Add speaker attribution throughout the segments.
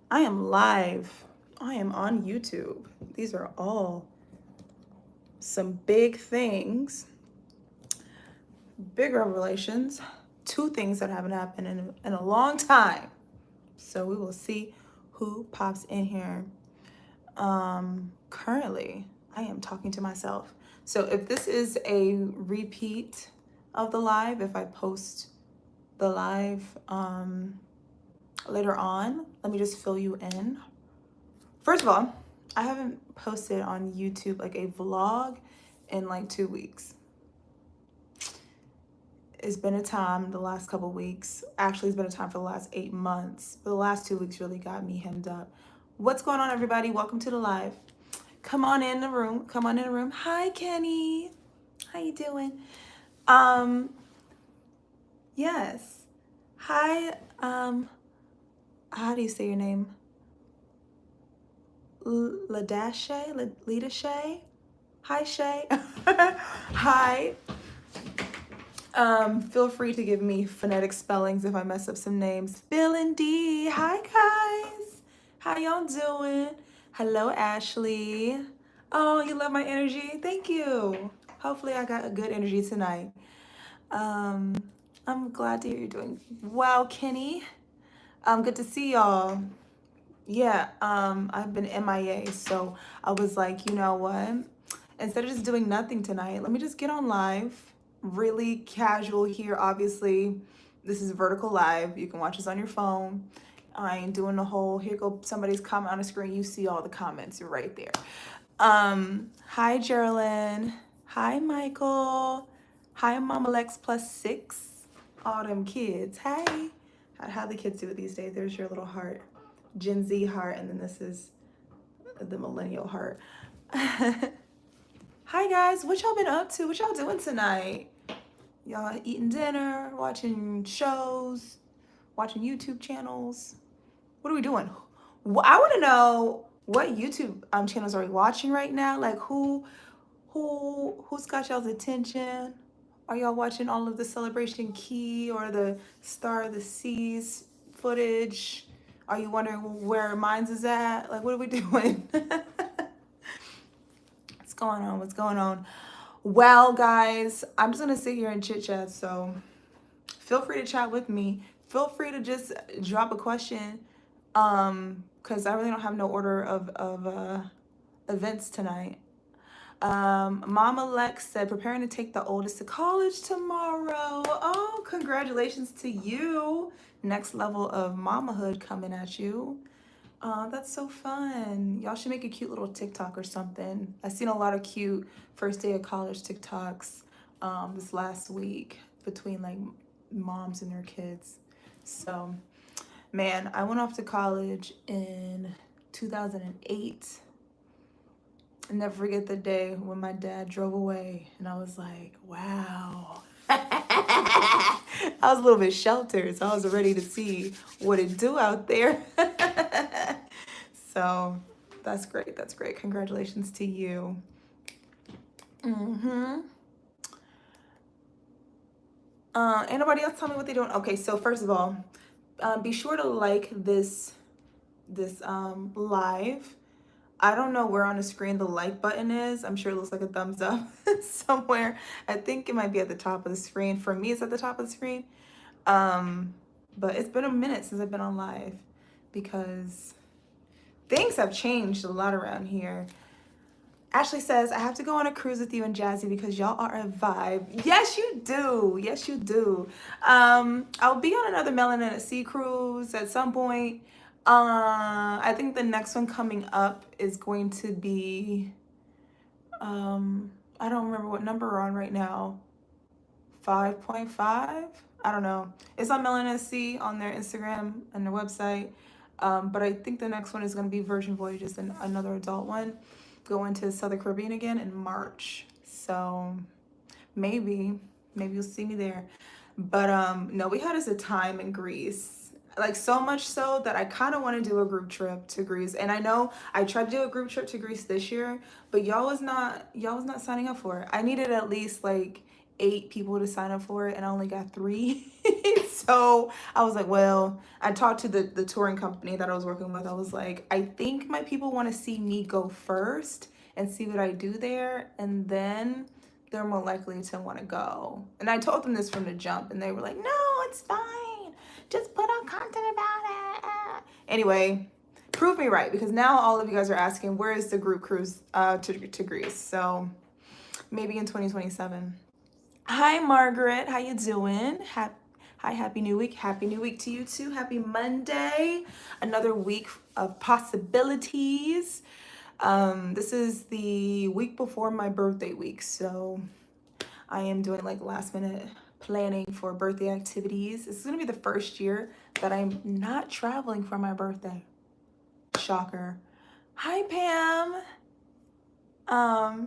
Speaker 1: I am live. I am on YouTube. These are all some big things, big revelations, two things that haven't happened in a long time. So we will see who pops in here. Currently, I am talking to myself. So if this is a repeat of the live, if I post the live later on, let me just fill you in. First of all, I haven't posted on YouTube like a vlog in like 2 weeks. It's been a time the last couple weeks. Actually, it's been a time for the last 8 months. But the last 2 weeks really got me hemmed up. What's going on, everybody? Welcome to the live. Come on in the room. Come on in the room. Hi, Kenny. How you doing? Yes. Hi, how do you say your name? Ladashay? Lita Shay? Hi, Shay. Hi. Feel free to give me phonetic spellings if I mess up some names. Phil and D. Hi, guys. How y'all doing? Hello, Ashley. Oh, you love my energy? Thank you. Hopefully I got a good energy tonight. I'm glad to hear you're doing well, Kenny. Good to see y'all. Yeah, I've been MIA, so I was like, you know what? Instead of just doing nothing tonight, let me just get on live. Really casual here, obviously. This is vertical live. You can watch this on your phone. I ain't doing the whole, here go somebody's comment on the screen. You see all the comments right there. Hi, Geraldine. Hi, Michael. Hi, Mama Lex +6. All them kids. Hey. How the kids do it these days. There's your little heart. Gen Z heart, and then this is the millennial heart. Hi guys, what y'all been up to? What y'all doing tonight? Y'all eating dinner, watching shows, watching YouTube channels? What are we doing? I want to know what YouTube channels are we watching right now? Like who's got y'all's attention? Are y'all watching all of the Celebration Key or the Star of the Seas footage? Are you wondering where mine's is at? Like, what are we doing? What's going on? What's going on? Well, guys, I'm just gonna sit here and chit chat. So feel free to chat with me. Feel free to just drop a question. Because I really don't have no order of events tonight. Mama Lex said, preparing to take the oldest to college tomorrow. Oh, congratulations to you. Next level of mamahood coming at you. That's so fun. Y'all should make a cute little TikTok or something. I've seen a lot of cute first day of college TikToks this last week between like moms and their kids. So, man, I went off to college in 2008. I never forget the day when my dad drove away and I was like, wow. I was a little bit sheltered, so I was ready to see what it do out there. So that's great. That's great. Congratulations to you. Anybody else tell me what they're doing? Okay, so first of all, be sure to like this live. I don't know where on the screen the like button is. I'm sure it looks like a thumbs up somewhere. I think it might be at the top of the screen. For me, it's at the top of the screen. But it's been a minute since I've been on live because things have changed a lot around here. Ashley says, I have to go on a cruise with you and Jazzy because y'all are a vibe. Yes, you do. Yes, you do. I'll be on another MSC Cruise at some point. I think the next one coming up is going to be, I don't remember what number we're on right now. 5.5? I don't know. It's on MSC on their Instagram and their website. But I think the next one is going to be Virgin Voyages and another adult one. Going to Southern Caribbean again in March. So maybe you'll see me there. But no, we had us a time in Greece. Like so much so that I kind of want to do a group trip to Greece. And I know I tried to do a group trip to Greece this year, but y'all was not signing up for it. I needed at least like 8 people to sign up for it, and I only got 3. So I was like, well, I talked to the touring company that I was working with. I was like, I think my people want to see me go first and see what I do there, and then they're more likely to want to go. And I told them this from the jump, and they were like, no, it's fine. Just put out content about it. Anyway, prove me right, because now all of you guys are asking, where is the group cruise to Greece? So maybe in 2027. Hi, Margaret. How you doing? Hi, happy new week. Happy new week to you too. Happy Monday. Another week of possibilities. This is the week before my birthday week, so I am doing like last minute planning for birthday activities. This is gonna be the first year that I'm not traveling for my birthday. Shocker. Hi, Pam.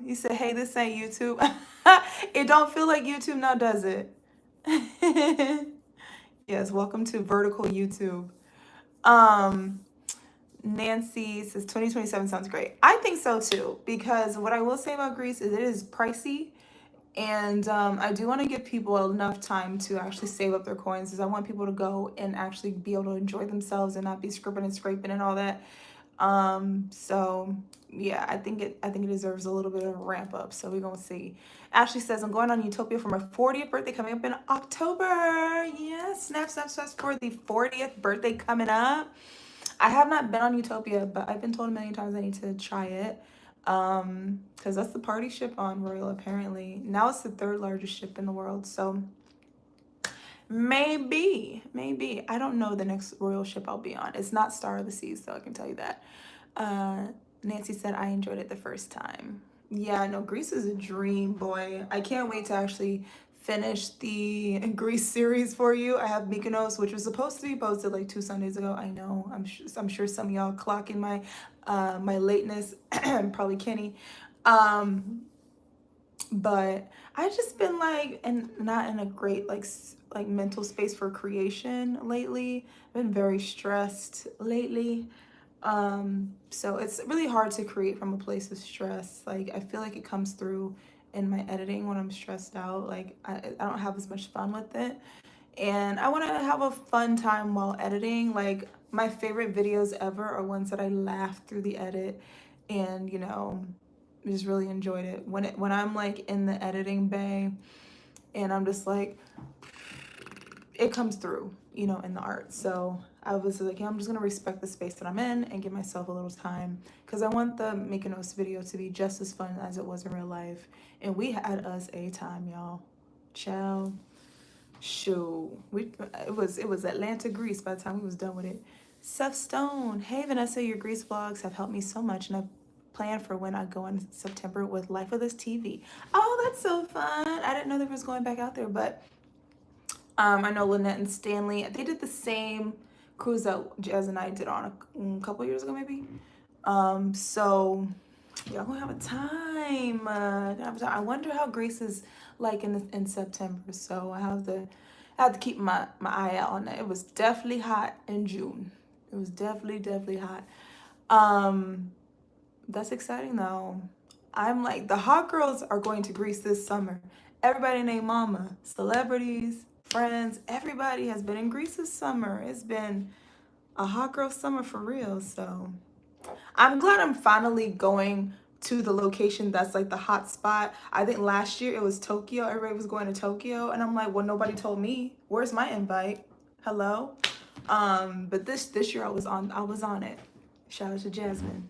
Speaker 1: You said, hey, this ain't YouTube. It don't feel like YouTube now, does it? Yes, welcome to vertical YouTube. Nancy says 2027 sounds great. I think so too, because what I will say about Greece is it is pricey, and I do want to give people enough time to actually save up their coins, because I want people to go and actually be able to enjoy themselves and not be scripping and scraping and all that. So yeah, I think it deserves a little bit of a ramp up. So we're gonna see. Ashley says, I'm going on Utopia for my 40th birthday coming up in October. Yes, snap, snap, snaps for the 40th birthday coming up. I have not been on Utopia, but I've been told a million times I need to try it. Because that's the party ship on Royal, apparently. Now it's the 3rd largest ship in the world, so maybe. I don't know the next Royal ship I'll be on. It's not Star of the Seas, so I can tell you that. Nancy said, I enjoyed it the first time. Yeah, no, Greece is a dream, boy. I can't wait to actually finish the Greece series for you. I have Mykonos, which was supposed to be posted like 2 Sundays ago. I know, I'm sure some of y'all clocking my my lateness, probably Kenny. But I've just been like, and not in a great like mental space for creation lately. I've been very stressed lately. So it's really hard to create from a place of stress. Like, I feel like it comes through in my editing when I'm stressed out. Like, I don't have as much fun with it, and I want to have a fun time while editing. Like, my favorite videos ever are ones that I laughed through the edit, and just really enjoyed it. When I'm like in the editing bay and I'm just like, it comes through, in the art. So I was like, yeah, I'm just gonna respect the space that I'm in and give myself a little time, because I want the Mykonos video to be just as fun as it was in real life. And we had us a time, y'all. Ciao. Shoot. It was Atlanta, Greece by the time we was done with it. Seth Stone. Hey, Vanessa, your Greece vlogs have helped me so much, and I've planned for when I go in September with Life of This TV. Oh, that's so fun. I didn't know they was going back out there, but I know Lynette and Stanley, they did the same cruise that Jazz and I did on a couple years ago, maybe. So y'all gonna have a time. I wonder how Greece is like in September. So I have to keep my eye out on that. It was definitely hot in June. It was definitely hot. That's exciting though. I'm like, the hot girls are going to Greece this summer. Everybody named Mama, celebrities, friends, everybody has been in Greece this summer. It's been a hot girl summer for real. So I'm glad I'm finally going to the location that's like the hot spot. I think last year it was Tokyo. Everybody was going to Tokyo, and I'm like, well, nobody told me. Where's my invite? Hello. But this year I was on it. Shout out to Jasmine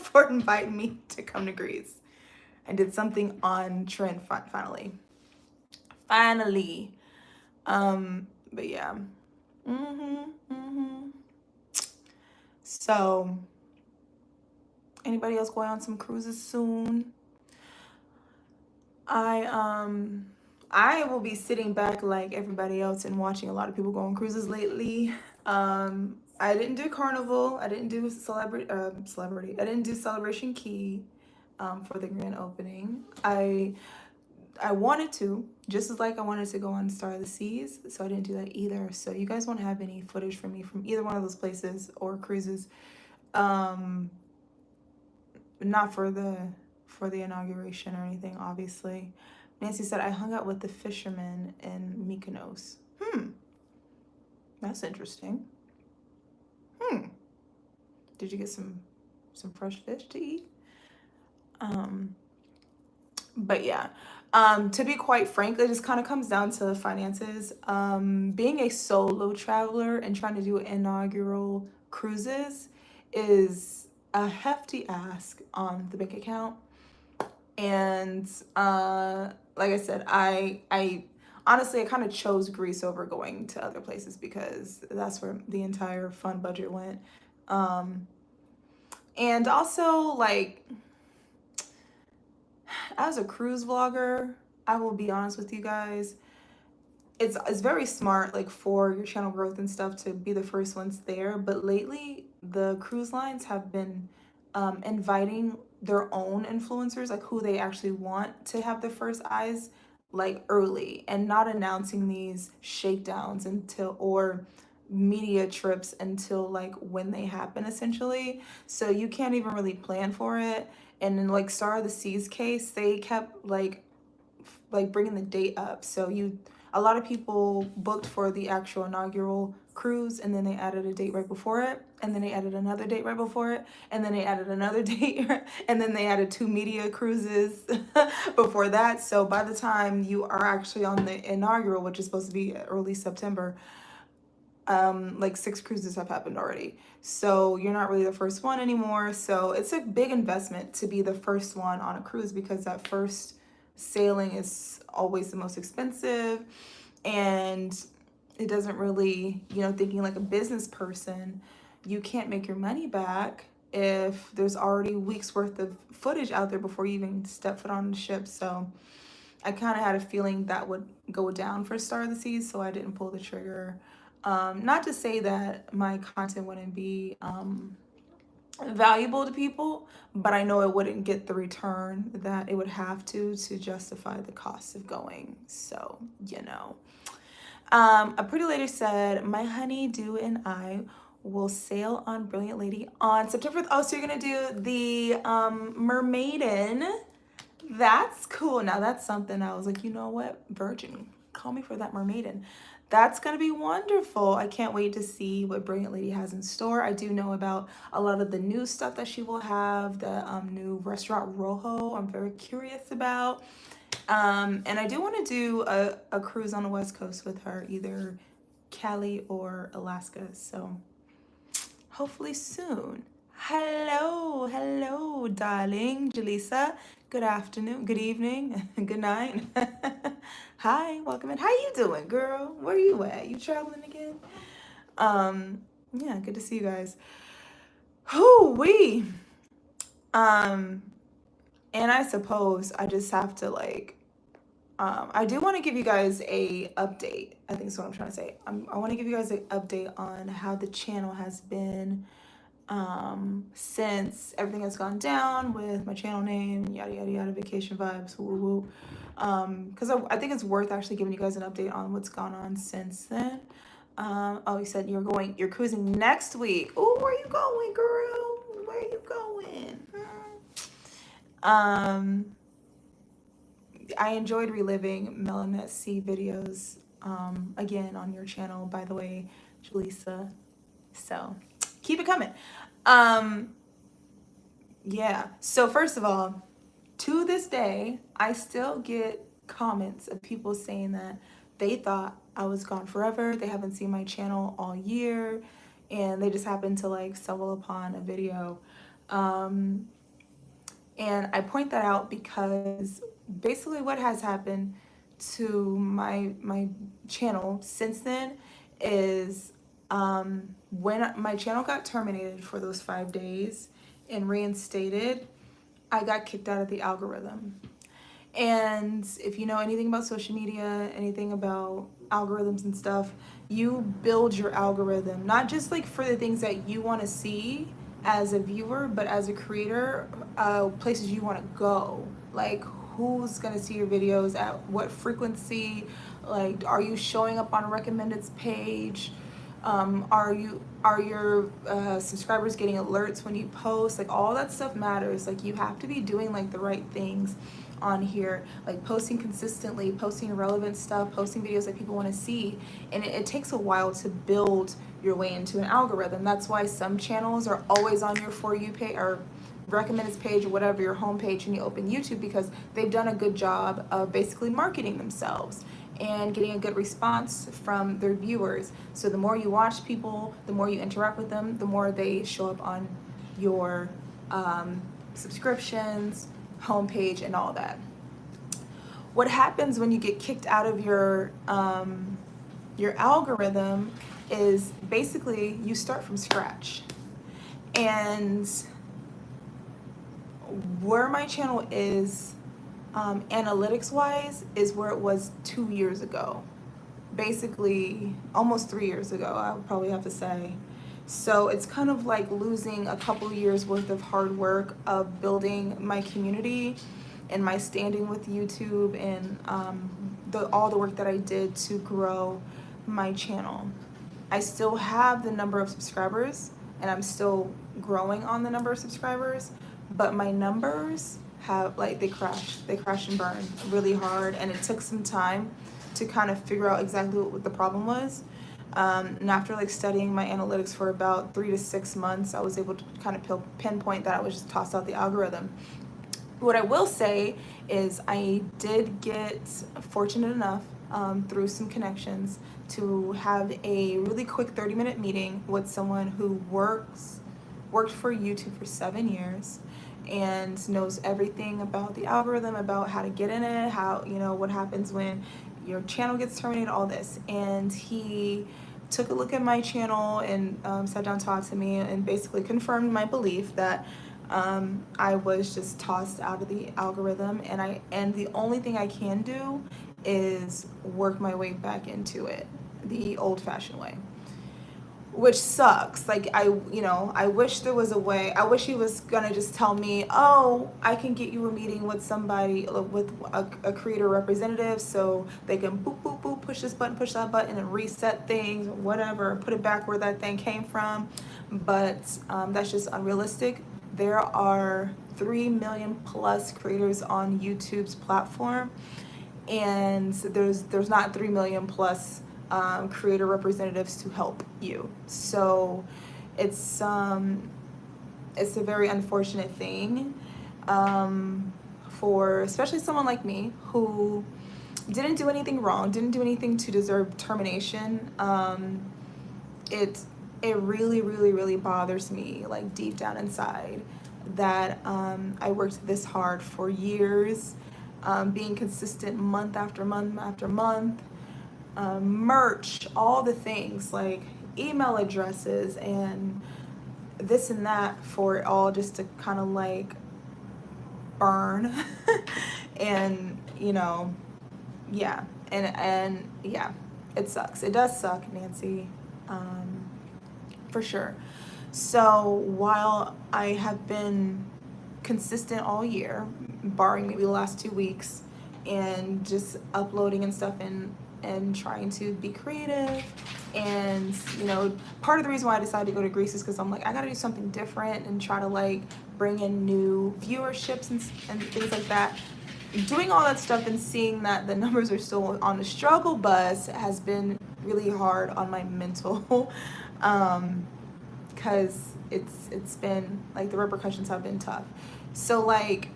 Speaker 1: for inviting me to come to Greece. I did something on trend finally. But yeah. So, anybody else going on some cruises soon? I will be sitting back like everybody else and watching a lot of people go on cruises lately. I didn't do Carnival. I didn't do Celebrity. I didn't do Celebration Key for the grand opening. I wanted to, just as like I wanted to go on Star of the Seas, so I didn't do that either. So you guys won't have any footage from me from either one of those places or cruises. Not for the inauguration or anything, obviously. Nancy said, I hung out with the fishermen in Mykonos. That's interesting. Did you get some fresh fish to eat? But yeah, to be quite frank, it just kind of comes down to finances. Being a solo traveler and trying to do inaugural cruises is a hefty ask on the bank account. And like I said, I honestly, I kind of chose Greece over going to other places because that's where the entire fund budget went. And also, like, as a cruise vlogger, I will be honest with you guys, it's very smart, like, for your channel growth and stuff to be the first ones there. But lately, the cruise lines have been inviting their own influencers, like who they actually want to have the first eyes, like early, and not announcing these shakedowns until, or media trips until like when they happen, essentially. So you can't even really plan for it. And in like Star of the Seas case, they kept like bringing the date up. So a lot of people booked for the actual inaugural cruise, and then they added a date right before it, and then they added another date right before it, and then they added another date, and then they added 2 media cruises before that. So by the time you are actually on the inaugural, which is supposed to be early September, like 6 cruises have happened already. So you're not really the first one anymore. So it's a big investment to be the first one on a cruise, because that first sailing is always the most expensive, and it doesn't really, thinking like a business person, you can't make your money back if there's already weeks worth of footage out there before you even step foot on the ship. So I kind of had a feeling that would go down for Star of the Seas, so I didn't pull the trigger. Not to say that my content wouldn't be valuable to people, but I know it wouldn't get the return that it would have to justify the cost of going. So, a pretty lady said, my honey-do and I will sail on Brilliant Lady on September 4th. Oh, so you're gonna do the Mermaiden. That's cool. Now that's something I was like, you know what, Virgin, call me for that Mermaiden. That's going to be wonderful. I can't wait to see what Brilliant Lady has in store. I do know about a lot of the new stuff that she will have, the new restaurant Rojo, I'm very curious about. And I do want to do a cruise on the West Coast with her, either Cali or Alaska. So hopefully soon. Hello, darling. Jaleesa, good afternoon, good evening, good night. Hi, welcome in. How you doing, girl? Where you at? You traveling again? Yeah, good to see you guys. Hoo-wee. And I suppose I just have to I do want to give you guys a update. I think that's what I'm trying to say. I want to give you guys an update on how the channel has been since everything has gone down with my channel name, yada yada yada, vacation vibes, woo woo. Because I think it's worth actually giving you guys an update on what's gone on since then. Oh, you said you're cruising next week. Oh, where you going, girl? Where you going? I enjoyed reliving MSC videos again on your channel, by the way, Jaleesa. So keep it coming. Yeah, so first of all, to this day, I still get comments of people saying that they thought I was gone forever. They haven't seen my channel all year, and they just happened to stumble upon a video. And I point that out because basically what has happened to my channel since then is when my channel got terminated for those 5 days and reinstated, I got kicked out of the algorithm. And if you know anything about social media, anything about algorithms and stuff, you build your algorithm, not just for the things that you want to see as a viewer, but as a creator, places you want to go. Like, who's going to see your videos at what frequency? Like, are you showing up on a recommended page? Are your subscribers getting alerts when you post? Like, all that stuff matters. Like, you have to be doing the right things on here, like posting consistently, posting relevant stuff, posting videos that people want to see. And it takes a while to build your way into an algorithm. That's why some channels are always on your For You page or recommended page or whatever, your homepage, when you open YouTube, because they've done a good job of basically marketing themselves and getting a good response from their viewers. So the more you watch people, the more you interact with them, the more they show up on your subscriptions, homepage, and all that. What happens when you get kicked out of your algorithm is basically you start from scratch. And where my channel is analytics wise is where it was 2 years ago, basically almost 3 years ago, I would probably have to say. So it's kind of like losing a couple years worth of hard work of building my community and my standing with YouTube, and all the work that I did to grow my channel. I still have the number of subscribers and I'm still growing on the number of subscribers, but my numbers have, like, they crash and burn really hard, and it took some time to kind of figure out exactly what the problem was. And after like studying my analytics for about 3 to 6 months, I was able to kind of pinpoint that I was just tossed out the algorithm. What I will say is I did get fortunate enough through some connections to have a really quick 30-minute meeting with someone who worked for YouTube for 7 years and knows everything about the algorithm, about how to get in it, how, you know, what happens when your channel gets terminated, all this. And he took a look at my channel and sat down, talked to me, and basically confirmed my belief that I was just tossed out of the algorithm, and the only thing I can do is work my way back into it the old-fashioned way, which sucks. Like, I wish there was a way. I wish he was gonna just tell me, oh, I can get you a meeting with somebody, with a creator representative, so they can boop, boop, boop, push this button, push that button, and reset things, whatever, put it back where that thing came from. But that's just unrealistic. There are 3 million plus creators on YouTube's platform, and there's not 3 million plus creator representatives to help you. So it's a very unfortunate thing for especially someone like me who didn't do anything wrong, didn't do anything to deserve termination. It really, really, really bothers me, like, deep down inside, that I worked this hard for years, being consistent month after month after month, merch, all the things, like email addresses and this and that, for it all just to kind of like burn. And yeah, and yeah, it sucks. It does suck, Nancy, for sure. So while I have been consistent all year, barring maybe the last 2 weeks, and just uploading and stuff, and trying to be creative, and part of the reason why I decided to go to Greece is because I'm like, I gotta do something different and try to like bring in new viewerships and things like that. Doing all that stuff and seeing that the numbers are still on the struggle bus has been really hard on my mental, because it's been like, the repercussions have been tough. So like,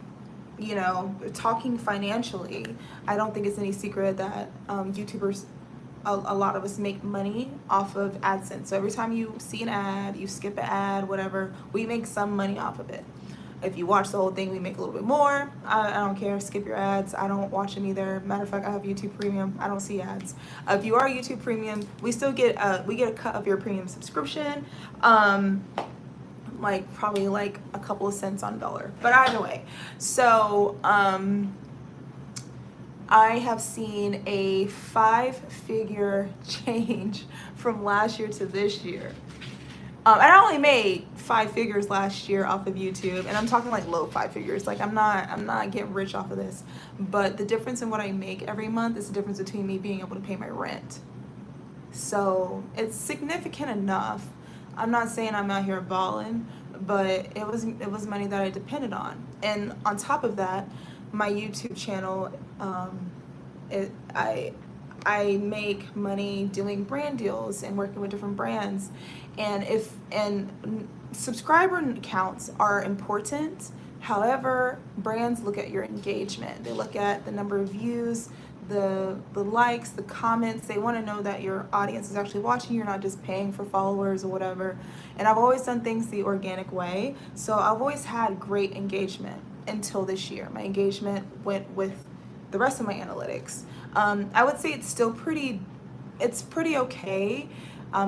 Speaker 1: talking financially, I don't think it's any secret that YouTubers, a lot of us make money off of AdSense. So every time you see an ad, you skip an ad, whatever, we make some money off of it. If you watch the whole thing, we make a little bit more. I don't care. Skip your ads. I don't watch them either. Matter of fact, I have YouTube Premium. I don't see ads. If you are YouTube Premium, we still get we get a cut of your premium subscription. Like probably like a couple of cents on a dollar. But either way, so I have seen a 5-figure change from last year to this year. And I only made 5 figures last year off of YouTube, and I'm talking like low 5 figures. Like I'm not getting rich off of this, but the difference in what I make every month is the difference between me being able to pay my rent. So it's significant enough. I'm not saying I'm out here balling, but it was money that I depended on. And on top of that,
Speaker 2: my YouTube channel, it, I make money doing brand deals and working with different brands, and subscriber counts are important. However, brands look at your engagement. They look at the number of views, the likes, the comments. They want to know that your audience is actually watching. You're not just paying for followers or whatever. And I've always done things the organic way, so I've always had great engagement until this year. My engagement went with the rest of my analytics. I would say it's pretty okay,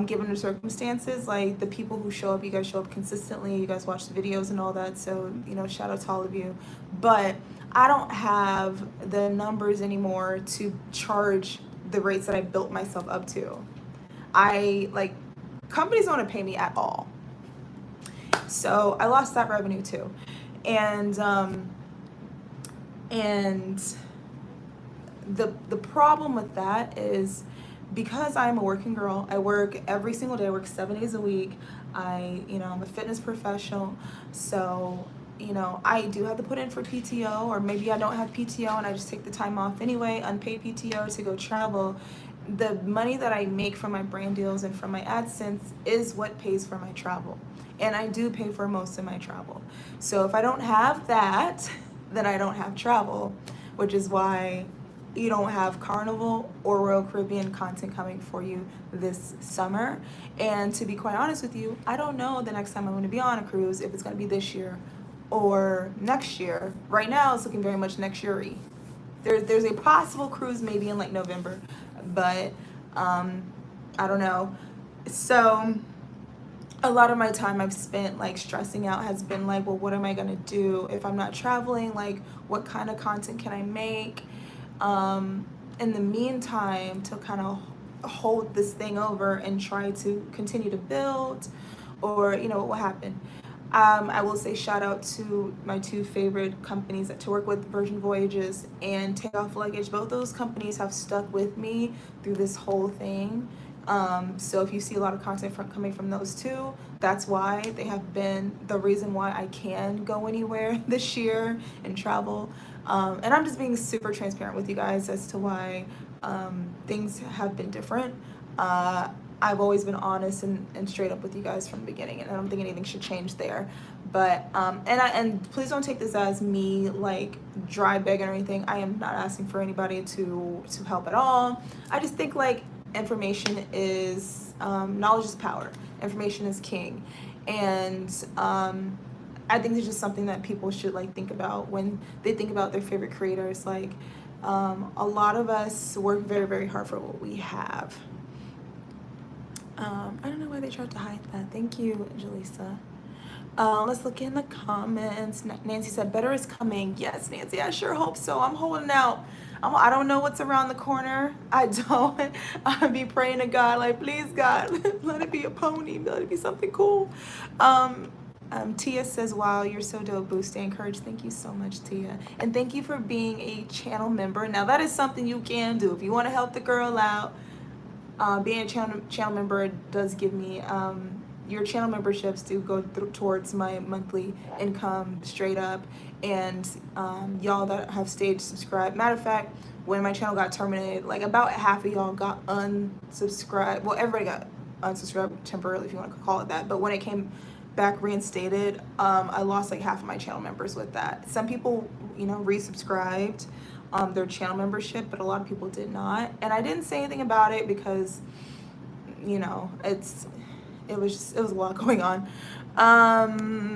Speaker 2: given the circumstances. Like the people who show up, you guys show up consistently, you guys watch the videos and all that, so shout out to all of you. But I don't have the numbers anymore to charge the rates that I built myself up to. Companies don't want to pay me at all, so I lost that revenue too. And the problem with that is, because I'm a working girl, I work every single day. I work 7 days a week. I'm a fitness professional, so I do have to put in for PTO, or maybe I don't have PTO and I just take the time off anyway, unpaid PTO, to go travel. The money that I make from my brand deals and from my AdSense is what pays for my travel, and I do pay for most of my travel. So if I don't have that, then I don't have travel, which is why you don't have Carnival or Royal Caribbean content coming for you this summer. And to be quite honest with you, I don't know the next time I'm going to be on a cruise, if it's going to be this year or next year. Right now it's looking very much next year-y. There's a possible cruise maybe in like November, but I don't know. So a lot of my time I've spent like stressing out has been like, well, what am I going to do if I'm not traveling? Like, what kind of content can I make in the meantime to kind of hold this thing over and try to continue to build, or what will happen. I will say shout out to my two favorite companies to work with, Voyages and Luggage. Both those companies have stuck with me through this whole thing. So if you see a lot of content coming from those two, that's why. They have been the reason why I can go anywhere this year and travel. And I'm just being super transparent with you guys as to why things have been different. I've always been honest and straight up with you guys from the beginning, and I don't think anything should change there. But and please don't take this as me like dry begging or anything. I am not asking for anybody to help at all. I just think like information is knowledge is power. Information is king, and I think it's just something that people should like think about when they think about their favorite creators. Like a lot of us work very, very hard for what we have. I don't know why they tried to hide that. Thank you, Jaleesa. Let's look in the comments. Nancy said, better is coming. Yes, Nancy, I sure hope so. I'm holding out. I don't know what's around the corner. I don't. I be praying to God, like, please, God, let it be a pony. Let it be something cool. Tia says, wow, you're so dope, Boo. Stay encouraged. Thank you so much, Tia. And thank you for being a channel member. Now, that is something you can do. If you want to help the girl out, being a channel member does give me, your channel memberships do go towards my monthly income straight up. And y'all that have stayed subscribed, matter of fact, when my channel got terminated, like about half of y'all got unsubscribed. Well, everybody got unsubscribed temporarily, if you want to call it that. But when it came back reinstated, I lost like half of my channel members with that. Some people, resubscribed their channel membership, but a lot of people did not. And I didn't say anything about it because, it was a lot going on.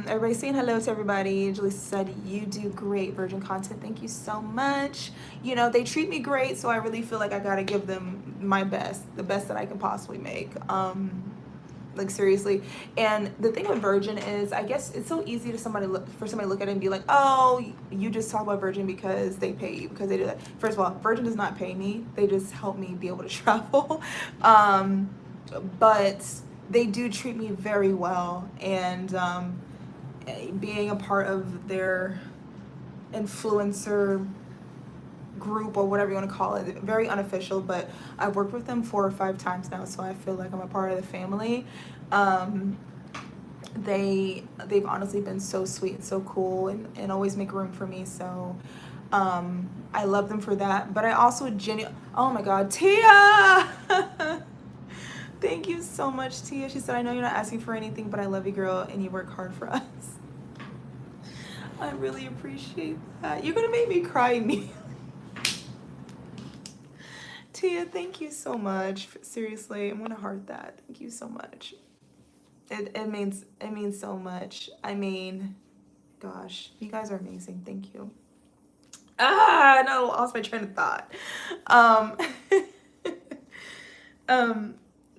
Speaker 2: Everybody saying hello to everybody. Julie said, you do great virgin content. Thank you so much. They treat me great, so I really feel like I gotta give them my best, the best that I can possibly make. Like seriously. And the thing with virgin is, I guess it's so easy for somebody to look at it and be like, oh, you just talk about virgin because they pay you, because they do that. First of all, virgin does not pay me. They just help me be able to travel. But they do treat me very well, and being a part of their influencer group, or whatever you want to call it, very unofficial, but I've worked with them 4 or 5 times now, so I feel like I'm a part of the family. They've honestly been so sweet and so cool, and always make room for me, so I love them for that, but I also oh my God, Tia! Thank you so much, Tia. She said, I know you're not asking for anything, but I love you, girl, and you work hard for us. I really appreciate that. You're gonna make me cry, me. Tia, thank you so much. Seriously, I'm gonna heart that. Thank you so much. It means so much. I mean, gosh, you guys are amazing. Thank you. No, I lost my train of thought. Um,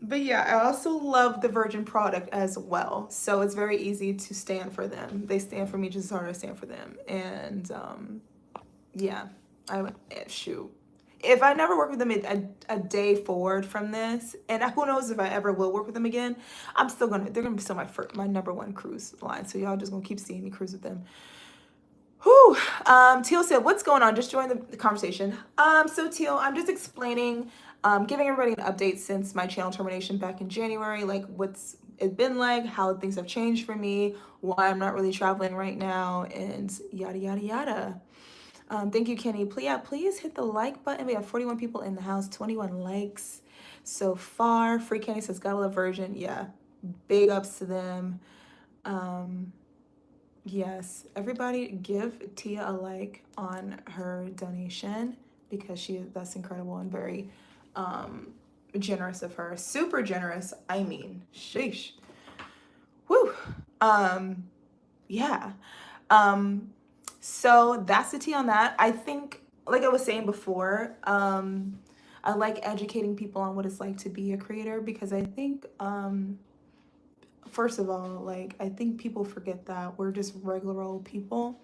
Speaker 2: but yeah, I also love the Virgin product as well. So it's very easy to stand for them. They stand for me just as hard as I stand for them. And yeah, shoot. If I never work with them a day forward from this, and who knows if I ever will work with them again, they're gonna be still my number one cruise line. So y'all just gonna keep seeing me cruise with them. Whew. Teal said, what's going on? Just join the conversation. So Teal, I'm just explaining, giving everybody an update since my channel termination back in January, like what's it been like, how things have changed for me, why I'm not really traveling right now, and yada, yada, yada. Thank you, Kenny. Please hit the like button. We have 41 people in the house, 21 likes so far. Free Kenny says, gotta love Virgin. Yeah, big ups to them. Yes, everybody give Tia a like on her donation because that's incredible and very generous of her. Super generous. I mean, sheesh. Woo. Yeah. So that's the tea on that. I think, like I was saying before, I like educating people on what it's like to be a creator because I think first of all, like, I think people forget that we're just regular old people.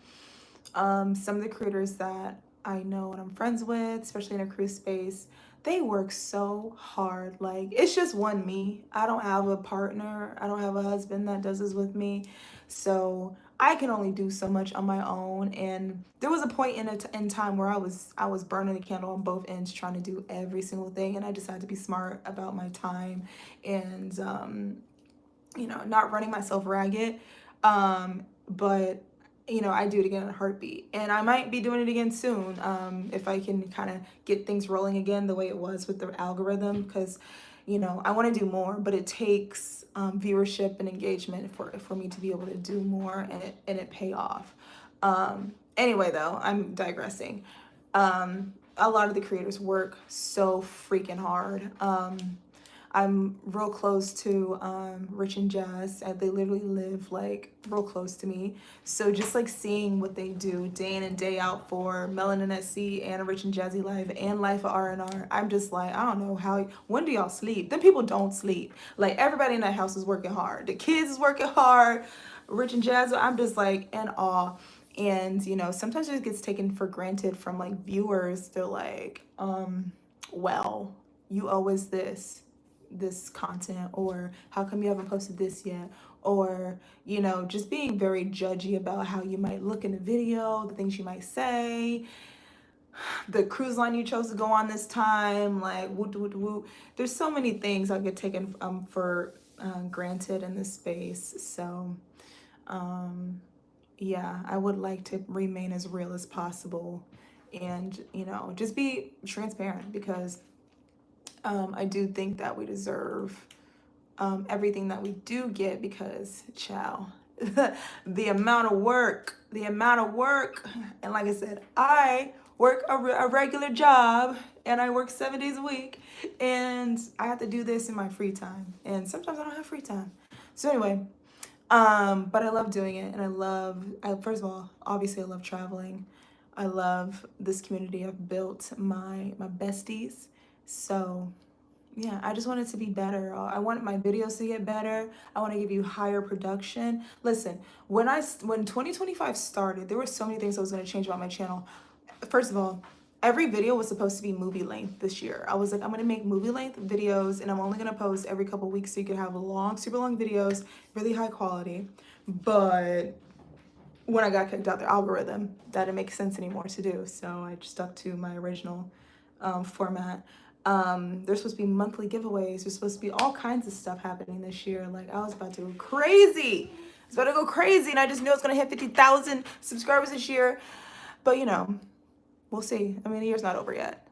Speaker 2: Some of the creators that I know and I'm friends with, especially in a cruise space, they work so hard. Like, it's just one me. I don't have a partner. I don't have a husband that does this with me. So I can only do so much on my own. And there was a point in time where I was burning the candle on both ends, trying to do every single thing. And I just had to be smart about my time and, not running myself ragged. But, I do it again in a heartbeat. And I might be doing it again soon if I can kind of get things rolling again the way it was with the algorithm. Because, I want to do more, but it takes viewership and engagement for me to be able to do more and it pay off. Anyway, though, I'm digressing. A lot of the creators work so freaking hard. I'm real close to Rich and Jazz. They literally live like real close to me. So just like seeing what they do day in and day out for Melanin SC and Rich and Jazzy Life and Life of R&R, I'm just like, I don't know when do y'all sleep? Them people don't sleep. Like everybody in that house is working hard. The kids is working hard. Rich and Jazz, I'm just like in awe. And, sometimes it gets taken for granted from like viewers. They're like, well, you owe us this content, or how come you haven't posted this yet, or just being very judgy about how you might look in the video, the things you might say, the cruise line you chose to go on this time, like woo. There's so many things that get taken for granted in this space. So yeah, I would like to remain as real as possible and just be transparent because I do think that we deserve everything that we do get because, child, the amount of work, and like I said, I work a regular job and I work 7 days a week and I have to do this in my free time. And sometimes I don't have free time. So anyway, but I love doing it and first of all, obviously I love traveling. I love this community. I've built my besties. So yeah, I just want it to be better. I want my videos to get better. I want to give you higher production. Listen, when 2025 started, there were so many things I was going to change about my channel. First of all, every video was supposed to be movie length this year. I was like, I'm going to make movie length videos and I'm only going to post every couple weeks so you can have super long videos, really high quality. But when I got kicked out the algorithm, that didn't make sense anymore to do. So I just stuck to my original format. There's supposed to be monthly giveaways. There's supposed to be all kinds of stuff happening this year. Like I was about to go crazy. And I just knew I was going to hit 50,000 subscribers this year. But We'll see. I mean, the year's not over yet.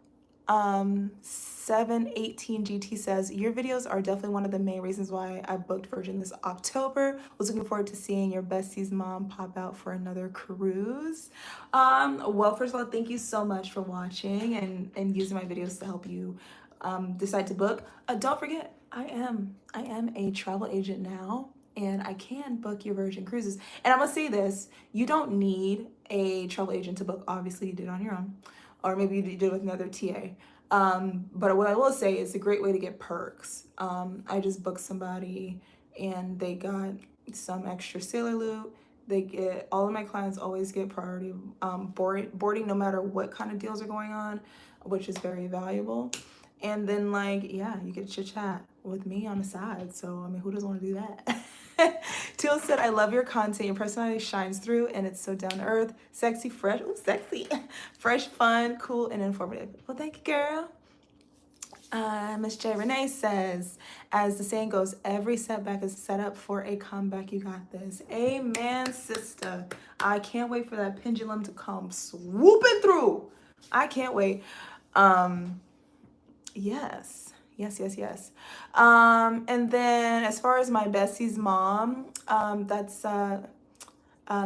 Speaker 2: 718 GT says, your videos are definitely one of the main reasons why I booked Virgin this October. Was looking forward to seeing your bestie's mom pop out for another cruise. Well, first of all, thank you so much for watching and using my videos to help you decide to book. Don't forget, I am a travel agent now, and I can book your Virgin cruises. And I'm gonna say this: you don't need a travel agent to book. Obviously, you did it on your own, or maybe you did it with another TA. But what I will say is a great way to get perks. I just booked somebody, and they got some extra sailor loot. They get, all of my clients always get priority boarding, no matter what kind of deals are going on, which is very valuable. And then, like, yeah, you get chit chat with me on the side. So, I mean, who doesn't want to do that? Teal said, I love your content. Your personality shines through, and it's so down to earth, sexy, fresh. Ooh, sexy. Fresh, fun, cool, and informative. Well, thank you, girl. Miss J. Renee says, as the saying goes, every setback is set up for a comeback. You got this. Amen, sister. I can't wait for that pendulum to come swooping through. I can't wait. Yes. And then as far as my bestie's mom, that's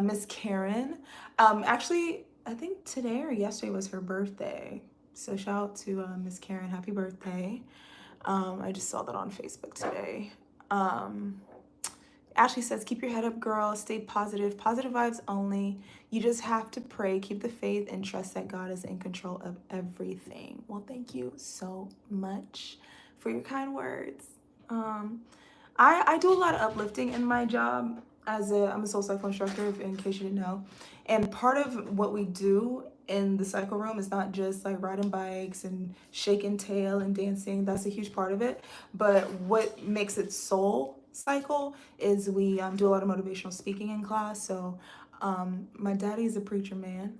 Speaker 2: Miss Karen. Actually, I think today or yesterday was her birthday. So shout out to Miss Karen, happy birthday. I just saw that on Facebook today. Ashley says, keep your head up, girl. Stay positive. Positive vibes only. You just have to pray, keep the faith, and trust that God is in control of everything. Well, thank you so much for your kind words. I do a lot of uplifting in my job. I'm a soul cycle instructor, in case you didn't know. And part of what we do in the cycle room is not just like riding bikes and shaking tail and dancing. That's a huge part of it. But what makes it soul cycle is we do a lot of motivational speaking in class. So my daddy is a preacher man,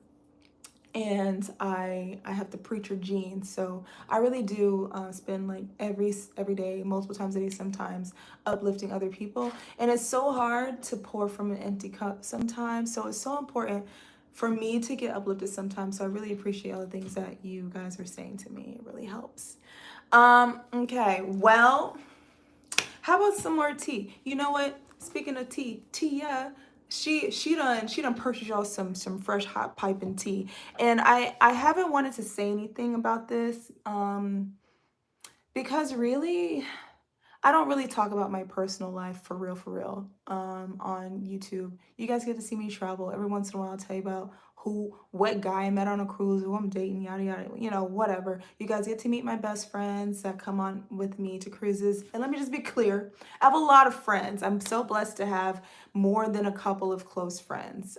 Speaker 2: and I have the preacher gene, so I really do spend like every day, multiple times a day, sometimes uplifting other people. And it's so hard to pour from an empty cup sometimes, so it's so important for me to get uplifted sometimes. So I really appreciate all the things that you guys are saying to me. It really helps. Okay, well, how about some more tea? You know what? Speaking of tea, Tia, she done purchased y'all some fresh hot piping tea, and I haven't wanted to say anything about this because really I don't really talk about my personal life for real on YouTube. You guys get to see me travel. Every once in a while I'll tell you about what guy I met on a cruise, who I'm dating, yada yada, whatever. You guys get to meet my best friends that come on with me to cruises. And let me just be clear, I have a lot of friends. I'm so blessed to have more than a couple of close friends.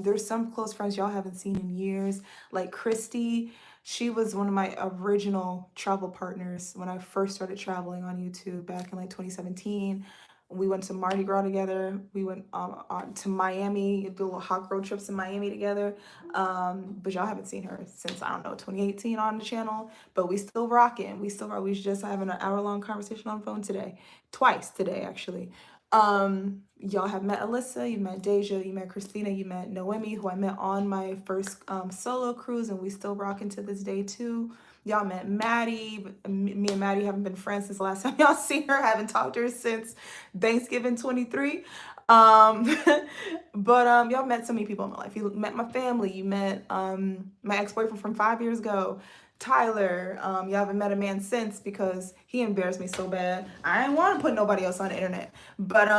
Speaker 2: There's some close friends y'all haven't seen in years, like Christy. She was one of my original travel partners when I first started traveling on YouTube back in like 2017. We went to Mardi Gras together. We went to Miami, do little hot girl trips in Miami together. But y'all haven't seen her since, I don't know, 2018 on the channel. But we still rocking. We still rock. We was just having an hour-long conversation on the phone today. Twice today, actually. Y'all have met Alyssa, you met Deja, you met Christina, you met Noemi, who I met on my first solo cruise, and we still rocking to this day too. Y'all met Maddie. Me and Maddie haven't been friends since the last time y'all seen her. I haven't talked to her since Thanksgiving 23. But y'all met so many people in my life. You met my family. You met my ex-boyfriend from 5 years ago, Tyler. Y'all haven't met a man since because he embarrassed me so bad. I didn't want to put nobody else on the internet. But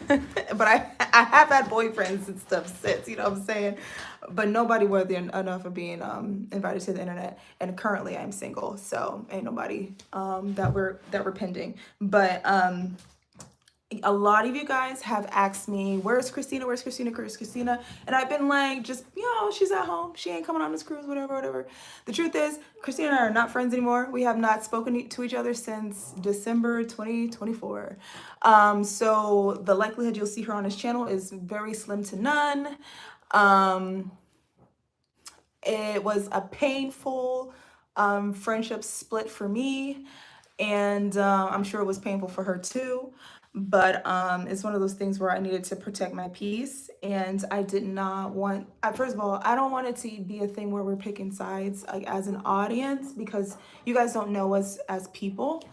Speaker 2: but I have had boyfriends and stuff since, you know what I'm saying? But nobody worthy enough of being invited to the internet. And currently I'm single, so ain't nobody that we're pending. But a lot of you guys have asked me, where's Christina? Where's Christina? Where's Christina? And I've been like, just, she's at home. She ain't coming on this cruise, whatever. The truth is, Christina and I are not friends anymore. We have not spoken to each other since December 2024. So the likelihood you'll see her on this channel is very slim to none. It was a painful friendship split for me. And I'm sure it was painful for her too. But it's one of those things where I needed to protect my peace, and I did not want. First of all, I don't want it to be a thing where we're picking sides, like as an audience, because you guys don't know us as people.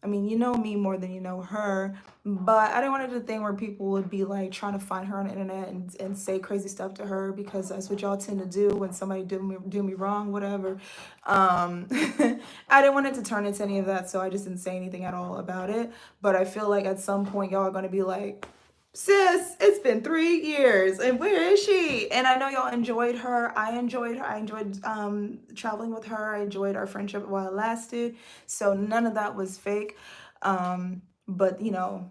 Speaker 2: I mean, you know me more than you know her, but I didn't want it to be a thing where people would be like trying to find her on the internet and say crazy stuff to her, because that's what y'all tend to do when somebody do me wrong, whatever. I didn't want it to turn into any of that, so I just didn't say anything at all about it. But I feel like at some point y'all are going to be like, sis, it's been 3 years and where is she? And I know y'all enjoyed her. I enjoyed her. I enjoyed traveling with her. I enjoyed our friendship while it lasted. So none of that was fake. But you know,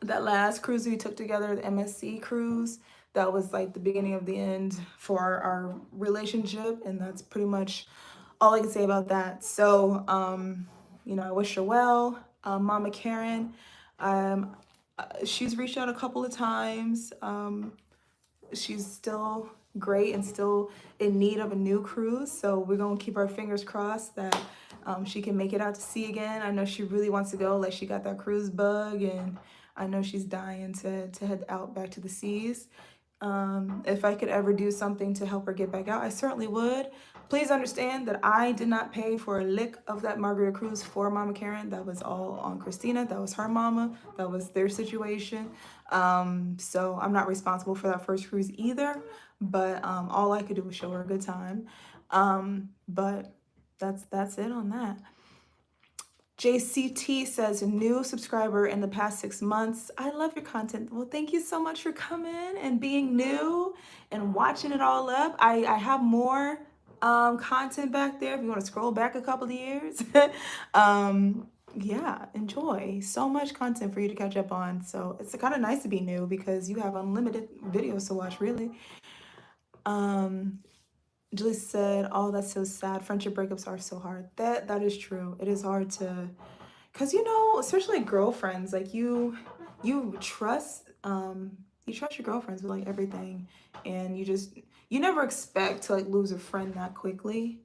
Speaker 2: that last cruise we took together, the MSC Cruise, that was like the beginning of the end for our relationship, and that's pretty much all I can say about that. So, you know, I wish her well. Mama Karen, she's reached out a couple of times. She's still great and still in need of a new cruise. So we're going to keep our fingers crossed that she can make it out to sea again. I know she really wants to go. Like, she got that cruise bug, and I know she's dying to head out back to the seas. If I could ever do something to help her get back out, I certainly would. Please understand that I did not pay for a lick of that Margarita cruise for Mama Karen. That was all on Christina. That was her mama. That was their situation. So I'm not responsible for that first cruise either. But all I could do was show her a good time. But that's it on that. JCT says, new subscriber in the past 6 months. I love your content. Well, thank you so much for coming and being new and watching it all up. I have more content back there if you want to scroll back a couple of years. Yeah, enjoy. So much content for you to catch up on. So it's kind of nice to be new because you have unlimited videos to watch, really. Julie said, oh, that's so sad. Friendship breakups are so hard. That is true. It is hard to, because, you know, especially girlfriends, like you trust your girlfriends with like everything, and you never expect to like lose a friend that quickly.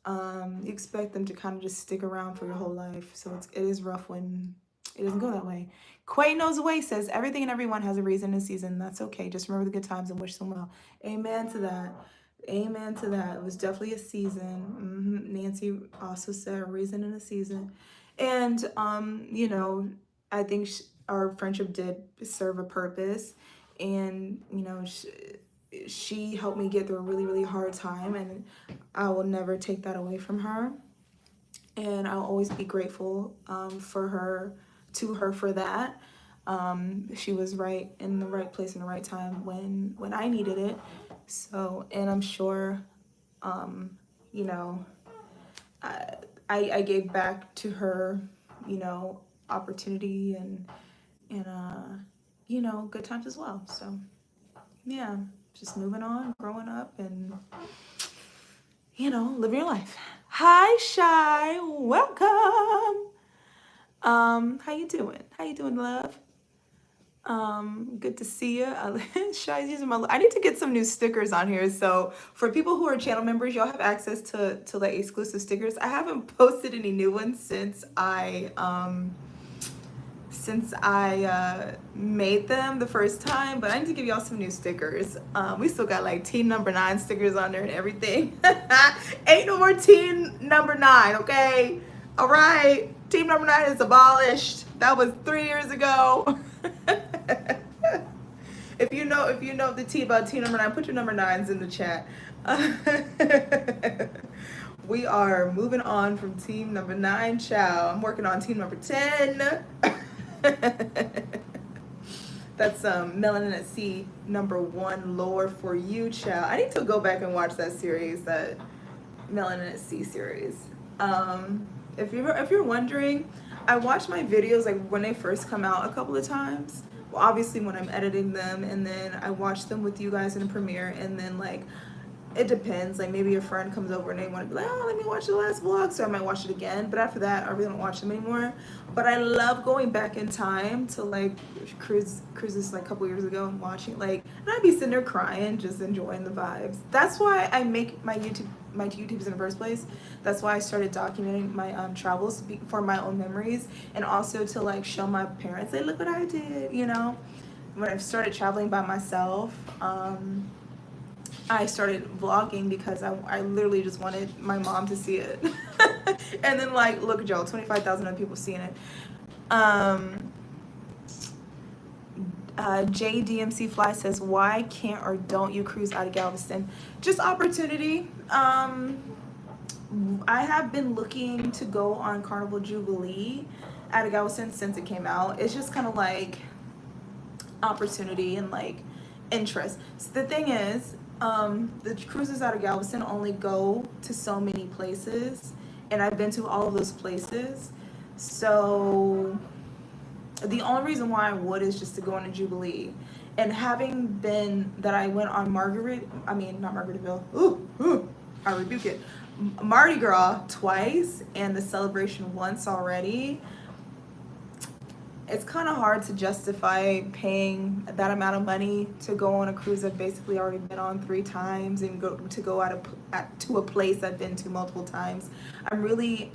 Speaker 2: You expect them to kind of just stick around for your whole life. So it is rough when it doesn't go that way. Quay Knows Away says, everything and everyone has a reason and season. That's okay. Just remember the good times and wish them well. Amen to that. Amen to that. It was definitely a season. Nancy also said a reason and a season. And, you know, I think our friendship did serve a purpose. And, you know, she helped me get through a really, really hard time. And I will never take that away from her. And I'll always be grateful to her for that. She was right in the right place in the right time when I needed it. So, and I'm sure, you know, I gave back to her, you know, opportunity and you know, good times as well. So, yeah, just moving on, growing up, and, you know, living your life. Hi, Shy. Welcome. How you doing? How you doing, love? Good to see you. Shy's using I need to get some new stickers on here. So for people who are channel members, y'all have access to like exclusive stickers. I haven't posted any new ones since I made them the first time, but I need to give y'all some new stickers. We still got like team number 9 stickers on there and everything. Ain't no more team number 9, okay? All right, team number 9 is abolished. That was 3 years ago. If you know the tea about team number 9, put your number 9s in the chat. We are moving on from team number 9, child. I'm working on team number 10. That's Melanin at Sea #1 lore for you, child. I need to go back and watch that series, that Melanin at Sea series. If you're wondering, I watch my videos like when they first come out a couple of times. Well, obviously when I'm editing them, and then I watch them with you guys in Premiere, and then like it depends. Like maybe a friend comes over and they want to be like, oh, let me watch the last vlog, so I might watch it again. But after that, I really don't watch them anymore. But I love going back in time to like cruises like a couple years ago and watching like, and I'd be sitting there crying, just enjoying the vibes. That's why I make my YouTubes in the first place. That's why I started documenting my travels for my own memories, and also to like show my parents, hey, look what I did, you know. When I started traveling by myself, I started vlogging because I literally just wanted my mom to see it. And then like, look at y'all, 25,000 other people seeing it. JDMC Fly says, why can't or don't you cruise out of Galveston? Just opportunity. I have been looking to go on Carnival Jubilee out of Galveston since it came out. It's just kind of like opportunity and like interest. So the thing is, the cruises out of Galveston only go to so many places, and I've been to all of those places. So the only reason why I would is just to go on a Jubilee. And having been that I went on not Margaritaville, I rebuke it, Mardi Gras twice and the Celebration once already, it's kind of hard to justify paying that amount of money to go on a cruise I've basically already been on 3 times and go to a place I've been to multiple times. I'm really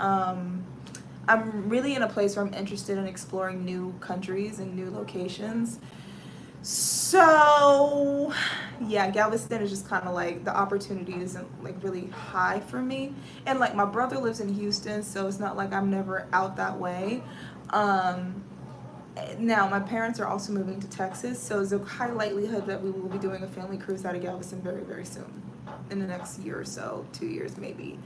Speaker 2: in a place where I'm interested in exploring new countries and new locations. So yeah, Galveston is just kind of like, the opportunity isn't like really high for me. And like my brother lives in Houston, so it's not like I'm never out that way. Now my parents are also moving to Texas, so there's a high likelihood that we will be doing a family cruise out of Galveston very, very soon, in the next year or so, 2 years maybe.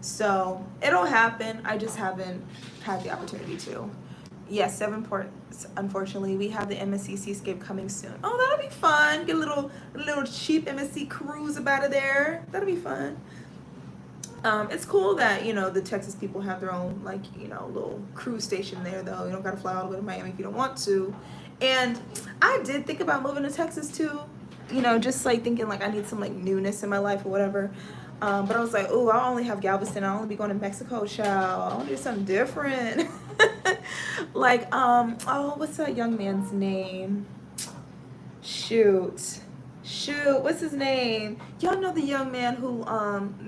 Speaker 2: So it'll happen. I just haven't had the opportunity to. Yes, 7 ports. Unfortunately, we have the MSC Seascape coming soon. Oh, that'll be fun. Get a little cheap MSC Cruise up out of there. That'll be fun. It's cool that, you know, the Texas people have their own, like, you know, little cruise station there, though. You don't got to fly all the way to Miami if you don't want to. And I did think about moving to Texas, too. You know, just, like, thinking, like, I need some, like, newness in my life or whatever. But I was like, oh, I'll only have Galveston. I'll only be going to Mexico, child. I want to do something different. Like, oh, what's that young man's name? Shoot, what's his name? Y'all know the young man who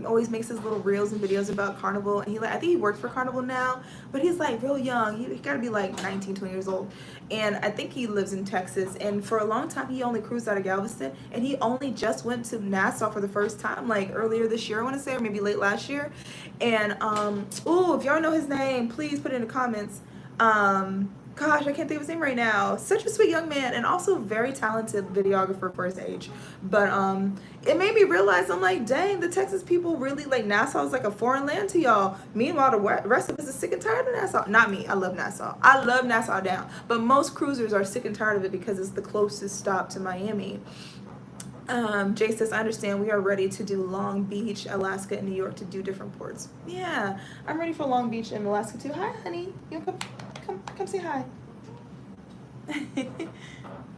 Speaker 2: always makes his little reels and videos about Carnival, and I think he works for Carnival now, but he's like real young. He gotta be like 19, 20 years old, and I think he lives in Texas. And for a long time he only cruised out of Galveston, and he only just went to Nassau for the first time, like earlier this year, I want to say, or maybe late last year. And oh, if y'all know his name, please put it in the comments. Gosh, I can't think of his name right now. Such a sweet young man, and also very talented videographer for his age. But it made me realize, I'm like, dang, the Texas people really, like, Nassau is like a foreign land to y'all. Meanwhile, the rest of us is sick and tired of Nassau. Not me, I love Nassau. I love Nassau down. But most cruisers are sick and tired of it because it's the closest stop to Miami. Jay says, I understand we are ready to do Long Beach, Alaska, and New York to do different ports. Yeah, I'm ready for Long Beach and Alaska too. Hi, honey. You wanna come say hi.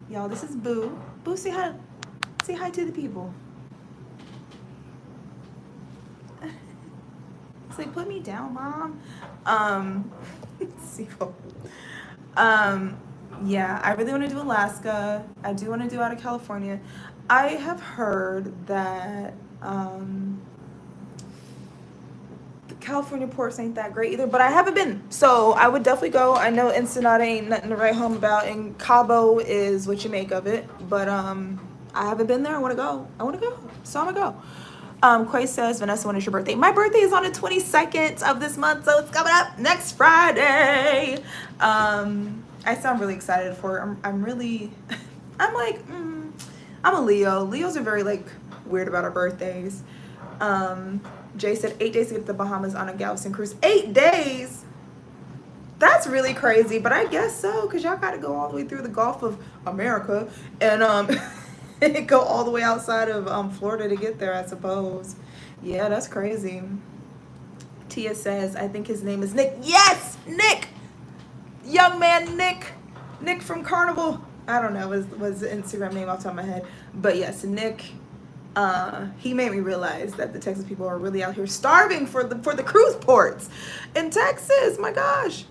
Speaker 2: Y'all, this is Boo. Boo, say hi. Say hi to the people. It's like, put me down, Mom. Yeah, I really want to do Alaska. I do want to do out of California. I have heard that the California ports ain't that great either, but I haven't been, so I would definitely go. I know Ensenada ain't nothing to write home about, and Cabo is what you make of it, but I haven't been there. I want to go, so I'm gonna go. Quay says, Vanessa, when is your birthday? My birthday is on the 22nd of this month, so it's coming up next Friday. I sound really excited for it. I'm really, I'm like, I'm a Leo. Leos are very, like, weird about our birthdays. Jay said 8 days to get to the Bahamas on a Galveston cruise. 8 days? That's really crazy, but I guess so, because y'all got to go all the way through the Gulf of America and go all the way outside of Florida to get there, I suppose. Yeah, that's crazy. Tia says, I think his name is Nick. Yes, Nick! Young man Nick. Nick from Carnival. I don't know, was the Instagram name off the top of my head. But yes, Nick He made me realize that the Texas people are really out here starving for the cruise ports in Texas. My gosh.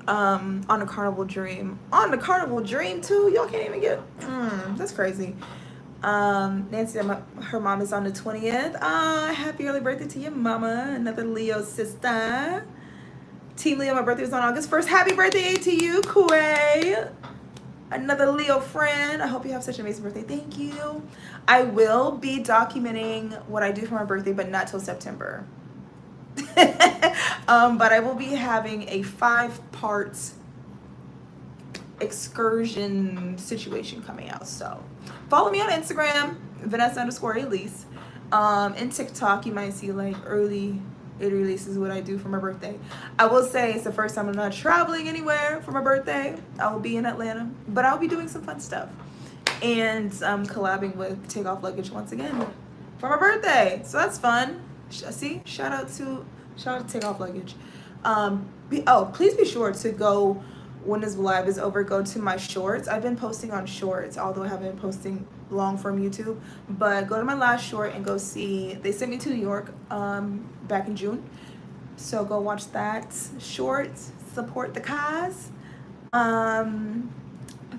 Speaker 2: On a Carnival Dream. On the Carnival Dream too. Y'all can't even get. That's crazy. Nancy, her mom is on the 20th. Happy early birthday to your mama. Another Leo sister. Team Leo, my birthday was on August 1st. Happy birthday to you, Quay. Another Leo friend. I hope you have such an amazing birthday. Thank you. I will be documenting what I do for my birthday, but not till September. But I will be having a 5-part excursion situation coming out. So follow me on Instagram, Vanessa_Elise. And TikTok, you might see like early releases what I do for my birthday. I will say it's the first time I'm not traveling anywhere for my birthday. I will be in Atlanta, but I'll be doing some fun stuff. And collabing with Takeoff Luggage once again for my birthday. So that's fun. See, shout out to Takeoff Luggage. Please be sure to go when this live is over. Go to my shorts. I've been posting on shorts, although I haven't been posting long form YouTube. But go to my last short and go see. They sent me to New York back in June, so go watch that short. Support the cause.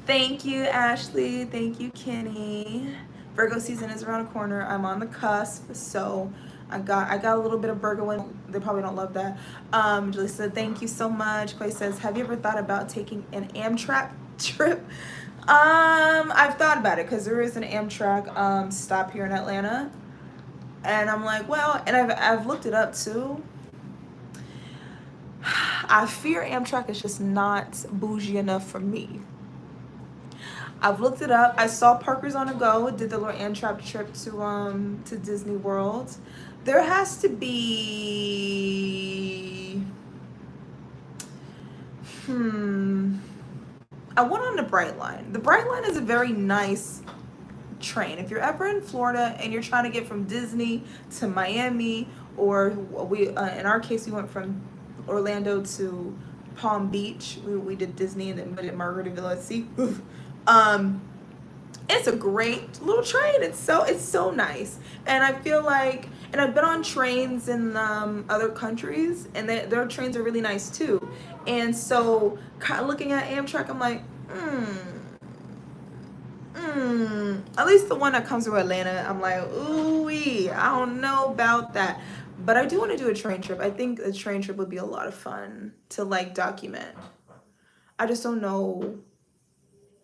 Speaker 2: Thank you, Ashley. Thank you, Kenny. Virgo season is around the corner. I'm on the cusp, so I got a little bit of Virgo one. They probably don't love that. Julie said, thank you so much. Clay says, have you ever thought about taking an Amtrak trip? I've thought about it because there is an Amtrak stop here in Atlanta. And I'm like, well, and I've looked it up too. I fear Amtrak is just not bougie enough for me. I've looked it up. I saw Parker's on a Go, did the little Amtrak trip to Disney World. There has to be I went on the Bright Line. The Bright Line is a very nice train. If you're ever in Florida and you're trying to get from Disney to Miami, or we in our case we went from Orlando to Palm Beach. We did Disney and then we did Margaritaville at Sea. It's a great little train. It's so nice, and I feel like, and I've been on trains in other countries, and their trains are really nice too. And so, kind of looking at Amtrak, I'm like, at least the one that comes to Atlanta, I'm like, ooh-wee, I don't know about that. But I do want to do a train trip. I think a train trip would be a lot of fun to like document. I just don't know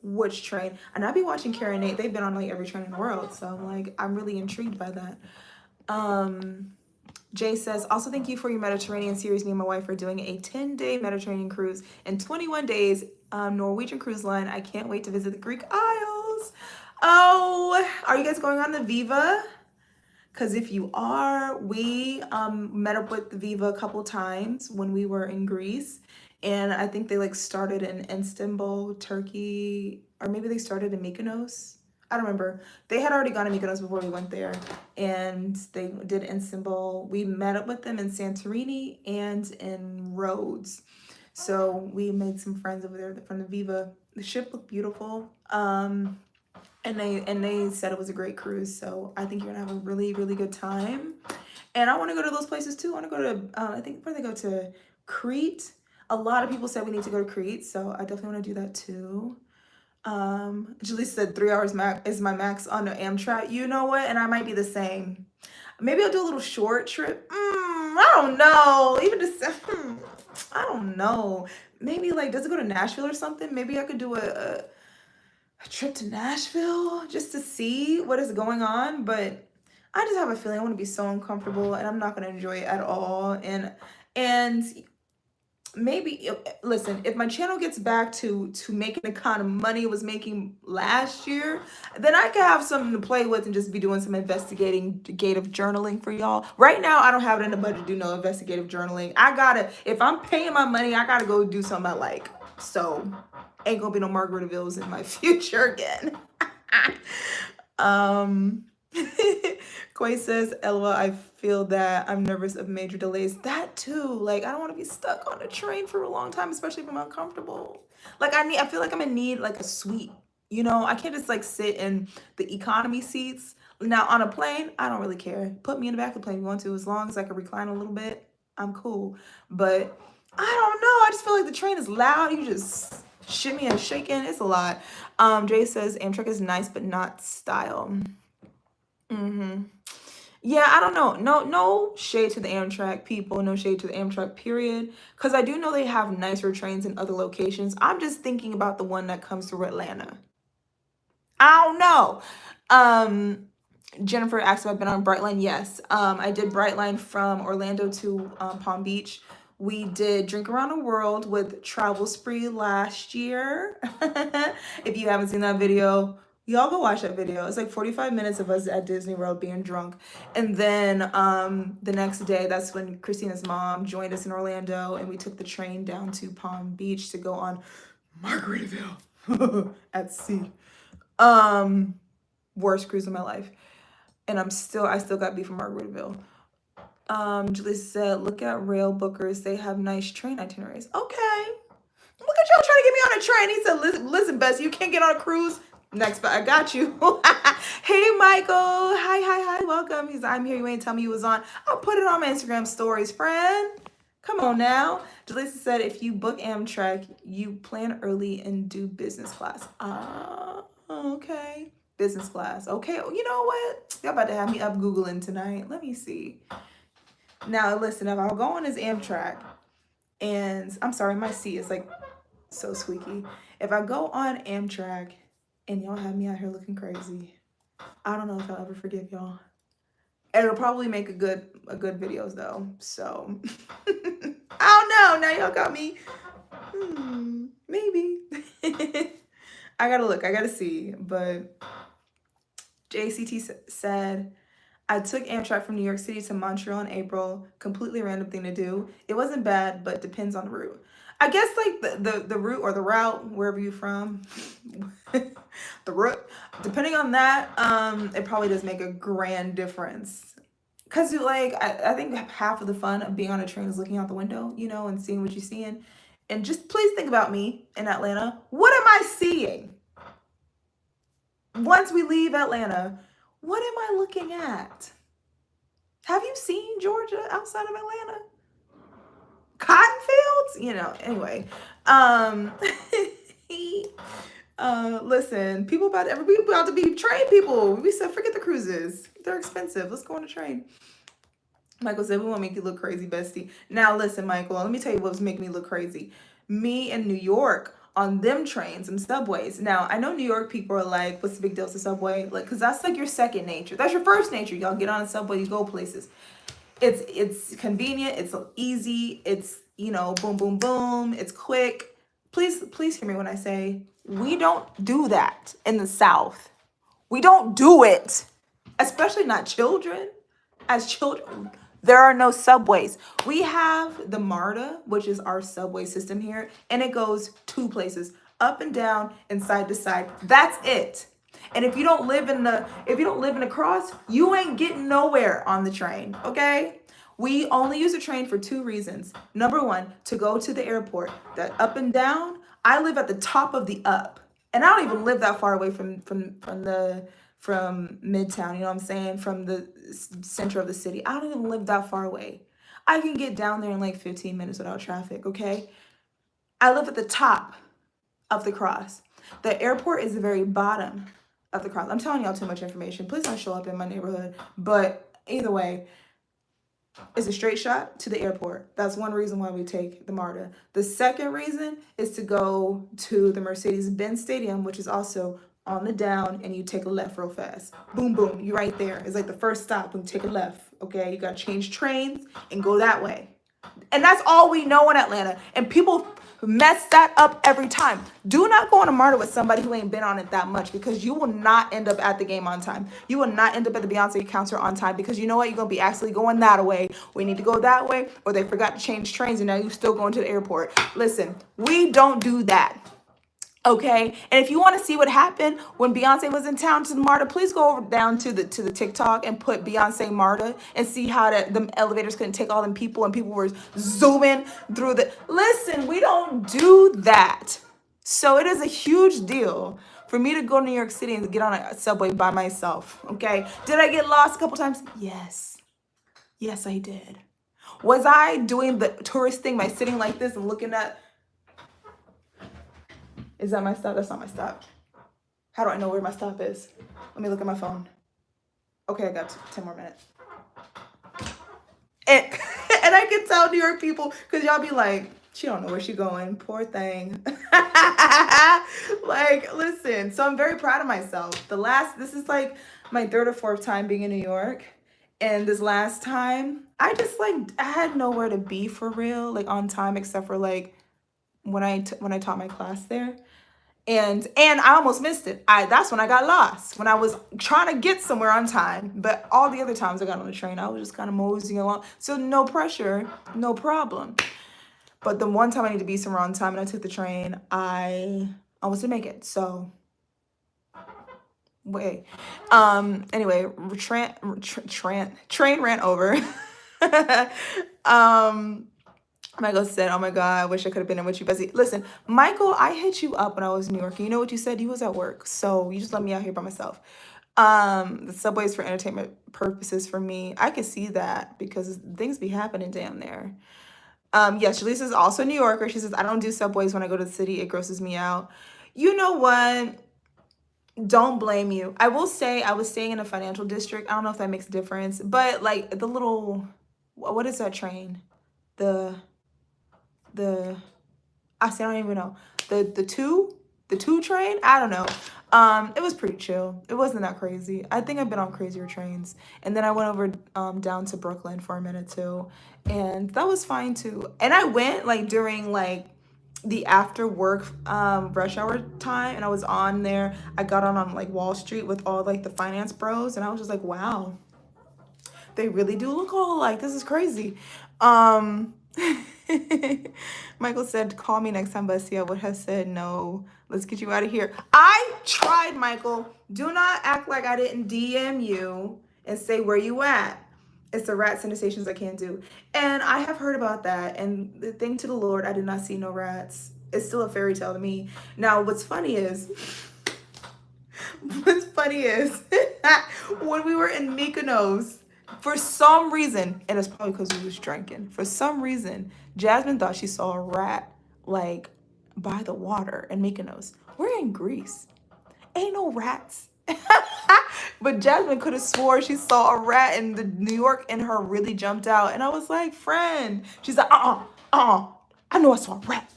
Speaker 2: which train. And I've been watching Karen Nate. They've been on like every train in the world. So I'm like, I'm really intrigued by that. Jay says, also thank you for your Mediterranean series. Me and my wife are doing a 10-day Mediterranean cruise in 21 days. Norwegian Cruise Line. I can't wait to visit the Greek Isles. Oh, are you guys going on the Viva? Because if you are, we met up with the Viva a couple times when we were in Greece. And I think they like started in Istanbul, Turkey, or maybe they started in Mykonos. I don't remember. They had already gone to Mykonos before we went there. And they did Istanbul. We met up with them in Santorini and in Rhodes. So we made some friends over there from the Viva. The ship looked beautiful. And they said it was a great cruise. So I think you're gonna have a really, really good time. And I want to go to those places too. I want to go to, I think where they go to Crete. A lot of people said we need to go to Crete, so I definitely want to do that too. Julie said 3 hours is my max on the Amtrak. You know what? And I might be the same. Maybe I'll do a little short trip. I don't know. Even just, I don't know. Maybe like, does it go to Nashville or something? Maybe I could do a trip to Nashville just to see what is going on. But I just have a feeling I want to be so uncomfortable and I'm not going to enjoy it at all. And maybe, listen, if my channel gets back to making the kind of money it was making last year, then I can have something to play with and just be doing some investigative journaling for y'all. Right now, I don't have it in the budget to do no investigative journaling. If I'm paying my money, I gotta go do something I like. So, ain't gonna be no Margaritavilles in my future again. Quay says, LOL, I feel that I'm nervous of major delays. That too. Like, I don't want to be stuck on a train for a long time, especially if I'm uncomfortable. Like, I feel like I'm gonna need like a suite. You know, I can't just like sit in the economy seats. Now on a plane, I don't really care. Put me in the back of the plane if you want to, as long as I can recline a little bit. I'm cool. But I don't know. I just feel like the train is loud. You just shimmy and shaking. It's a lot. Jay says Amtrak is nice, but not style. Yeah, I don't know. No shade to the Amtrak people. No shade to the Amtrak period. Because I do know they have nicer trains in other locations. I'm just thinking about the one that comes through Atlanta. I don't know. Jennifer asked if I've been on Brightline. Yes. I did Brightline from Orlando to Palm Beach. We did Drink Around the World with Travel Spree last year. If you haven't seen that video, y'all go watch that video. It's like 45 minutes of us at Disney World being drunk. And then the next day, that's when Christina's mom joined us in Orlando, and we took the train down to Palm Beach to go on Margaritaville at sea. Worst cruise of my life. And I still got beef from Margaritaville. Julie said, look at rail bookers. They have nice train itineraries. Okay. Look at y'all trying to get me on a train. He said, listen, Bessie, you can't get on a cruise. Next, but I got you. Hey, Michael. Hi. Welcome. He's I'm here. You ain't tell me you was on. I'll put it on my Instagram stories, friend. Come on now. Jalisa said, if you book Amtrak, you plan early and do business class. Okay. Business class. Okay. You know what? Y'all about to have me up Googling tonight. Let me see. Now, listen, if I'll go on this Amtrak, and I'm sorry, my seat is like so squeaky. If I go on Amtrak and y'all have me out here looking crazy, I don't know if I'll ever forgive y'all. It'll probably make a good videos though. So I don't know. Now y'all got me. Maybe. I gotta look. I gotta see. But JCT said, I took Amtrak from New York City to Montreal in April. Completely random thing to do. It wasn't bad, but depends on the route. I guess like the route or the route, wherever you're from, the route, depending on that, it probably does make a grand difference. Cause like I think half of the fun of being on a train is looking out the window, you know, and seeing what you're seeing. And just please think about me in Atlanta. What am I seeing? Once we leave Atlanta, what am I looking at? Have you seen Georgia outside of Atlanta? Cotton fields? You know, anyway. Listen, people about to be train people. We said forget the cruises. They're expensive. Let's go on a train. Michael said, we won't make you look crazy, bestie. Now listen, Michael, let me tell you what was making me look crazy. Me in New York on them trains and subways. Now, I know New York people are like, what's the big deal with the subway? Like, because that's like your second nature. That's your first nature. Y'all get on a subway, you go places. It's convenient. It's easy. It's, you know, boom, boom, boom. It's quick. Please hear me when I say we don't do that in the South. We don't do it, especially not children. As children, there are no subways. We have the MARTA, which is our subway system here, and it goes two places, up and down and side to side. That's it. And if you don't live in the cross, you ain't getting nowhere on the train, okay? We only use a train for two reasons. Number one, to go to the airport. That up and down, I live at the top of the up. And I don't even live that far away from Midtown, you know what I'm saying? From the center of the city. I don't even live that far away. I can get down there in like 15 minutes without traffic, okay? I live at the top of the cross. The airport is the very bottom of the cross. I'm telling y'all too much information. Please don't show up in my neighborhood. But either way, it's a straight shot to the airport. That's one reason why we take the MARTA. The second reason is to go to the Mercedes-Benz Stadium, which is also on the down, and you take a left real fast. Boom, boom, you're right there. It's like the first stop when you take a left, okay? You gotta change trains and go that way. And that's all we know in Atlanta. And people mess that up every time. Do not go on a MARTA with somebody who ain't been on it that much, because you will not end up at the game on time. You will not end up at the Beyonce concert on time, because you know what? You're going to be actually going that way. We need to go that way, or they forgot to change trains and now you're still going to the airport. Listen, we don't do that. Okay, and if you want to see what happened when Beyonce was in town to the MARTA, please go over down to the TikTok and put Beyonce MARTA and see how the elevators couldn't take all them people and people were zooming through the. Listen, we don't do that. So it is a huge deal for me to go to New York City and get on a subway by myself. Okay. Did I get lost a couple times? Yes. Yes, I did. Was I doing the tourist thing by sitting like this and looking at... Is that my stop? That's not my stop. How do I know where my stop is? Let me look at my phone. Okay, I got 10 more minutes. And, and I can tell New York people, because y'all be like, she don't know where she going. Poor thing. Like, listen. So I'm very proud of myself. This is like my third or fourth time being in New York. And this last time, I just like, I had nowhere to be for real, like on time, except for like when I taught my class there. And I almost missed it. That's when I got lost, when I was trying to get somewhere on time. But all the other times I got on the train, I was just kind of moseying along. So no pressure, no problem. But the one time I need to be somewhere on time and I took the train, I almost didn't make it. So wait. Anyway, train ran over. Michael said, "Oh my God, I wish I could have been in with you, Bessie." Listen, Michael, I hit you up when I was in New York. You know what you said? You was at work. So you just let me out here by myself. The subway is for entertainment purposes for me. I can see that because things be happening down there. Yes, Jaleesa is also a New Yorker. She says, "I don't do subways when I go to the city. It grosses me out." You know what? Don't blame you. I will say I was staying in a financial district. I don't know if that makes a difference, but like the little, what is that train? I don't even know. The two train? I don't know. It was pretty chill. It wasn't that crazy. I think I've been on crazier trains. And then I went over down to Brooklyn for a minute too. And that was fine too. And I went like during like the after work rush hour time, and I was on there. I got on like Wall Street with all like the finance bros, and I was just like, wow, they really do look all alike. This is crazy. Michael said, "Call me next time, Bessie." I would have said, "No, let's get you out of here." I tried, Michael. Do not act like I didn't DM you and say where you at. It's the rat sanitation I can't do. And I have heard about that. And the thing to the Lord, I did not see no rats. It's still a fairy tale to me. Now, what's funny is when we were in Mykonos, for some reason, and it's probably because we was drinking, for some reason, Jasmine thought she saw a rat like by the water in Mykonos. We're in Greece. Ain't no rats. But Jasmine could have swore she saw a rat in the New York, and her really jumped out. And I was like, friend. She's like, I know I saw a rat.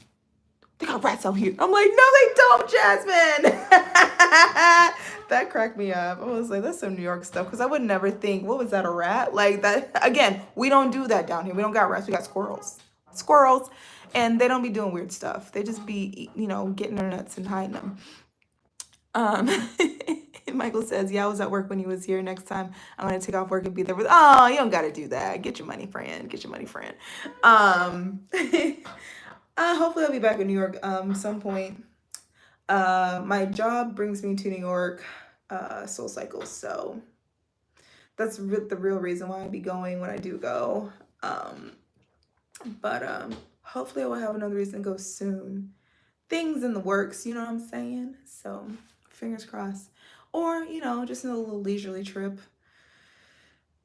Speaker 2: They got rats out here. I'm like, no, they don't, Jasmine. That cracked me up. I was like, that's some New York stuff. Because I would never think, what was that, a rat? Like that. Again, we don't do that down here. We don't got rats. We got squirrels. And they don't be doing weird stuff. They just be, getting their nuts and hiding them. Michael says, "Yeah, I was at work when he was here. Next time I'm going to take off work and be there with..." Oh, you don't got to do that. Get your money, friend. Get your money, friend. Hopefully I'll be back in New York some point. My job brings me to New York, Soul Cycle, so that's the real reason why I'd be going when I do go. But hopefully I will have another reason to go soon. Things in the works, you know what I'm saying? So fingers crossed. Or, just a little leisurely trip.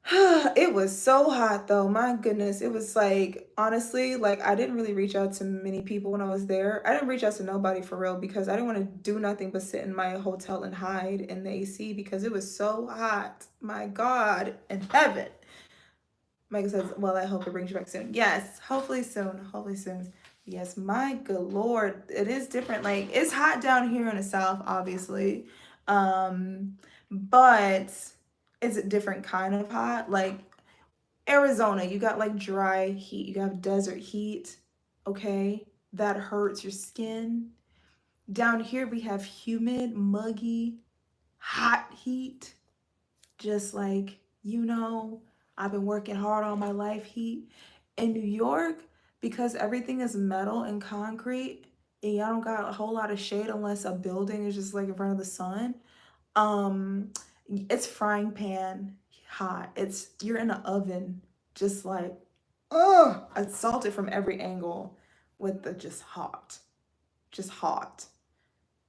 Speaker 2: It was so hot though. My goodness. It was like, honestly, like I didn't really reach out to many people when I was there. I didn't reach out to nobody for real because I didn't want to do nothing but sit in my hotel and hide in the AC because it was so hot. My God in heaven. Michael says, "Well, I hope it brings you back soon." Yes, hopefully soon. Hopefully soon. Yes, my good Lord. It is different. Like it's hot down here in the South, obviously. But it's a different kind of hot. Like Arizona, you got like dry heat. You have desert heat. Okay. That hurts your skin. Down here, we have humid, muggy, hot heat. Just like, I've been working hard all my life heat. In New York, because everything is metal and concrete, and y'all don't got a whole lot of shade unless a building is just like in front of the sun. It's frying pan hot. You're in an oven, just like, assaulted from every angle with the just hot.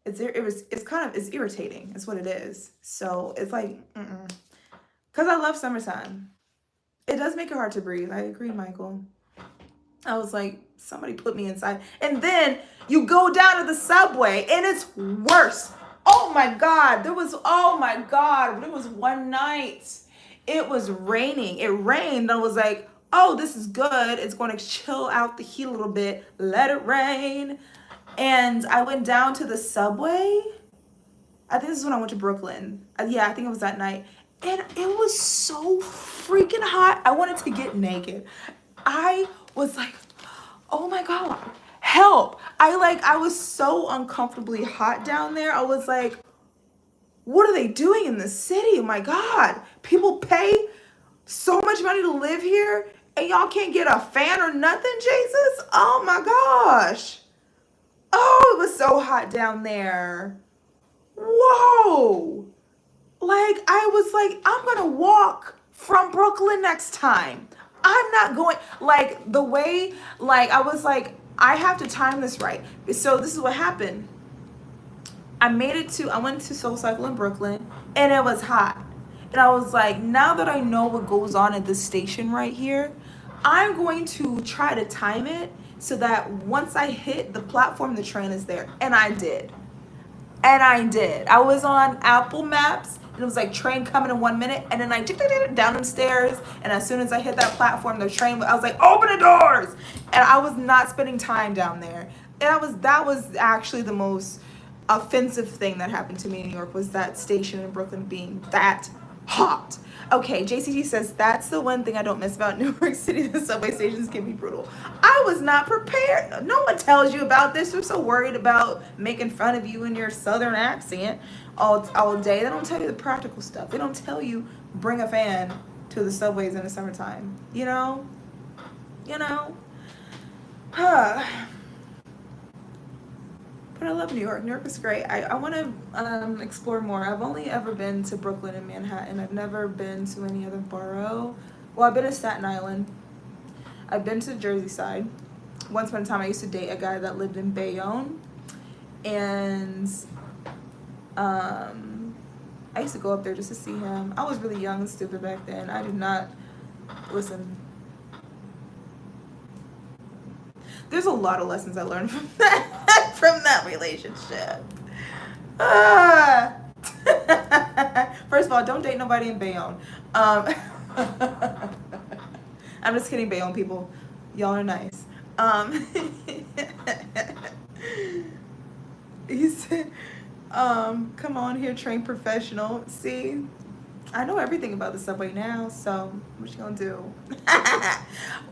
Speaker 2: it's irritating. It's what it is. So it's like, because I love summertime. It does make it hard to breathe. I agree, Michael. I was like, somebody put me inside. And then you go down to the subway and it's worse. Oh my God. There was one night. It was raining. It rained. I was like, oh, this is good. It's going to chill out the heat a little bit. Let it rain. And I went down to the subway. I think this is when I went to Brooklyn. Yeah, I think it was that night. And it was so freaking hot. I wanted to get naked. I was like, oh my God, help. I was so uncomfortably hot down there. I was like, what are they doing in the city? Oh my God. People pay so much money to live here and y'all can't get a fan or nothing, Jesus? Oh my gosh. Oh, it was so hot down there. Whoa. I was like, I'm going to walk from Brooklyn next time. I'm not going, the way, I was like, I have to time this right. So this is what happened. I went to Soul Cycle in Brooklyn, and it was hot. And I was like, now that I know what goes on at this station right here, I'm going to try to time it so that once I hit the platform, the train is there. And I did. I was on Apple Maps, and it was like train coming in 1 minute, and then I down them stairs, and as soon as I hit that platform, the train, I was like, open the doors! And I was not spending time down there. And that was actually the most offensive thing that happened to me in New York, was that station in Brooklyn being that hot. Okay, JCT says, that's the one thing I don't miss about New York City. The subway stations can be brutal. I was not prepared. No one tells you about this. They're so worried about making fun of you and your southern accent all day. They don't tell you the practical stuff. They don't tell you bring a fan to the subways in the summertime. You know? But I love New York. New York is great. I want to explore more. I've only ever been to Brooklyn and Manhattan. I've never been to any other borough. Well, I've been to Staten Island. I've been to the Jersey side. Once upon a time, I used to date a guy that lived in Bayonne. And I used to go up there just to see him. I was really young and stupid back then. I did not listen. There's a lot of lessons I learned from that relationship. First of all, don't date nobody in Bayonne. I'm just kidding, Bayonne people. Y'all are nice. He said, come on here, train professional. See, I know everything about the subway now, so what you gonna do?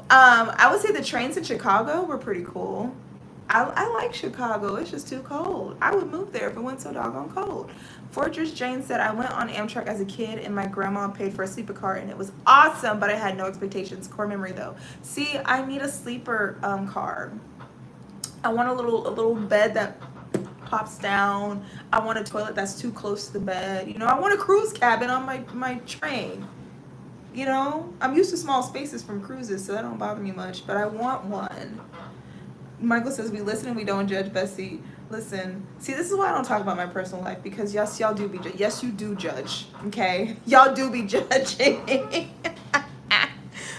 Speaker 2: I would say the trains in Chicago were pretty cool. I like Chicago. It's just too cold. I would move there if it went so doggone cold. Fortress Jane said, I went on Amtrak as a kid and my grandma paid for a sleeper car and it was awesome, but I had no expectations. Core memory though. See, I need a sleeper car. I want a little bed that pops down. I want a toilet that's too close to the bed. I want a cruise cabin on my train. I'm used to small spaces from cruises, so that don't bother me much, but I want one. Michael says, we listen and we don't judge, Bessie. Listen, see, this is why I don't talk about my personal life, because yes, y'all do yes, you do judge, okay? Y'all do be judging.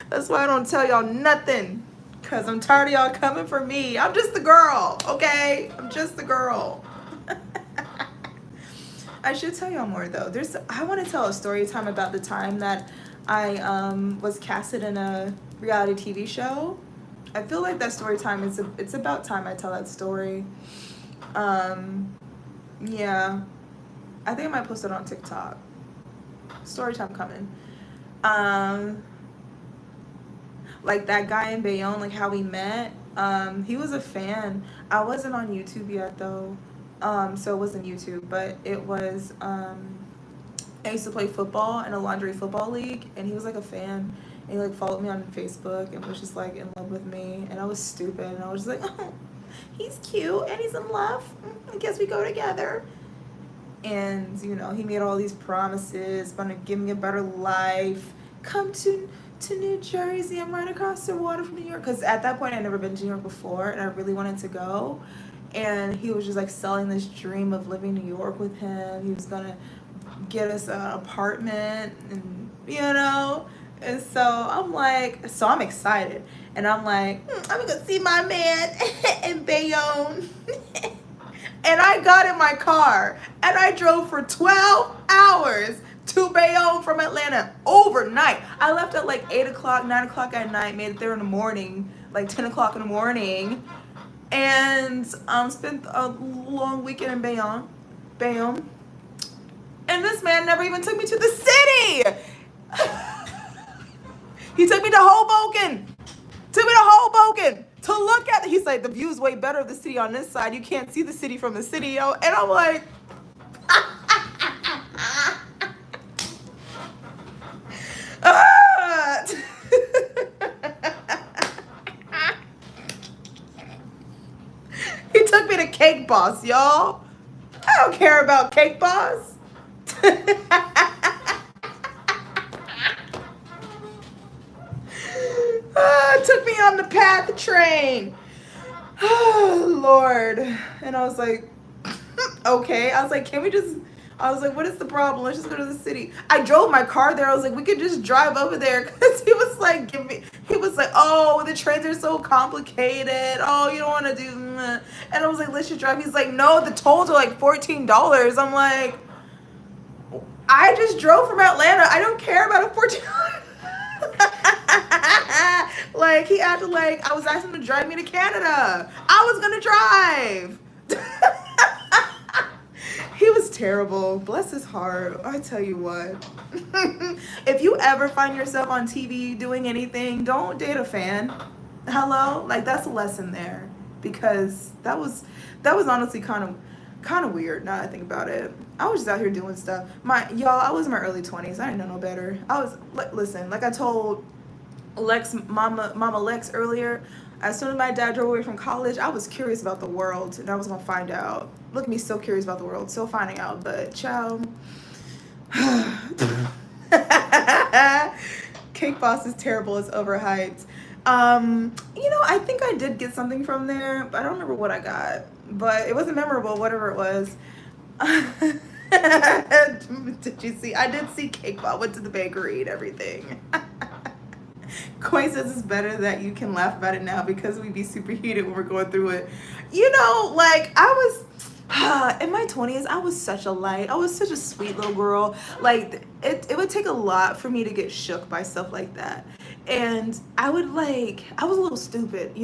Speaker 2: That's why I don't tell y'all nothing, because I'm tired of y'all coming for me. I'm just the girl, okay? I'm just the girl. I should tell y'all more, though. I want to tell a story time about the time that I was casted in a reality TV show. I feel like that story time it's about time I tell that story. Yeah. I think I might post it on TikTok. Story time coming. Like that guy in Bayonne, like how we met. He was a fan. I wasn't on YouTube yet though. So it wasn't YouTube, but it was I used to play football in a laundry football league, and he was like a fan. And he like followed me on Facebook and was just like in love with me. And I was stupid, and I was just like, oh, he's cute and he's in love. I guess we go together. And he made all these promises, gonna give me a better life. Come to New Jersey. I'm right across the water from New York. Because at that point I'd never been to New York before, and I really wanted to go. and he was just like selling this dream of living in New York with him. He was gonna get us an apartment, and and so I'm excited, and I'm like, I'm gonna see my man in Bayonne. And I got in my car and I drove for 12 hours to Bayonne from Atlanta overnight. I left at like 8 o'clock, 9 o'clock at night, made it there in the morning, like 10 o'clock in the morning, and spent a long weekend in Bayonne. And this man never even took me to the city. He took me to Hoboken. To look at it. He's like, the view's way better of the city on this side. You can't see the city from the city, yo. And I'm like, He took me to Cake Boss, y'all. I don't care about Cake Boss. Took me on the PATH train. Oh, Lord. And I was like, okay. I was like, what is the problem? Let's just go to the city. I drove my car there. I was like, we could just drive over there. Because he was like, oh, the trains are so complicated. Oh, you don't want to do. And I was like, let's just drive. He's like, no, the tolls are like $14. I'm like, I just drove from Atlanta. I don't care about a $14. Like, he acted like I was asking him to drive me to Canada. I was gonna drive. He was terrible. Bless his heart. I tell you what. If you ever find yourself on TV doing anything, don't date a fan. Hello? Like, that's a lesson there. Because that was honestly kind of weird now that I think about it. I was just out here doing stuff. I was in my early 20s. I didn't know no better. Listen, like I told Mama Lex earlier, as soon as my dad drove away from college, I was curious about the world, and I was gonna find out. Look at me, so curious about the world, still finding out, but child. Cake Boss is terrible, it's overhyped. I think I did get something from there, but I don't remember what I got. But it wasn't memorable, whatever it was. Did you see? I did see Cake Boss, went to the bakery and everything. Coin says it's better that you can laugh about it now because we'd be super heated when we're going through it. I was in my 20s, I was such a light. I was such a sweet little girl. Like, it would take a lot for me to get shook by stuff like that. And I was a little stupid,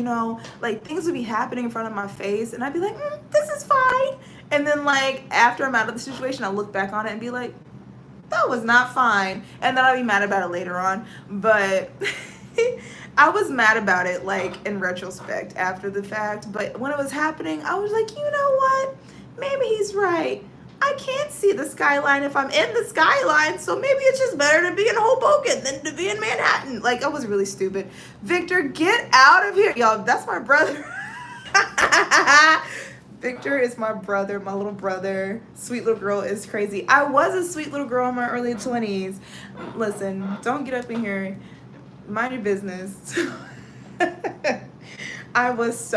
Speaker 2: like things would be happening in front of my face and I'd be like, this is fine. And then like after I'm out of the situation, I look back on it and be like, that was not fine. And then I'll be mad about it later on. But I was mad about it like in retrospect after the fact. But when it was happening, I was like, you know what? Maybe he's right. I can't see the skyline if I'm in the skyline, so maybe it's just better to be in Hoboken than to be in Manhattan. Like, I was really stupid. Victor, get out of here. Y'all, that's my brother. Victor is my brother, my little brother. Sweet little girl is crazy. I was a sweet little girl in my early 20s. Listen, don't get up in here. Mind your business. I was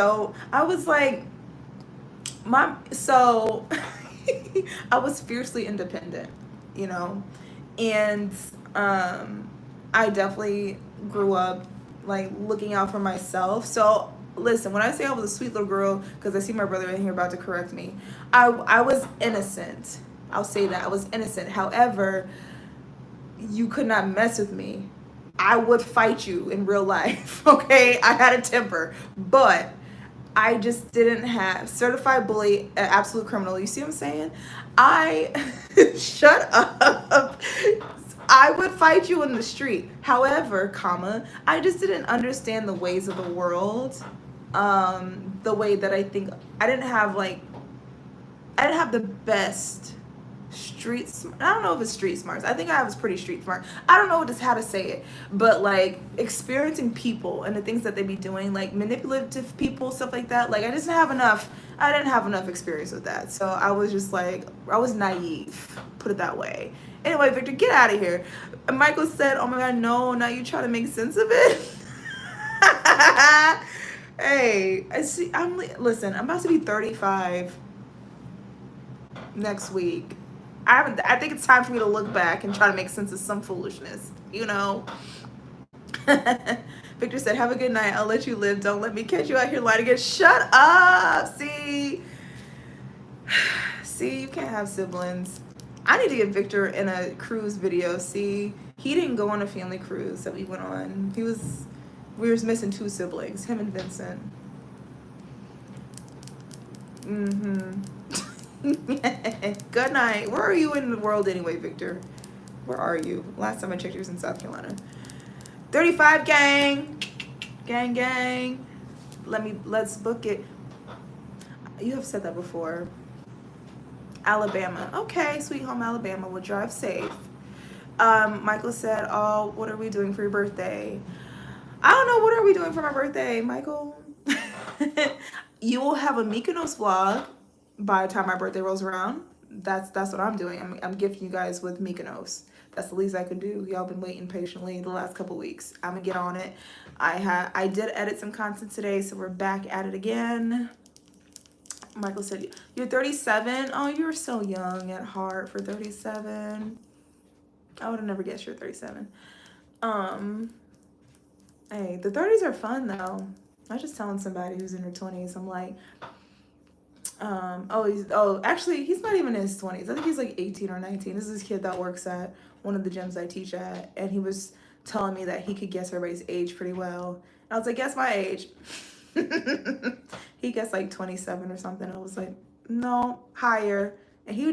Speaker 2: fiercely independent, and I definitely grew up like looking out for myself. So listen, when I say I was a sweet little girl, because I see my brother in here about to correct me, I was innocent. I'll say that. I was innocent. However, you could not mess with me. I would fight you in real life, okay? I had a temper, but I just didn't have certified bully, absolute criminal. You see what I'm saying? Shut up. I would fight you in the street. However, I just didn't understand the ways of the world. The way that I think I didn't have the best street smart. I don't know if it's street smarts. I think I was pretty street smart. I don't know how to say it, but like experiencing people and the things that they be doing, like manipulative people, stuff like that. Like I didn't have enough experience with that. So I was just like, I was naive, put it that way. Anyway, Victor, get out of here. Michael said, oh my God, no, now you try to make sense of it. Hey, listen, I'm about to be 35 next week. I think it's time for me to look back and try to make sense of some foolishness, you know. Victor said, "Have a good night. I'll let you live. Don't let me catch you out here lying again." Shut up. See, you can't have siblings. I need to get Victor in a cruise video. See, he didn't go on a family cruise that we went on. We were missing 2 siblings, him and Vincent. Good night. Where are you in the world anyway, Victor? Where are you? Last time I checked, he was in South Carolina. 35 gang. Gang. Let's book it. You have said that before. Alabama. Okay, sweet home Alabama. We'll drive safe. Michael said, "Oh, what are we doing for your birthday?" I don't know. What are we doing for my birthday, Michael? You will have a Mykonos vlog by the time my birthday rolls around. That's what I'm doing. I'm gifting you guys with Mykonos. That's the least I could do. Y'all been waiting patiently the last couple weeks. I'm gonna get on it. I did edit some content today, so we're back at it again. Michael said, "You're 37. Oh, you're so young at heart for 37. I would have never guessed you're 37. Hey, the 30s are fun though. I was just telling somebody who's in her 20s. I'm like, actually, he's not even in his 20s. I think he's like 18 or 19. This is this kid that works at one of the gyms I teach at, and he was telling me that he could guess everybody's age pretty well. And I was like, guess my age. He guessed like 27 or something. I was like, no, higher. And he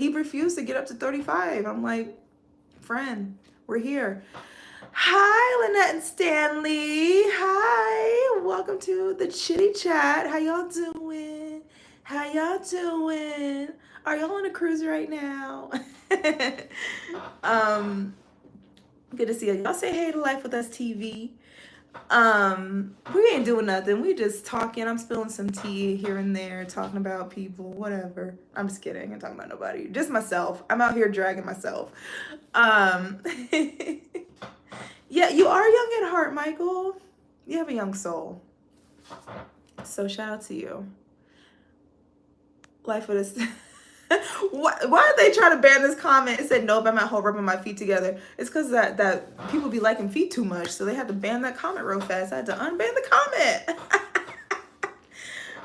Speaker 2: refused to get up to 35. I'm like, friend, we're here. Hi, Lynette and Stanley. Hi, welcome to the Chitchat. How y'all doing? Are y'all on a cruise right now? Good to see you. Y'all say hey to Life With Us TV. We ain't doing nothing. We just talking. I'm spilling some tea here and there, talking about people, whatever. I'm just kidding. I'm talking about nobody. Just myself. I'm out here dragging myself. Yeah, you are young at heart, Michael. You have a young soul. So shout out to you. Life With Us. Why are they trying to ban this comment? It said, "Nope, I'm at home rubbing my feet together." It's because that people be liking feet too much, so they had to ban that comment real fast. I had to unban the comment.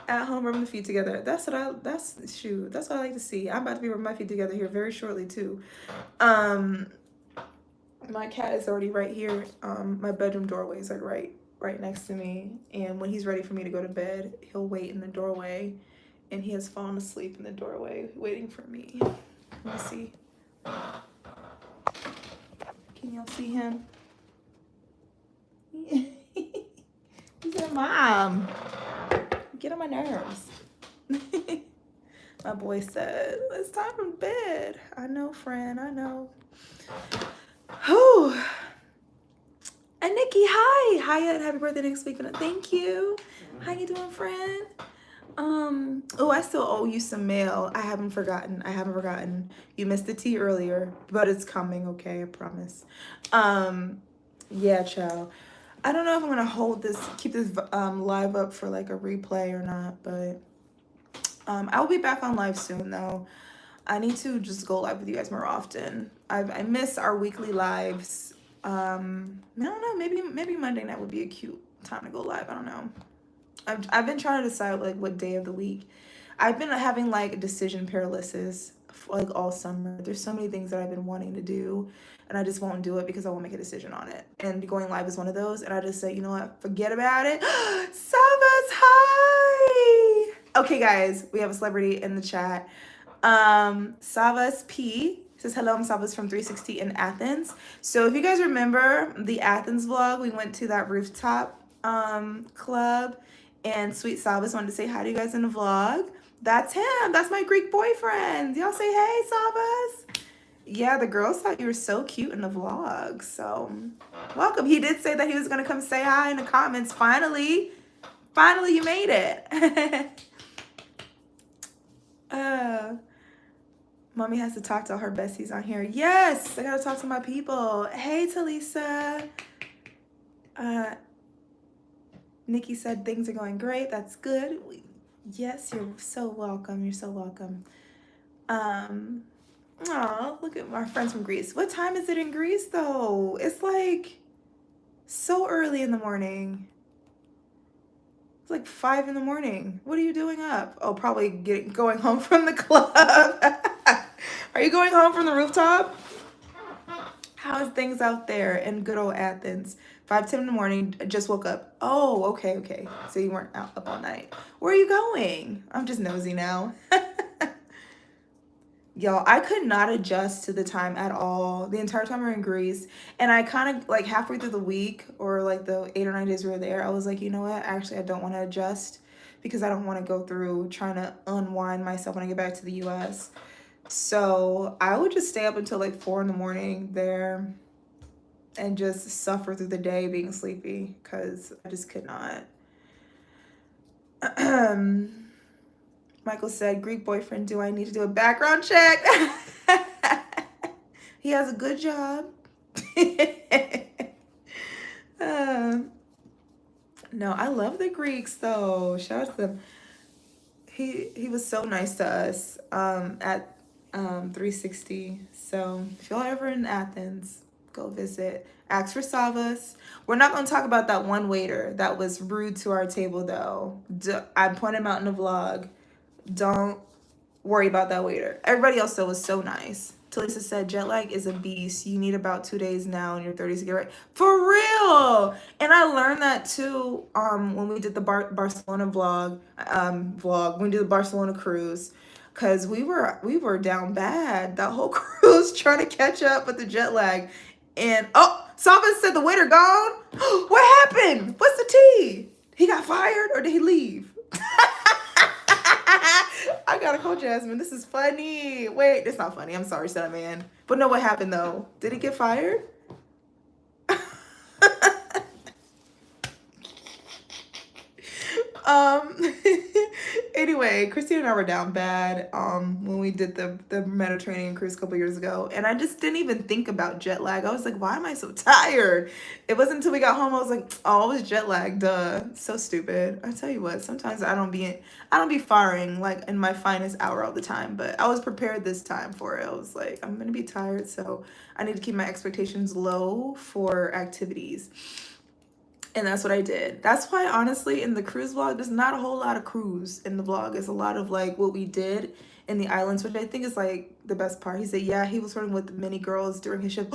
Speaker 2: At home rubbing the feet together. That's what I like to see. I'm about to be rubbing my feet together here very shortly too. My cat is already right here. My bedroom doorway is like right next to me, and when he's ready for me to go to bed, he'll wait in the doorway. And he has fallen asleep in the doorway, waiting for me. Let me see. Can y'all see him? He said, "Mom, get on my nerves." My boy said, "It's time for bed." I know, friend. I know. Whew. And Nikki, hi. Hiya, and happy birthday next week. Thank you. How you doing, friend? I still owe you some mail. I haven't forgotten. You missed the tea earlier, but it's coming, okay? I promise. Yeah, child. I don't know if I'm gonna keep this live up for like a replay or not, but I'll be back on live soon though. I need to just go live with you guys more often. I miss our weekly lives. I don't know, maybe Monday night would be a cute time to go live. I don't know. I've been trying to decide like what day of the week. I've been having like decision paralysis like all summer. There's so many things that I've been wanting to do, and I just won't do it because I won't make a decision on it. And going live is one of those. And I just say, you know what? Forget about it. Savas, hi. Okay, guys, we have a celebrity in the chat. Savas P says, "Hello, I'm Savas from 360 in Athens." So if you guys remember the Athens vlog, we went to that rooftop club. And Sweet Savas wanted to say hi to you guys in the vlog. That's him. That's my Greek boyfriend. Y'all say hey, Savas. Yeah, the girls thought you were so cute in the vlog. So, welcome. He did say that he was going to come say hi in the comments. Finally, you made it. Mommy has to talk to her besties on here. Yes, I got to talk to my people. Hey, Talisa. Nikki said things are going great. That's good. Yes, you're so welcome. You're so welcome. Oh, look at our friends from Greece. What time is it in Greece though? It's like so early in the morning. It's like 5 in the morning. What are you doing up? Oh, probably going home from the club. Are you going home from the rooftop? How's things out there in good old Athens? 5:10 in the morning, just woke up. Oh, okay. So you weren't out up all night. Where are you going? I'm just nosy now. Y'all, I could not adjust to the time at all the entire time we were in Greece. And I kind of like halfway through the week or like the 8 or 9 days we were there, I was like, you know what? Actually, I don't want to adjust because I don't want to go through trying to unwind myself when I get back to the US. So I would just stay up until like 4 in the morning there and just suffer through the day being sleepy because I just could not. Michael said, Greek boyfriend, do I need to do a background check? He has a good job. No, I love the Greeks though. Shout out to them. He was so nice to us at 360. So if y'all ever in Athens, go visit. Ask for Savas. We're not going to talk about that one waiter that was rude to our table though. I pointed him out in the vlog. Don't worry about that waiter. Everybody else though was so nice. Talisa said jet lag is a beast. You need about 2 days now in your 30s to get right. For real. And I learned that too when we did the Barcelona vlog when we did the Barcelona cruise, because we were down bad that whole cruise trying to catch up with the jet lag. And Sava said the waiter gone. What happened? What's the tea? He got fired or did he leave? I gotta call Jasmine. This is funny. Wait, it's not funny. I'm sorry, said man. But no, what happened though? Did he get fired? Anyway, Christina and I were down bad when we did the Mediterranean cruise a couple years ago, and I just didn't even think about jet lag. I was like, why am I so tired? It wasn't until we got home I was like, oh, it was jet lag, duh. So stupid. I tell you what, sometimes I don't be firing like in my finest hour all the time, but I was prepared this time for it. I was like, I'm gonna be tired, so I need to keep my expectations low for activities. And that's what I did. That's why, honestly, in the cruise vlog, there's not a whole lot of cruise in the vlog. It's a lot of, like, what we did in the islands, which I think is, like, the best part. He said, yeah, he was flirting with many girls during his shift.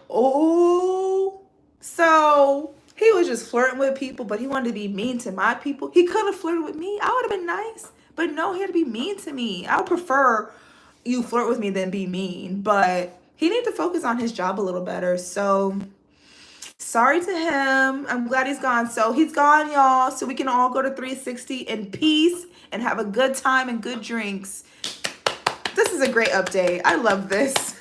Speaker 2: Oh. So, he was just flirting with people, but he wanted to be mean to my people. He could have flirted with me. I would have been nice. But no, he had to be mean to me. I would prefer you flirt with me than be mean. But he needed to focus on his job a little better. So... sorry to him. I'm glad he's gone. So he's gone, y'all. So we can all go to 360 in peace and have a good time and good drinks. This is a great update. I love this.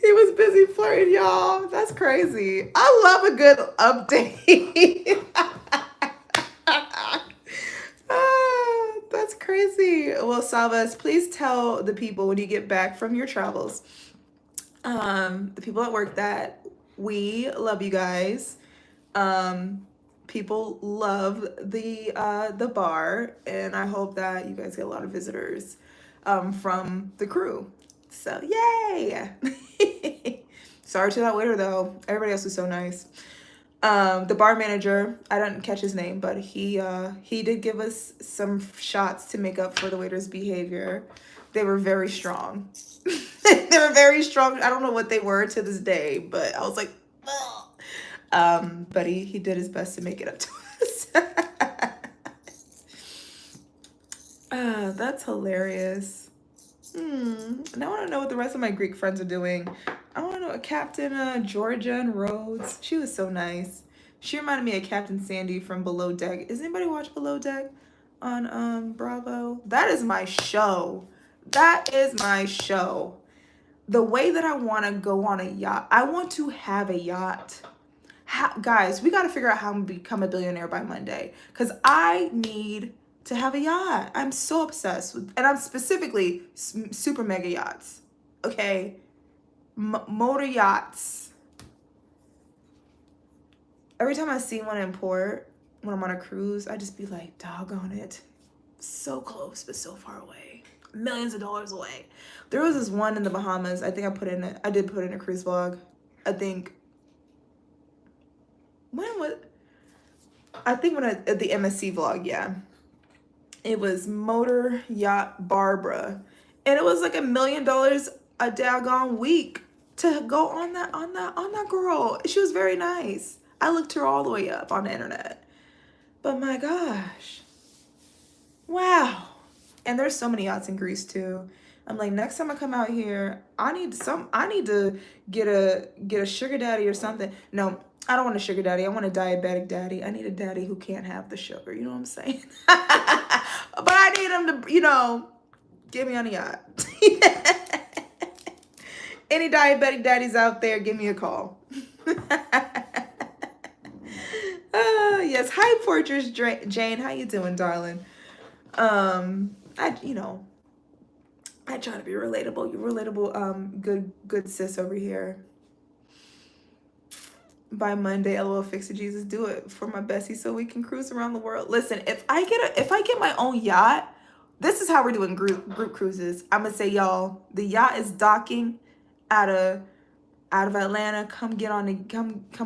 Speaker 2: He was busy flirting, y'all. That's crazy. I love a good update. That's crazy. Well, Savas, please tell the people when you get back from your travels, the people at work, that we love you guys. People love the bar, and I hope that you guys get a lot of visitors from the crew. So yay! Sorry to that waiter though. Everybody else was so nice. The bar manager, I didn't catch his name, but he did give us some shots to make up for the waiter's behavior. They were very strong. They were very strong. I don't know what they were to this day, but I was like, ugh. But he did his best to make it up to us. That's hilarious. Now I want to know what the rest of my Greek friends are doing. I want to know Captain Georgia and Rhodes. She was so nice. She reminded me of Captain Sandy from Below Deck. Does anybody watch Below Deck on Bravo? That is my show. That is my show. The way that I want to go on a yacht. I want to have a yacht. Guys, we got to figure out how to become a billionaire by Monday, because I need to have a yacht. I'm so obsessed with, and I'm specifically super mega yachts. Okay, motor yachts. every time I see one in port when I'm on a cruise, I just be like, doggone it. So close, but so far away. Millions of dollars away. There was this one in the Bahamas. I think I did put in a cruise vlog. I think the MSC vlog, yeah. It was Motor Yacht Barbara. And it was like $1 million a daggone week to go on that girl. She was very nice. I looked her all the way up on the internet. But my gosh. Wow. And there's so many yachts in Greece too. I'm like, next time I come out here, I need to get a sugar daddy or something. No, I don't want a sugar daddy. I want a diabetic daddy. I need a daddy who can't have the sugar. You know what I'm saying? But I need him to, get me on a yacht. Any diabetic daddies out there, give me a call. Yes. Hi, Fortress Jane. How you doing, darling? I try to be relatable. You're relatable, good sis over here. By Monday, LOL, fix it, Jesus, do it for my bestie so we can cruise around the world. Listen, if I get my own yacht, this is how we're doing group cruises. I'm gonna say, y'all, the yacht is docking out of Atlanta. Come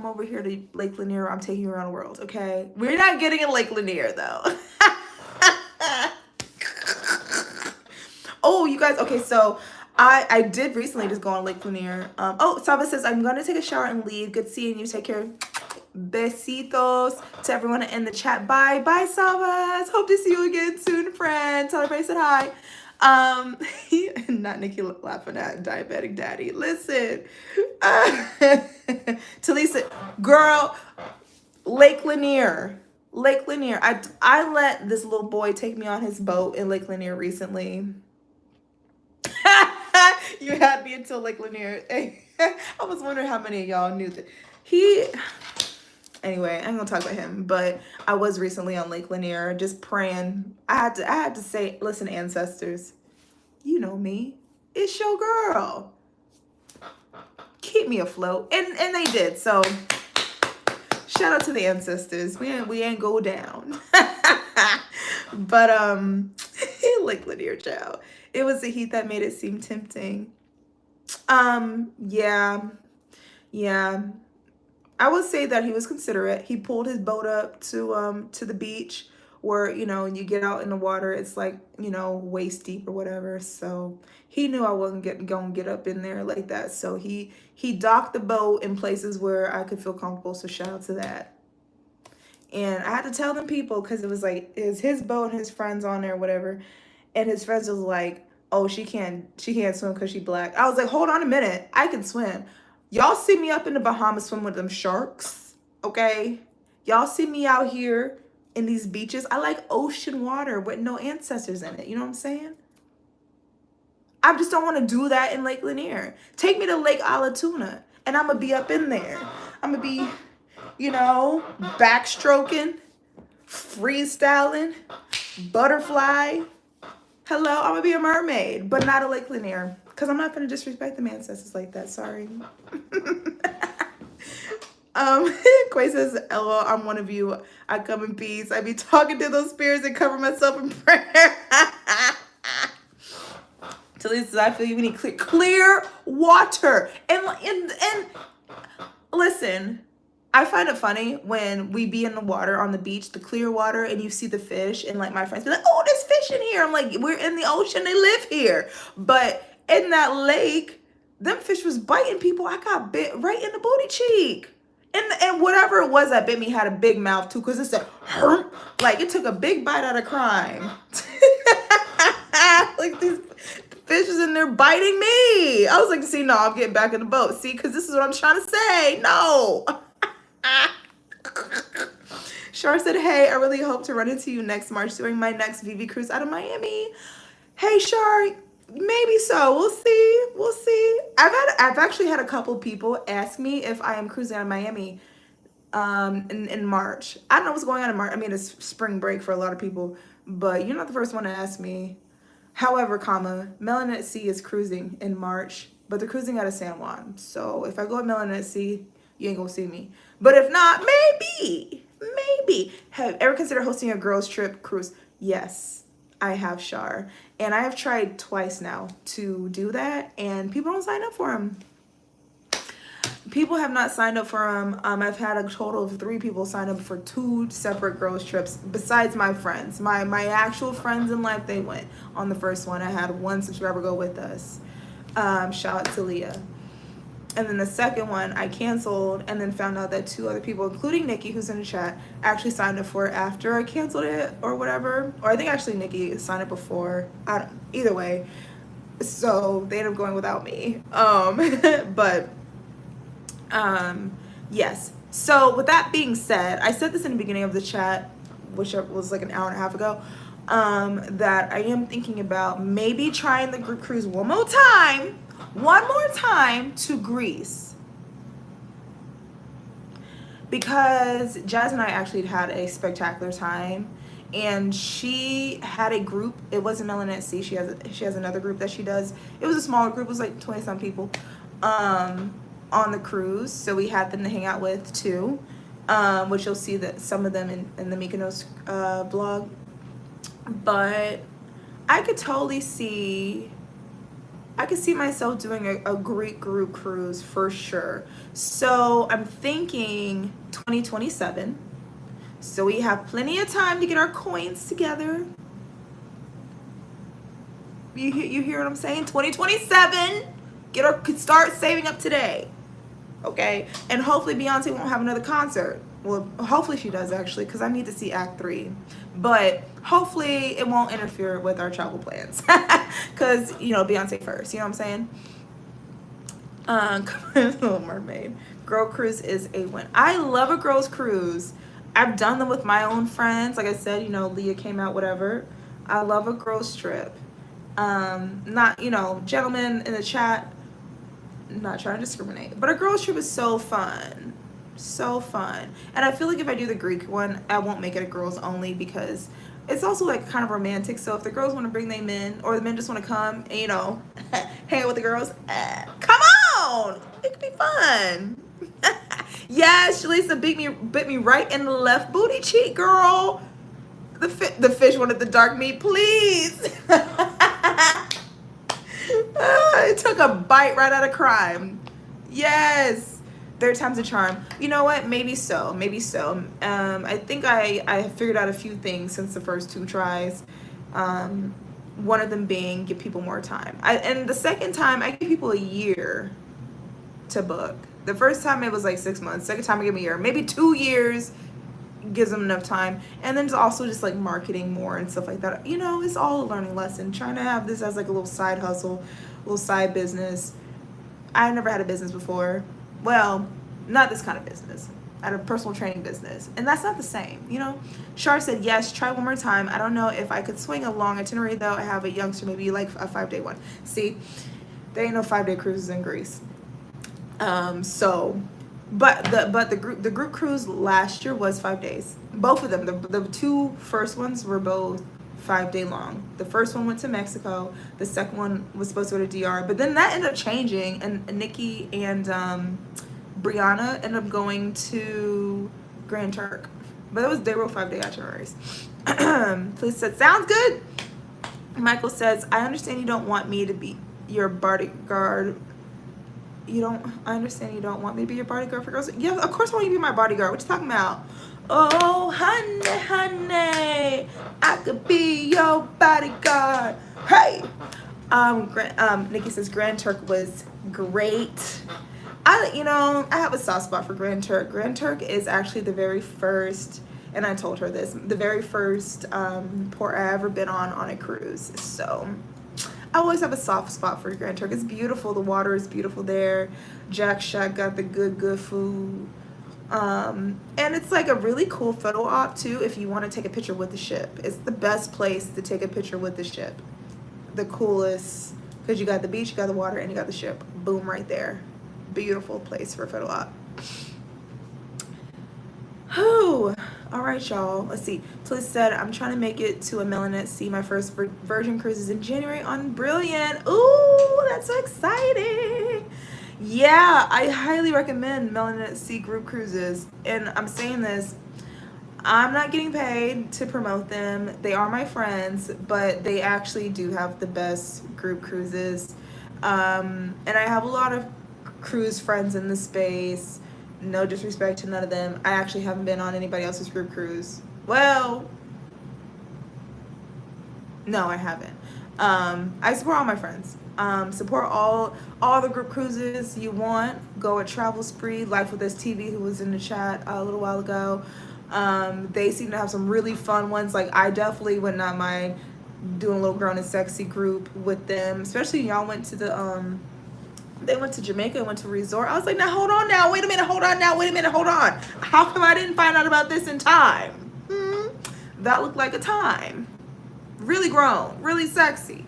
Speaker 2: over here to Lake Lanier. I'm taking you around the world, okay? We're not getting in Lake Lanier though. Oh, you guys, okay, so I did recently just go on Lake Lanier. Saba says, I'm going to take a shower and leave. Good seeing you. Take care. Besitos to everyone in the chat. Bye. Bye, Sabas. Hope to see you again soon, friend. Tell everybody I said hi. Not Nikki laughing at diabetic daddy. Listen. Talisa, girl, Lake Lanier. I let this little boy take me on his boat in Lake Lanier recently. You had me until Lake Lanier. I was wondering how many of y'all knew that. Anyway, I'm gonna talk about him, but I was recently on Lake Lanier just praying. I had to say, listen, ancestors, you know me. It's your girl. Keep me afloat. And they did. So shout out to the ancestors. We ain't go down. But Lake Lanier, child. It was the heat that made it seem tempting. Yeah. I would say that he was considerate. He pulled his boat up to the beach where, you get out in the water, it's like, waist deep or whatever. So he knew I wasn't gonna get up in there like that. So he docked the boat in places where I could feel comfortable. So shout out to that. And I had to tell them people, because it was his boat and his friends on there, whatever. And his friends was like, oh, she can't swim because she black. I was like, hold on a minute. I can swim. Y'all see me up in the Bahamas swim with them sharks, okay? Y'all see me out here in these beaches. I like ocean water with no ancestors in it. You know what I'm saying? I just don't want to do that in Lake Lanier. Take me to Lake Alatuna, and I'm going to be up in there. I'm going to be, backstroking, freestyling, butterfly. Hello, I'm going to be a mermaid, but not a Lake Lanier. Because I'm not going to disrespect the ancestors like that. Sorry. Quay says, LOL, I'm one of you. I come in peace. I be talking to those spirits and cover myself in prayer. Talisa, I feel you need clear water. And listen, I find it funny when we be in the water on the beach, the clear water, and you see the fish, and my friends be like, oh, there's fish in here. I'm like, we're in the ocean, they live here. But in that lake, them fish was biting people. I got bit right in the booty cheek. And whatever it was that bit me had a big mouth too, because it said, hurt. Like it took a big bite out of crime. Like these fish is in there biting me. I was like, see, no, I'm getting back in the boat. See, because this is what I'm trying to say. No. Shar said, hey, I really hope to run into you next March during my next VV cruise out of Miami. Hey, Shar, maybe so. We'll see. I've actually had a couple people ask me if I am cruising out of Miami in March. I don't know what's going on in March. I mean, it's spring break for a lot of people, but you're not the first one to ask me. However, Melanin at Sea is cruising in March, but they're cruising out of San Juan. So if I go at Melanin at Sea, you ain't gonna see me. But if not, maybe. Have ever considered hosting a girls trip cruise? Yes, I have, Shar. And I have tried twice now to do that, and people don't sign up for them. People have not signed up for them. I've had a total of 3 people sign up for 2 separate girls trips besides my friends. My actual friends in life, they went on the first one. I had 1 subscriber go with us. Shout out to Leah. And then the second one I canceled, and then found out that 2 other people, including Nikki, who's in the chat, actually signed up for it after I canceled it or whatever. Or I think actually Nikki signed up before. Either way. So they ended up going without me. Yes. So with that being said, I said this in the beginning of the chat, which was like an hour and a half ago, that I am thinking about maybe trying the group cruise one more time to Greece. Because Jazz and I actually had a spectacular time, and she had a group. It wasn't MSC. She has another group that she does. It was a smaller group. It was like 20-some people. On the cruise, so we had them to hang out with too, which you'll see that some of them in the Mykonos vlog. But I could totally see myself doing a Greek group cruise for sure. So I'm thinking 2027. So we have plenty of time to get our coins together. You hear what I'm saying? 2027. Start saving up today. Okay, and hopefully Beyonce won't have another concert. Well, hopefully she does actually, because I need to see Act 3. But hopefully it won't interfere with our travel plans, because Beyonce first. You know what I'm saying? Little Mermaid. Girl cruise is a win. I love a girls cruise. I've done them with my own friends. Like I said, Leah came out, whatever. I love a girls trip. Not gentlemen in the chat. Not trying to discriminate, but a girls trip is so fun, and I feel like if I do the Greek one, I won't make it a girls only, because it's also like kind of romantic. So if the girls want to bring their men, or the men just want to come and hang out with the girls, come on, it could be fun. Yes, Shalisa bit me right in the left booty cheek, girl. The fish wanted the dark meat, please. It took a bite right out of crime. Yes. 3rd time's a charm. You know what? Maybe so. I think I figured out a few things since the first 2 tries. One of them being give people more time. And the second time, I give people a year to book. The first time it was like 6 months. Second time I give them a year. Maybe 2 years gives them enough time. And then it's also just like marketing more and stuff like that. It's all a learning lesson. Trying to have this as like a little side hustle, little side business. I never had a business before. Well, not this kind of business. I had a personal training business, and that's not the same. Shar said yes, try one more time. I don't know if I could swing a long itinerary though. I have a youngster, maybe like a 5-day one. See, there ain't no 5-day cruises in Greece. But the group cruise last year was 5 days. Both of them. The 2 first ones were both 5-day long. The first one went to Mexico. The second one was supposed to go to DR, but then that ended up changing, and Nikki and Brianna ended up going to Grand Turk. But they were 5-day itineraries. Please said, sounds good. Michael says, I understand you don't want me to be your bodyguard. I understand you don't want me to be your bodyguard for girls. Yeah, of course I want you to be my bodyguard. What you talking about? Oh, honey, I could be your bodyguard. Hey. Nikki says Grand Turk was great. I have a soft spot for Grand Turk. Grand Turk is actually the very first, and I told her this, the very first port I ever been on a cruise. So I always have a soft spot for Grand Turk. It's beautiful. The water is beautiful there. Jack Shack got the good food. And it's like a really cool photo op too if you want to take a picture with the ship. It's the best place to take a picture with the ship. The coolest, because you got the beach, you got the water, and you got the ship. Boom, right there. Beautiful place for a photo op. Whew. All right, y'all. Let's see. Tliz said, I'm trying to make it to a MSC. My first Virgin Cruise is in January on Brilliant. Ooh, that's so exciting. Yeah, I highly recommend MSC group cruises. And I'm saying this, I'm not getting paid to promote them. They are my friends, but they actually do have the best group cruises. And I have a lot of cruise friends in the space. No disrespect to none of them. I actually haven't been on anybody else's group cruise. Well, no, I haven't. I support all my friends. Support all the group cruises you want. Go at Travel Spree, Life with STV, who was in the chat a little while ago. They seem to have some really fun ones. Like, I definitely would not mind doing a little grown and sexy group with them. Especially y'all went to the they went to Jamaica and went to a resort. I was like, now hold on now, wait a minute, hold on now, wait a minute, hold on. How come I didn't find out about this in time? That looked like a time. Really grown, really sexy.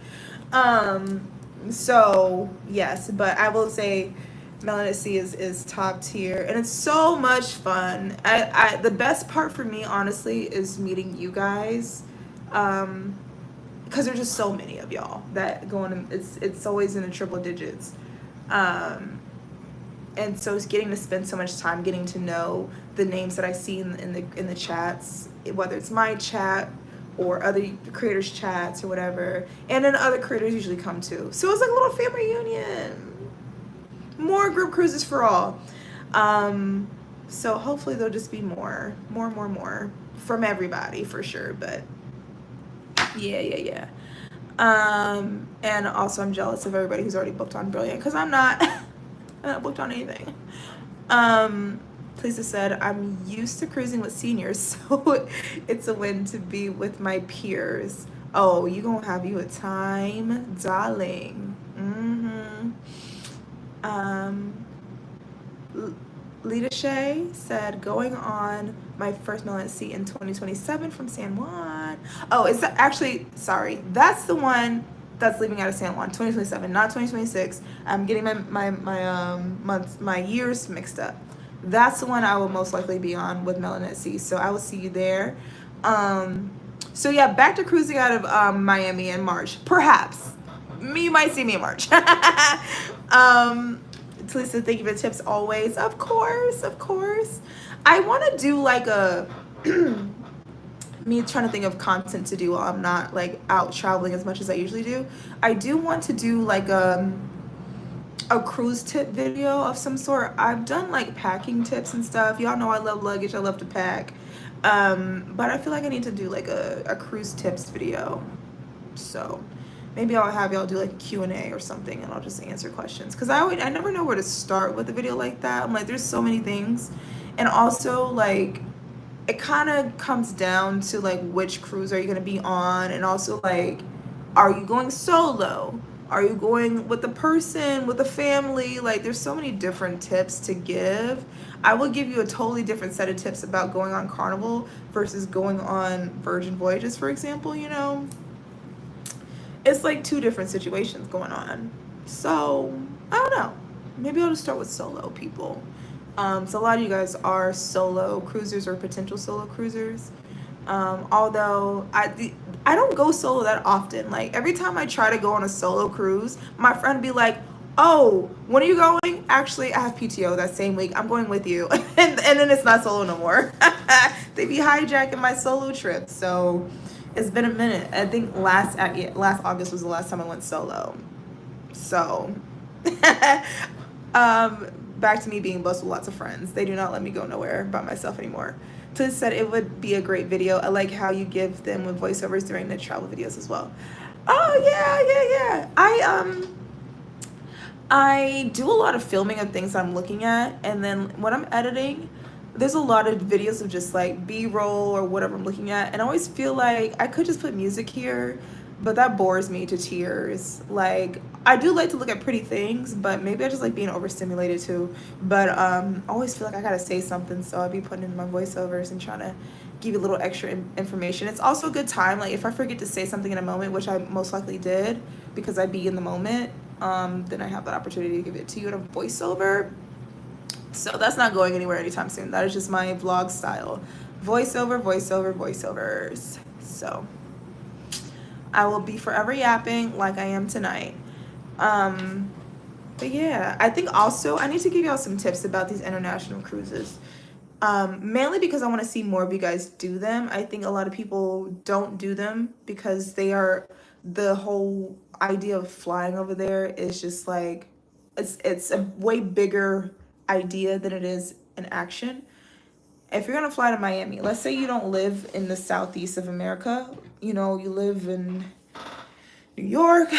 Speaker 2: So yes, but I will say MSC is top tier, and it's so much fun. I the best part for me, honestly, is meeting you guys, because there's just so many of y'all that go on. It's always in the triple digits, and so it's getting to spend so much time getting to know the names that I see in the chats, whether it's my chat or other creators' chats or whatever, and then other creators usually come too. So it's like a little family reunion. More group cruises for all. So hopefully there'll just be more from everybody for sure. But yeah. And also I'm jealous of everybody who's already booked on Brilliant, because I'm not. I'm not booked on anything. Lisa said, I'm used to cruising with seniors, so it's a win to be with my peers. Oh, you gonna have you a time, darling. Lita Shay said, going on my first MSC in 2027 from San Juan. Oh, is that actually, sorry, that's the one that's leaving out of San Juan, 2027, not 2026. I'm getting my years mixed up. That's the one I will most likely be on with MSC. So I will see you there. So yeah, back to cruising out of Miami in March. Perhaps. You might see me in March. Talisa, thank you for the tips always. Of course. I want to do like a me trying to think of content to do while I'm not like out traveling as much as I usually do. I do want to do like a cruise tip video of some sort. I've done like packing tips and stuff. Y'all know I love luggage. I love to pack. But I feel like I need to do like a cruise tips video. So maybe I'll have y'all do like a Q&A or something, and I'll just answer questions. Because I never know where to start with a video like that. I'm like, there's so many things. And also like, it kind of comes down to like, which cruise are you going to be on? And also like, are you going solo? Are you going with a person, with a family? Like, there's so many different tips to give. I will give you a totally different set of tips about going on Carnival versus going on Virgin Voyages, for example, you know? It's like two different situations going on. So, I don't know. Maybe I'll just start with solo people. So a lot of you guys are solo cruisers or potential solo cruisers. Although I don't go solo that often. Like, every time I try to go on a solo cruise, my friend be like, oh, when are you going? Actually, I have PTO that same week. I'm going with you. and then it's not solo no more. They be hijacking my solo trip. So it's been a minute. I think last August was the last time I went solo. So back to me being blessed with lots of friends. They do not let me go nowhere by myself anymore. Tiz said it would be a great video. I like how you give them with voiceovers during the travel videos as well. Oh yeah. I do a lot of filming of things I'm looking at, and then when I'm editing, there's a lot of videos of just like B-roll or whatever I'm looking at, and I always feel like I could just put music here, but that bores me to tears. Like, I do like to look at pretty things, but maybe I just like being overstimulated too. But I always feel like I gotta say something, so I'll be putting in my voiceovers and trying to give you a little extra information. It's also a good time, like if I forget to say something in a moment, which I most likely did because I'd be in the moment, then I have that opportunity to give it to you in a voiceover. So that's not going anywhere anytime soon. That is just my vlog style. Voiceovers. So I will be forever yapping like I am tonight. But yeah, I think also I need to give y'all some tips about these international cruises. Mainly because I want to see more of you guys do them. I think a lot of people don't do them because the whole idea of flying over there is just like it's a way bigger idea than it is an action. If you're gonna fly to Miami, let's say you don't live in the southeast of America, you know, you live in New York,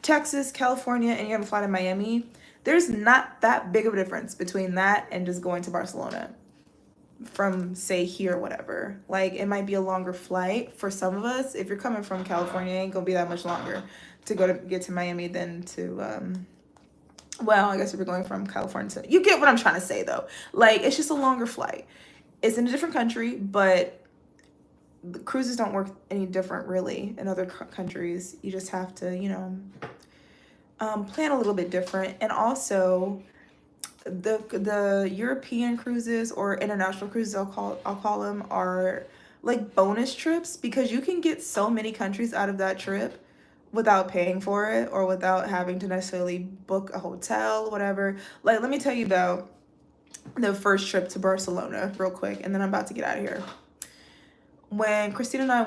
Speaker 2: Texas, California, and you're gonna fly to Miami, there's not that big of a difference between that and just going to Barcelona from say here or whatever. Like it might be a longer flight for some of us. If you're coming from California, it ain't gonna be that much longer to get to Miami than to well, I guess if you're going from California to, you get what I'm trying to say though. Like it's just a longer flight. It's in a different country, but the cruises don't work any different really in other countries. You just have to, you know, plan a little bit different. And also the European cruises or international cruises I'll call them are like bonus trips because you can get so many countries out of that trip without paying for it or without having to necessarily book a hotel, whatever. Like let me tell you about the first trip to Barcelona real quick and then I'm about to get out of here. When Christina and I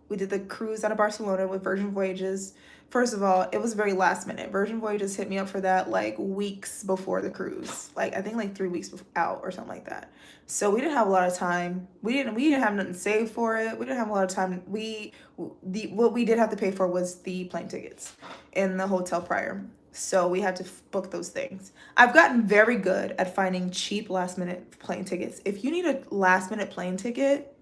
Speaker 2: we did the cruise out of Barcelona with Virgin Voyages. First of all, it was very last minute. Virgin Voyages hit me up for that like weeks before the cruise. Like I think like 3 weeks out or something like that. So we didn't have a lot of time. We didn't have nothing saved for it. We didn't have a lot of time. What we did have to pay for was the plane tickets and the hotel prior. So we had to book those things. I've gotten very good at finding cheap last minute plane tickets. If you need a last minute plane ticket,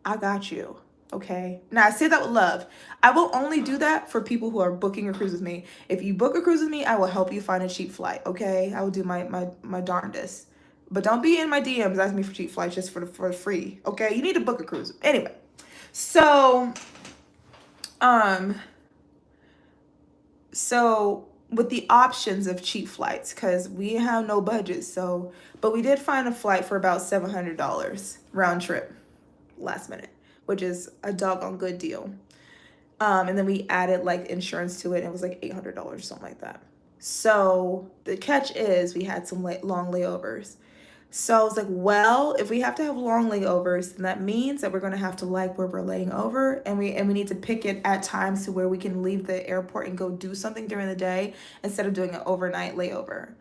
Speaker 2: I got you. Okay. Now I say that with love. I will only do that for people who are booking a cruise with me. If you book a cruise with me, I will help you find a cheap flight. Okay. I will do my darndest. But don't be in my DMs asking me for cheap flights just for free. Okay. You need to book a cruise. Anyway. So with the options of cheap flights, because we have no budget, but we did find a flight for about $700 round trip last minute, which is a doggone good deal. And then we added like insurance to it and it was like $800 or something like that. So the catch is we had some long layovers. So I was like, well, if we have to have long layovers, then that means that we're going to have to like where we're laying over and we need to pick it at times to where we can leave the airport and go do something during the day instead of doing an overnight layover.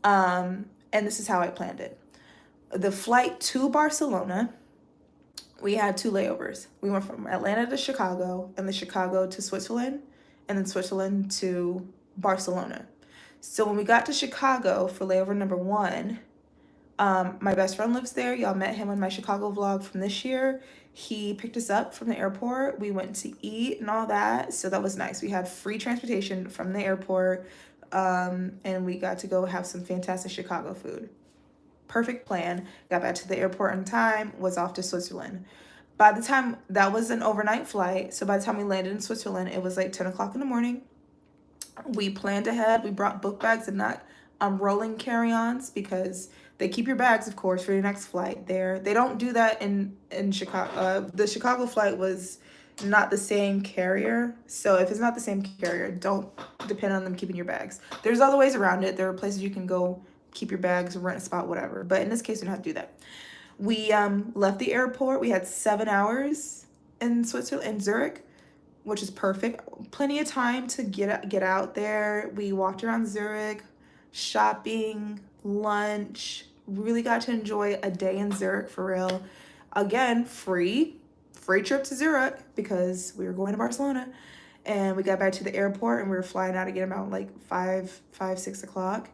Speaker 2: And this is how I planned it. The flight to Barcelona, we had 2 layovers. We went from Atlanta to Chicago and then Chicago to Switzerland and then Switzerland to Barcelona. So when we got to Chicago for layover number 1, my best friend lives there. Y'all met him on my Chicago vlog from this year. He picked us up from the airport. We went to eat and all that. So that was nice. We had free transportation from the airport. And we got to go have some fantastic Chicago food. Perfect plan. Got back to the airport on time, was off to Switzerland. By the time that was an overnight flight, so by the time we landed in Switzerland, it was like 10 o'clock in the morning. We planned ahead. We brought book bags and not rolling carry-ons because they keep your bags, of course, for your next flight there. They don't do that in Chicago. The Chicago flight was not the same carrier. So if it's not the same carrier, don't depend on them keeping your bags. There's other ways around it. There are places you can go keep your bags, rent a spot, whatever. But in this case, we don't have to do that. We left the airport. We had 7 hours in Switzerland, in Zurich, which is perfect. Plenty of time to get out there. We walked around Zurich, shopping, lunch. Really got to enjoy a day in Zurich for real. Again, free trip to Zurich because we were going to Barcelona. And we got back to the airport and we were flying out again about like 6 o'clock.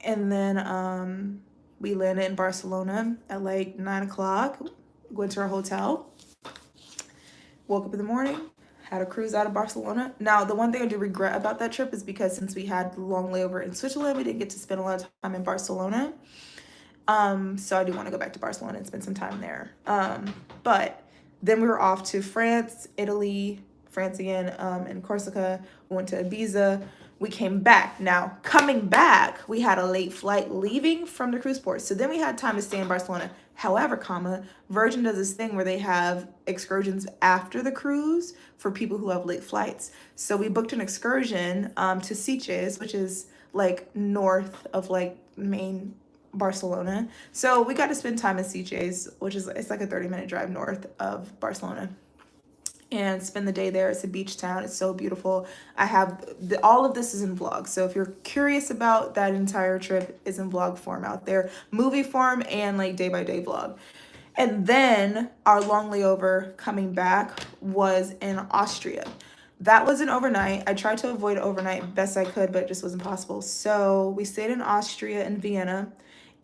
Speaker 2: And then we landed in Barcelona at like 9 o'clock, went to our hotel, woke up in the morning, had a cruise out of Barcelona. Now, the one thing I do regret about that trip is because since we had the long layover in Switzerland, we didn't get to spend a lot of time in Barcelona. So I do want to go back to Barcelona and spend some time there. But then we were off to France, Italy, France again, and Corsica. We went to Ibiza. We came back. Now, coming back, we had a late flight leaving from the cruise port. So then we had time to stay in Barcelona. However, Virgin does this thing where they have excursions after the cruise for people who have late flights. So we booked an excursion to Sitges, which is like north of like main Barcelona. So we got to spend time in Sitges, which is, it's like a 30-minute drive north of Barcelona, and spend the day there. It's a beach town. It's so beautiful. I have all of this is in vlog. So if you're curious about that entire trip, is in vlog form out there, movie form, and like day-by-day vlog. And then our long layover coming back was in Austria. That was an overnight. I tried to avoid overnight best I could, but it just wasn't possible. So we stayed in Austria and Vienna,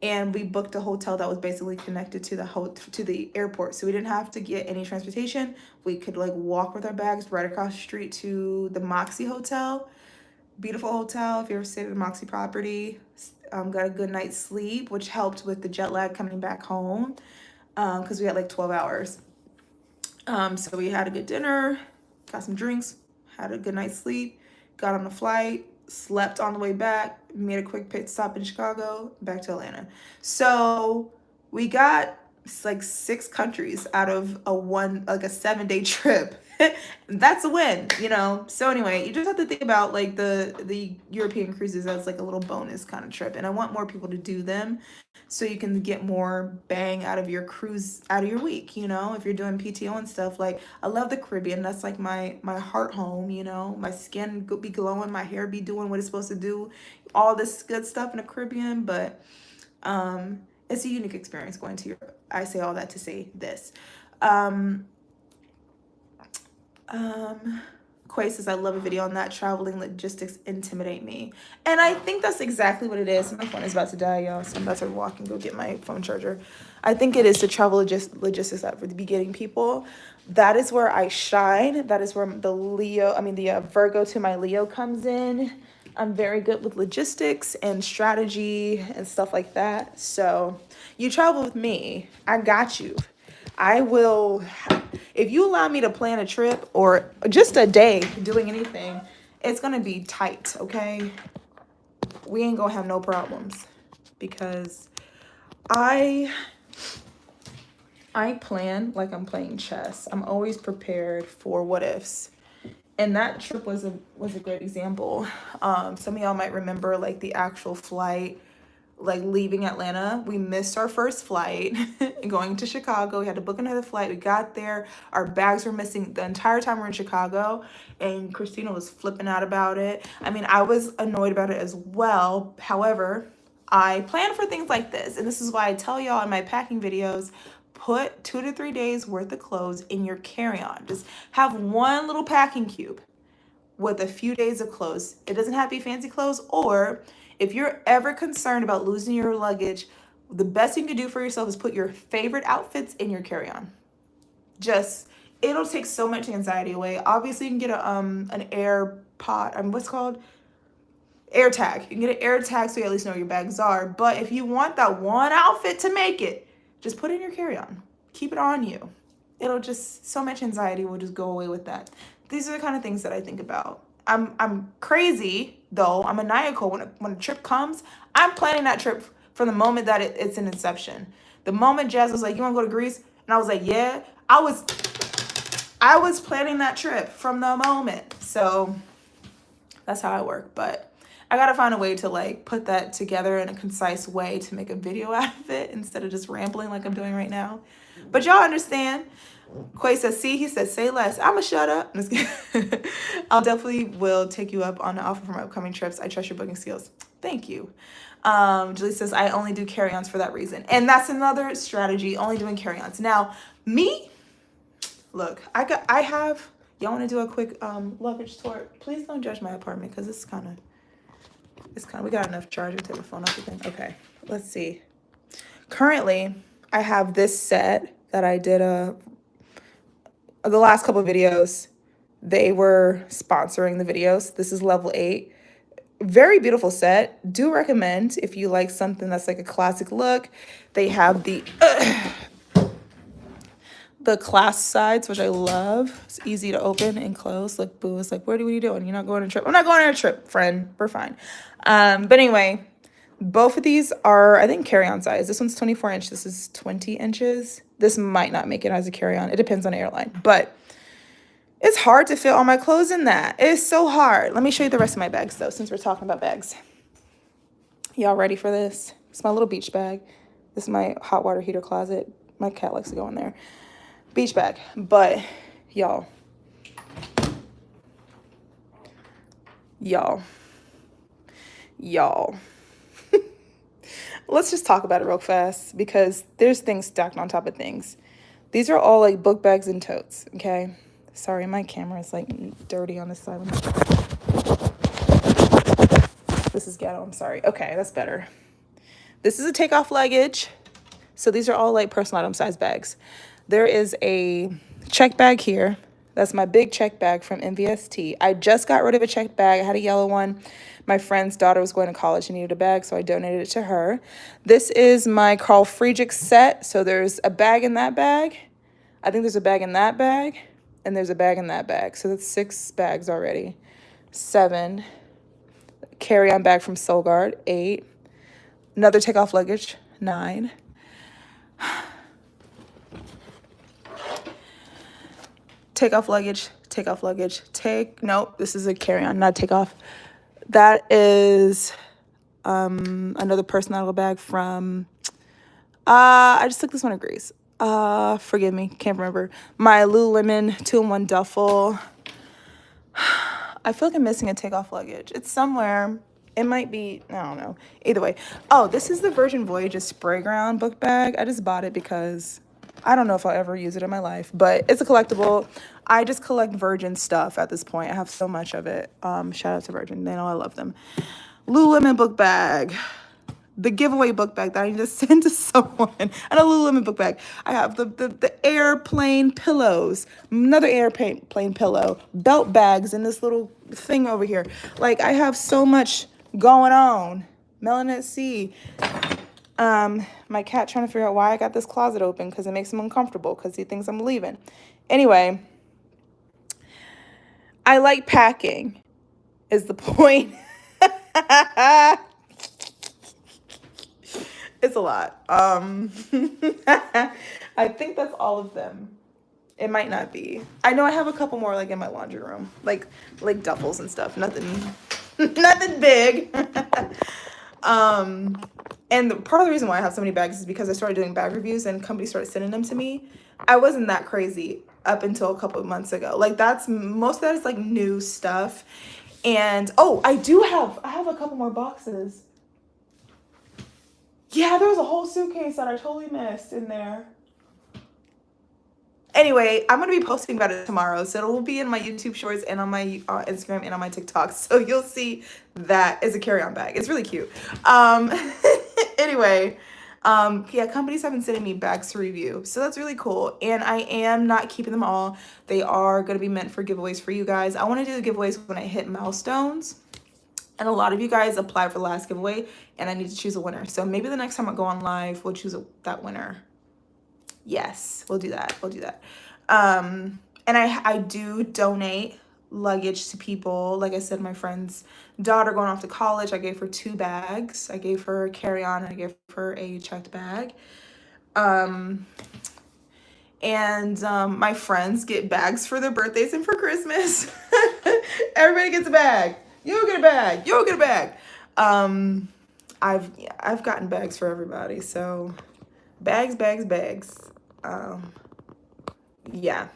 Speaker 2: and we booked a hotel that was basically connected to the airport. So we didn't have to get any transportation. We could like walk with our bags right across the street to the Moxie Hotel. Beautiful hotel. If you ever stayed at the Moxie property, got a good night's sleep, which helped with the jet lag coming back home, because we had like 12 hours. So we had a good dinner, got some drinks, had a good night's sleep, got on the flight, slept on the way back, made a quick pit stop in Chicago, back to Atlanta. So we got like 6 countries out of a 7-day trip. That's a win, you know? So anyway, you just have to think about like the European cruises as like a little bonus kind of trip. And I want more people to do them so you can get more bang out of your cruise, out of your week, you know? If you're doing PTO and stuff, like I love the Caribbean. That's like my heart home, you know? My skin be glowing, my hair be doing what it's supposed to do, all this good stuff in the Caribbean. But it's a unique experience going to Europe. I say all that to say this. Quay says, I love a video on that. Traveling logistics intimidate me. And I think that's exactly what it is. My phone is about to die, y'all, so I'm about to walk and go get my phone charger. I think it is the travel logistics that for the beginning people. That is where I shine. That is where the Virgo to my Leo comes in. I'm very good with logistics and strategy and stuff like that. So you travel with me, I got you. I will, if you allow me to plan a trip or just a day doing anything, it's going to be tight, okay? We ain't going to have no problems because I plan like I'm playing chess. I'm always prepared for what ifs. And that trip was a great example. Some of y'all might remember like the actual flight, like leaving Atlanta. We missed our first flight going to Chicago. We had to book another flight. We got there. Our bags were missing the entire time we were in Chicago. And Christina was flipping out about it. I mean, I was annoyed about it as well. However, I plan for things like this. And this is why I tell y'all in my packing videos, put 2 to 3 days worth of clothes in your carry-on. Just have one little packing cube with a few days of clothes. It doesn't have to be fancy clothes. Or if you're ever concerned about losing your luggage, the best thing you can do for yourself is put your favorite outfits in your carry-on. It'll take so much anxiety away. Obviously, you can get an air pod. What's called? Air tag. You can get an air tag so you at least know where your bags are. But if you want that one outfit to make it, just put it in your carry-on. Keep it on you. So much anxiety will just go away with that. These are the kind of things that I think about. I'm crazy though. I'm maniacal when a trip comes. I'm planning that trip from the moment that it's an inception. The moment Jazz was like, "You want to go to Greece?" and I was like, "Yeah." I was planning that trip from the moment. So that's how I work. But I gotta find a way to like put that together in a concise way to make a video out of it instead of just rambling like I'm doing right now. But y'all understand. Quay says, he says, say less. I'ma shut up. I'm just kidding. I'll definitely will take you up on the offer for my upcoming trips. I trust your booking skills. Thank you. Julie says, I only do carry-ons for that reason. And that's another strategy, only doing carry-ons. Now, me, look, y'all want to do a quick luggage tour? Please don't judge my apartment because it's kind of, we got enough charger to take the phone off again. Okay, let's see. Currently, I have this set that I did the last couple of videos. They were sponsoring the videos. This is level 8. Very beautiful set. Do recommend if you like something that's like a classic look. They have the clasp sides, which I love. It's easy to open and close. Look, Boo is like, what are you doing? You're not going on a trip. I'm not going on a trip, friend. We're fine. But anyway, Both of these are, I think, carry-on size. This one's 24 inch. This is 20 inches. This might not make it as a carry-on. It depends on the airline. But it's hard to fit all my clothes in that. It's so hard. Let me show you the rest of my bags, though, since we're talking about bags. Y'all ready for this? It's my little beach bag. This is my hot water heater closet. My cat likes to go in there. Beach bag. But, y'all. Let's just talk about it real fast because there's things stacked on top of things. These are all like book bags and totes, okay? Sorry, my camera is like dirty on this side. This is ghetto, I'm sorry. Okay, that's better. This is a takeoff luggage. So these are all like personal item size bags. There is a check bag here. That's my big check bag from MVST. I just got rid of a check bag. I had a yellow one. My friend's daughter was going to college and needed a bag, so I donated it to her. This is my Carl Friedrich set. So there's a bag in that bag. I think there's a bag in that bag, and there's a bag in that bag. So that's 6 bags already. 7. Carry-on bag from Solgard, 8. Another takeoff luggage, 9. Takeoff luggage, nope, this is a carry-on, not takeoff. That is another personal bag from, I just took this one in Greece. Forgive me, can't remember. My Lululemon 2-in-1 duffel. I feel like I'm missing a takeoff luggage. It's somewhere. It might be, I don't know. Either way. Oh, this is the Virgin Voyages spray ground book bag. I just bought it because I don't know if I'll ever use it in my life, but it's a collectible. I just collect Virgin stuff at this point. I have so much of it. Shout out to Virgin. They know I love them. Lululemon book bag. The giveaway book bag that I need to send to someone. And a Lululemon book bag. I have the airplane pillows. Another airplane pillow. Belt bags and this little thing over here. Like, I have so much going on. Melon at sea. My cat trying to figure out why I got this closet open because it makes him uncomfortable because he thinks I'm leaving. Anyway, I like packing is the point. It's a lot. I think that's all of them. It might not be. I know I have a couple more like in my laundry room, like duffels and stuff. Nothing big. And part of the reason why I have so many bags is because I started doing bag reviews and companies started sending them to me. I wasn't that crazy up until a couple of months ago. Like most of that is like new stuff. And oh, I have a couple more boxes. Yeah, there was a whole suitcase that I totally missed in there. Anyway, I'm going to be posting about it tomorrow. So it will be in my YouTube shorts and on my Instagram and on my TikTok. So you'll see that as a carry-on bag. It's really cute. Anyway, yeah, companies have been sending me bags to review. So that's really cool. And I am not keeping them all. They are going to be meant for giveaways for you guys. I want to do the giveaways when I hit milestones. And a lot of you guys applied for the last giveaway, and I need to choose a winner. So maybe the next time I go on live, we'll choose that winner. Yes, we'll do that. And I do donate luggage to people. Like I said, my friend's daughter going off to college, I gave her 2 bags. I gave her a carry-on, and I gave her a checked bag. My friends get bags for their birthdays and for Christmas. Everybody gets a bag. You'll get a bag. You'll get a bag. I've gotten bags for everybody. So bags. Yeah.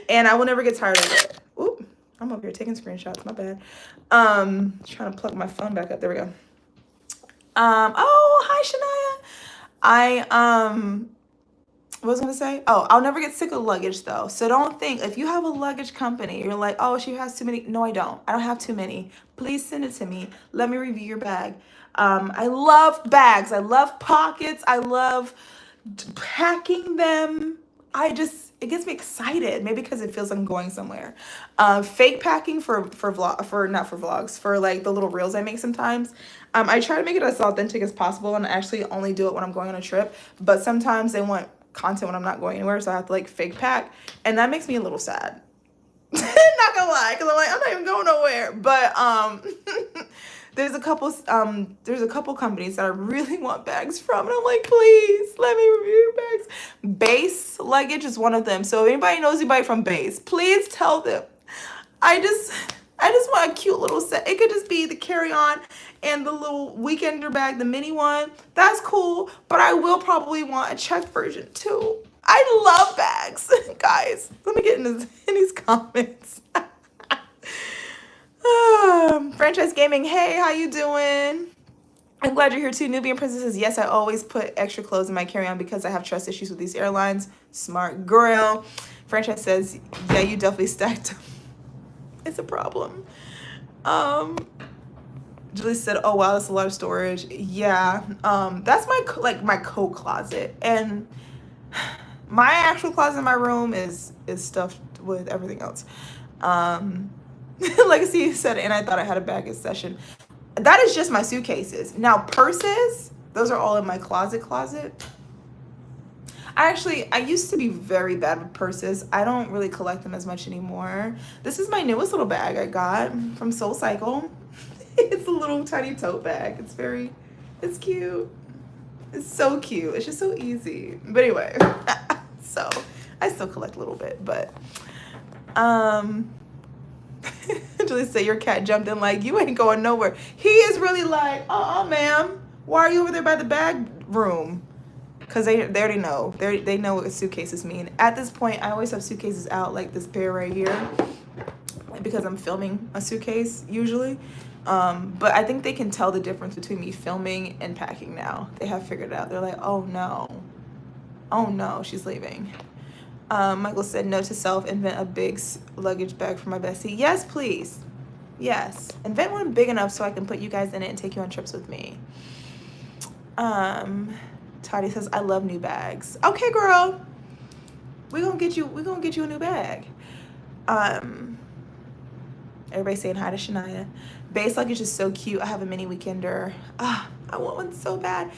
Speaker 2: And I will never get tired of it. Oop, I'm over here taking screenshots. My bad. Trying to plug my phone back up. There we go. Oh, hi, Shania. What was I gonna say? Oh, I'll never get sick of luggage though. So don't think if you have a luggage company, you're like, oh, she has too many. No, I don't. I don't have too many. Please send it to me. Let me review your bag. I love bags. I love pockets. I love packing them. It gets me excited. Maybe because it feels like I'm going somewhere. Fake packing for vlogs, for like the little reels I make sometimes. I try to make it as authentic as possible and actually only do it when I'm going on a trip. But sometimes they want content when I'm not going anywhere, so I have to like fake pack, and that makes me a little sad. Not gonna lie, because I'm like, I'm not even going nowhere. But there's a couple companies that I really want bags from, and I'm like, please let me review bags. Base Luggage is one of them. So if anybody knows anybody from Base, please tell them. I just want a cute little set. It could just be the carry-on and the little weekender bag, the mini one. That's cool, but I will probably want a checked version too. I love bags, guys. Let me get in these comments. Franchise Gaming, hey, how you doing? I'm glad you're here too. Nubian Princess says, yes, I always put extra clothes in my carry-on because I have trust issues with these airlines. Smart girl. Franchise says, yeah, you definitely stacked them. It's a problem. Julie said, oh wow, that's a lot of storage. Yeah. That's my coat closet, and my actual closet in my room is stuffed with everything else. Legacy said, and I thought I had a baggage session. That is just my suitcases. Now purses, those are all in my closet. I used to be very bad with purses. I don't really collect them as much anymore. This is my newest little bag I got from Soul Cycle. It's a little tiny tote bag. It's cute. It's so cute. It's just so easy. But anyway, so I still collect a little bit, but Julie said your cat jumped in like, you ain't going nowhere. He is really like, ma'am, why are you over there by the bag room? Because they already know. They know what suitcases mean. At this point, I always have suitcases out, like this pair right here, because I'm filming a suitcase usually. But I think they can tell the difference between me filming and packing now. They have figured it out. They're like, oh no, she's leaving. Michael said, note to self, invent a big luggage bag for my bestie. Yes, please. Yes. Invent one big enough so I can put you guys in it and take you on trips with me. Toddy says, I love new bags. Okay, girl. We're gonna get you a new bag. Everybody saying hi to Shania. Base Luggage is so cute. I have a mini weekender. I want one so bad.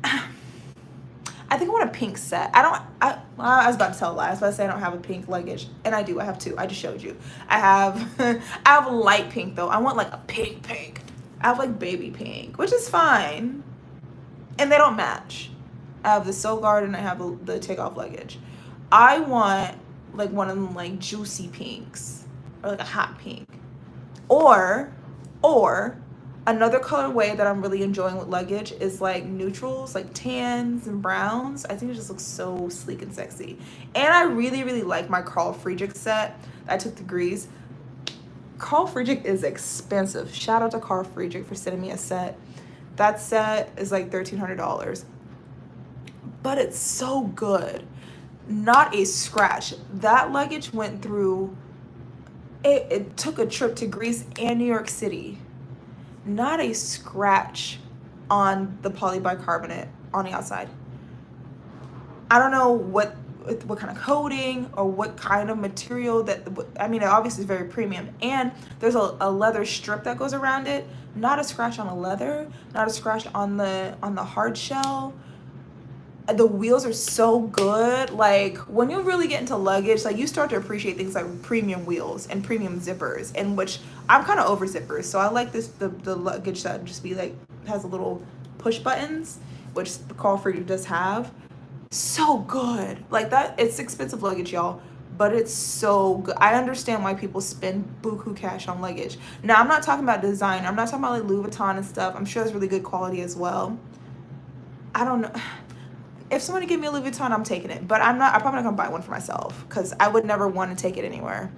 Speaker 2: I think I want a pink set. I was about to tell a lie. I was about to say I don't have a pink luggage. And I do. I have two. I just showed you. I have a light pink though. I want like a pink. I have like baby pink, which is fine. And they don't match. I have the Soul Guard and I have the takeoff luggage. I want like one of them like juicy pinks or like a hot pink. Or another colorway that I'm really enjoying with luggage is like neutrals, like tans and browns. I think it just looks so sleek and sexy. And I really, really like my Carl Friedrich set. I took the Grease. Carl Friedrich is expensive. Shout out to Carl Friedrich for sending me a set. That set is like $1,300. But it's so good. Not a scratch. That luggage went through, it took a trip to Greece and New York City. Not a scratch on the polybicarbonate on the outside. I don't know what kind of coating or what kind of material that, I mean, it obviously is very premium. And there's a leather strip that goes around it. Not a scratch on the leather, not a scratch on the hard shell. The wheels are so good. Like when you really get into luggage, like you start to appreciate things like premium wheels and premium zippers, in which I'm kind of over zippers. So I like the luggage that just be like, has a little push buttons, which the Carl Friedrich does have. So good. Like that, it's expensive luggage, y'all, but it's so good. I understand why people spend buku cash on luggage. Now, I'm not talking about design. I'm not talking about like Louis Vuitton and stuff. I'm sure it's really good quality as well. I don't know. If somebody give me a Louis Vuitton, I'm taking it. But I'm probably not gonna buy one for myself because I would never want to take it anywhere.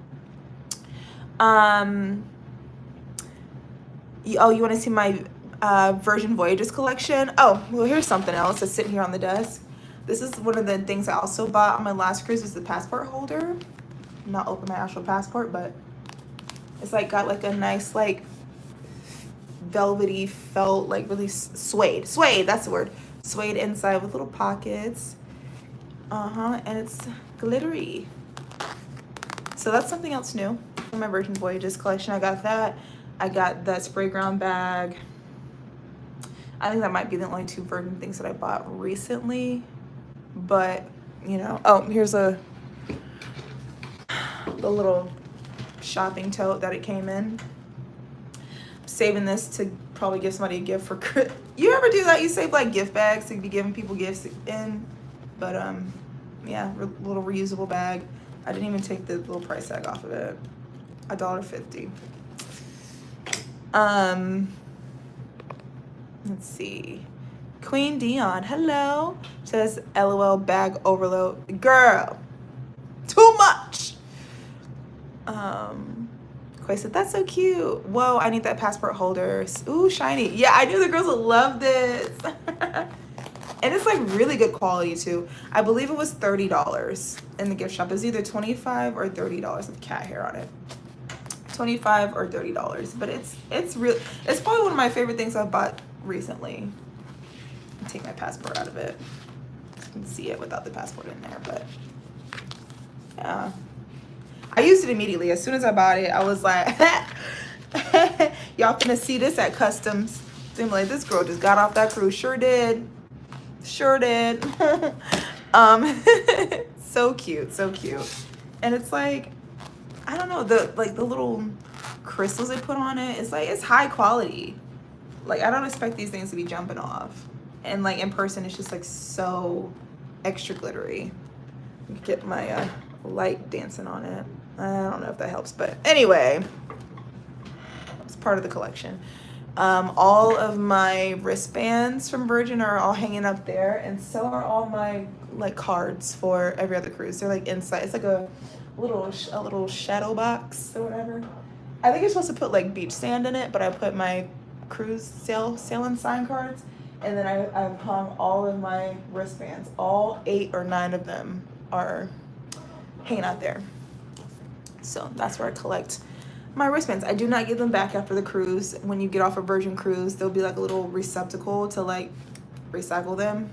Speaker 2: Oh, you want to see my Virgin Voyages collection? Oh, well, here's something else that's sitting here on the desk. This is one of the things I also bought on my last cruise, was the passport holder. I'm not open my actual passport, but it's like got like a nice like velvety felt, like really suede, that's the word, suede inside with little pockets. And it's glittery. So that's something else new in my Virgin Voyages collection. I got that. I got that spray ground bag. I think that might be the only two Virgin things that I bought recently. But, you know, oh, here's the little shopping tote that it came in. saving this to probably give somebody a gift for you ever do that? You save like gift bags to be giving people gifts in, but yeah, little reusable bag. I didn't even take the little price tag off of it. $1.50. Let's see. Queen Dion, hello, says LOL bag overload. Girl, too much. Quay said, that's so cute. Whoa, I need that passport holder. Ooh, shiny. Yeah, I knew the girls would love this. And it's like really good quality too. I believe it was $30 in the gift shop. It was either $25 or $30 with cat hair on it. $25 or $30. But it's real. It's probably one of my favorite things I've bought recently. I'll take my passport out of it. You can see it without the passport in there, but yeah. I used it immediately. As soon as I bought it, I was like, y'all finna see this at customs. Seemed like this girl just got off that cruise. Sure did. Sure did. So cute, so cute. And it's like, I don't know, the little crystals they put on it, it's like, it's high quality. Like, I don't expect these things to be jumping off. And like in person, it's just like so extra glittery. Get my light dancing on it. I don't know if that helps, but anyway, it's part of the collection. All of my wristbands from Virgin are all hanging up there, and so are all my like cards for every other cruise. They're like inside. It's like a little shadow box or whatever. I think you're supposed to put like beach sand in it, but I put my cruise sailing sign cards, and then I've hung all of my wristbands. All 8 or 9 of them are hanging out there. So that's where I collect my wristbands. I do not give them back after the cruise. When you get off a Virgin cruise, there'll be like a little receptacle to like recycle them.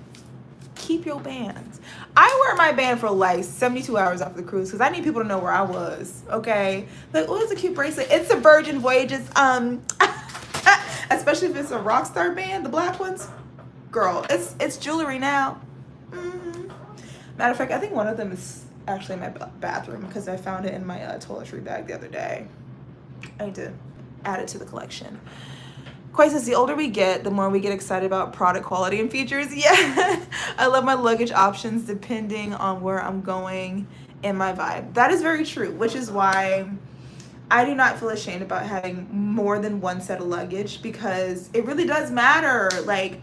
Speaker 2: Keep your bands. I wear my band for like 72 hours after the cruise because I need people to know where I was. Okay, like, oh, it's a cute bracelet. It's a Virgin Voyages. Especially if it's a Rockstar band, the black ones. Girl, it's jewelry now. Mm-hmm. Matter of fact, I think one of them is actually in my bathroom because I found it in my toiletry bag the other day. I need to add it to the collection. Quay says, the older we get, the more we get excited about product quality and features. Yeah, I love my luggage options depending on where I'm going and my vibe. That is very true, which is why I do not feel ashamed about having more than one set of luggage because it really does matter. Like,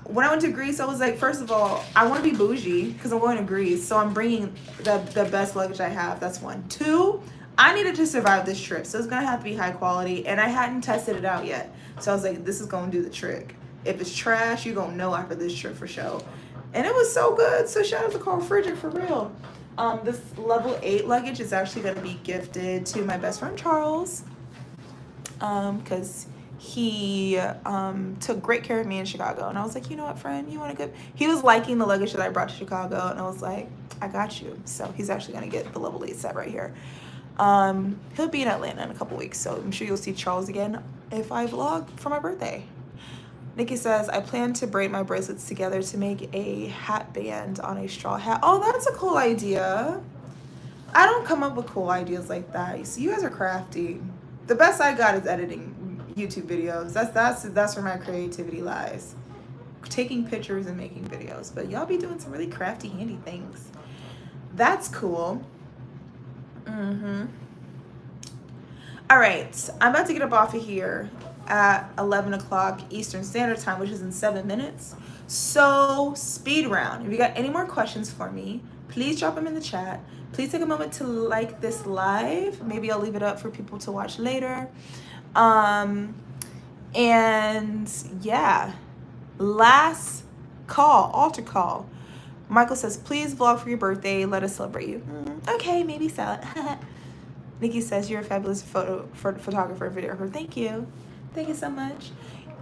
Speaker 2: when I went to Greece, I was like, first of all, I want to be bougie because I'm going to Greece. So I'm bringing the best luggage I have. That's one. 2, I needed to survive this trip. So it's going to have to be high quality. And I hadn't tested it out yet. So I was like, this is going to do the trick. If it's trash, you're going to know after this trip for sure. And it was so good. So shout out to Carl Frederick for real. This level 8 luggage is actually going to be gifted to my best friend, Charles. Because he took great care of me in Chicago. And I was like, you know what, friend, you want to go? He was liking the luggage that I brought to Chicago. And I was like, I got you. So he's actually going to get the level 8 set right here. He'll be in Atlanta in a couple weeks. So I'm sure you'll see Charles again if I vlog for my birthday. Nikki says, I plan to braid my bracelets together to make a hat band on a straw hat. Oh, that's a cool idea. I don't come up with cool ideas like that. You see, you guys are crafty. The best I got is editing YouTube videos. That's where my creativity lies. Taking pictures and making videos. But y'all be doing some really crafty, handy things. That's cool. All right, I'm about to get up off of here at 11 o'clock Eastern Standard Time, which is in 7 minutes. So, speed round. If you got any more questions for me, please drop them in the chat. Please take a moment to like this live. Maybe I'll leave it up for people to watch later. And yeah, last call, altar call. Michael says, please vlog for your birthday. Let us celebrate you. Okay, maybe so. Nikki says, you're a fabulous photographer, videographer. Thank you. Thank you so much.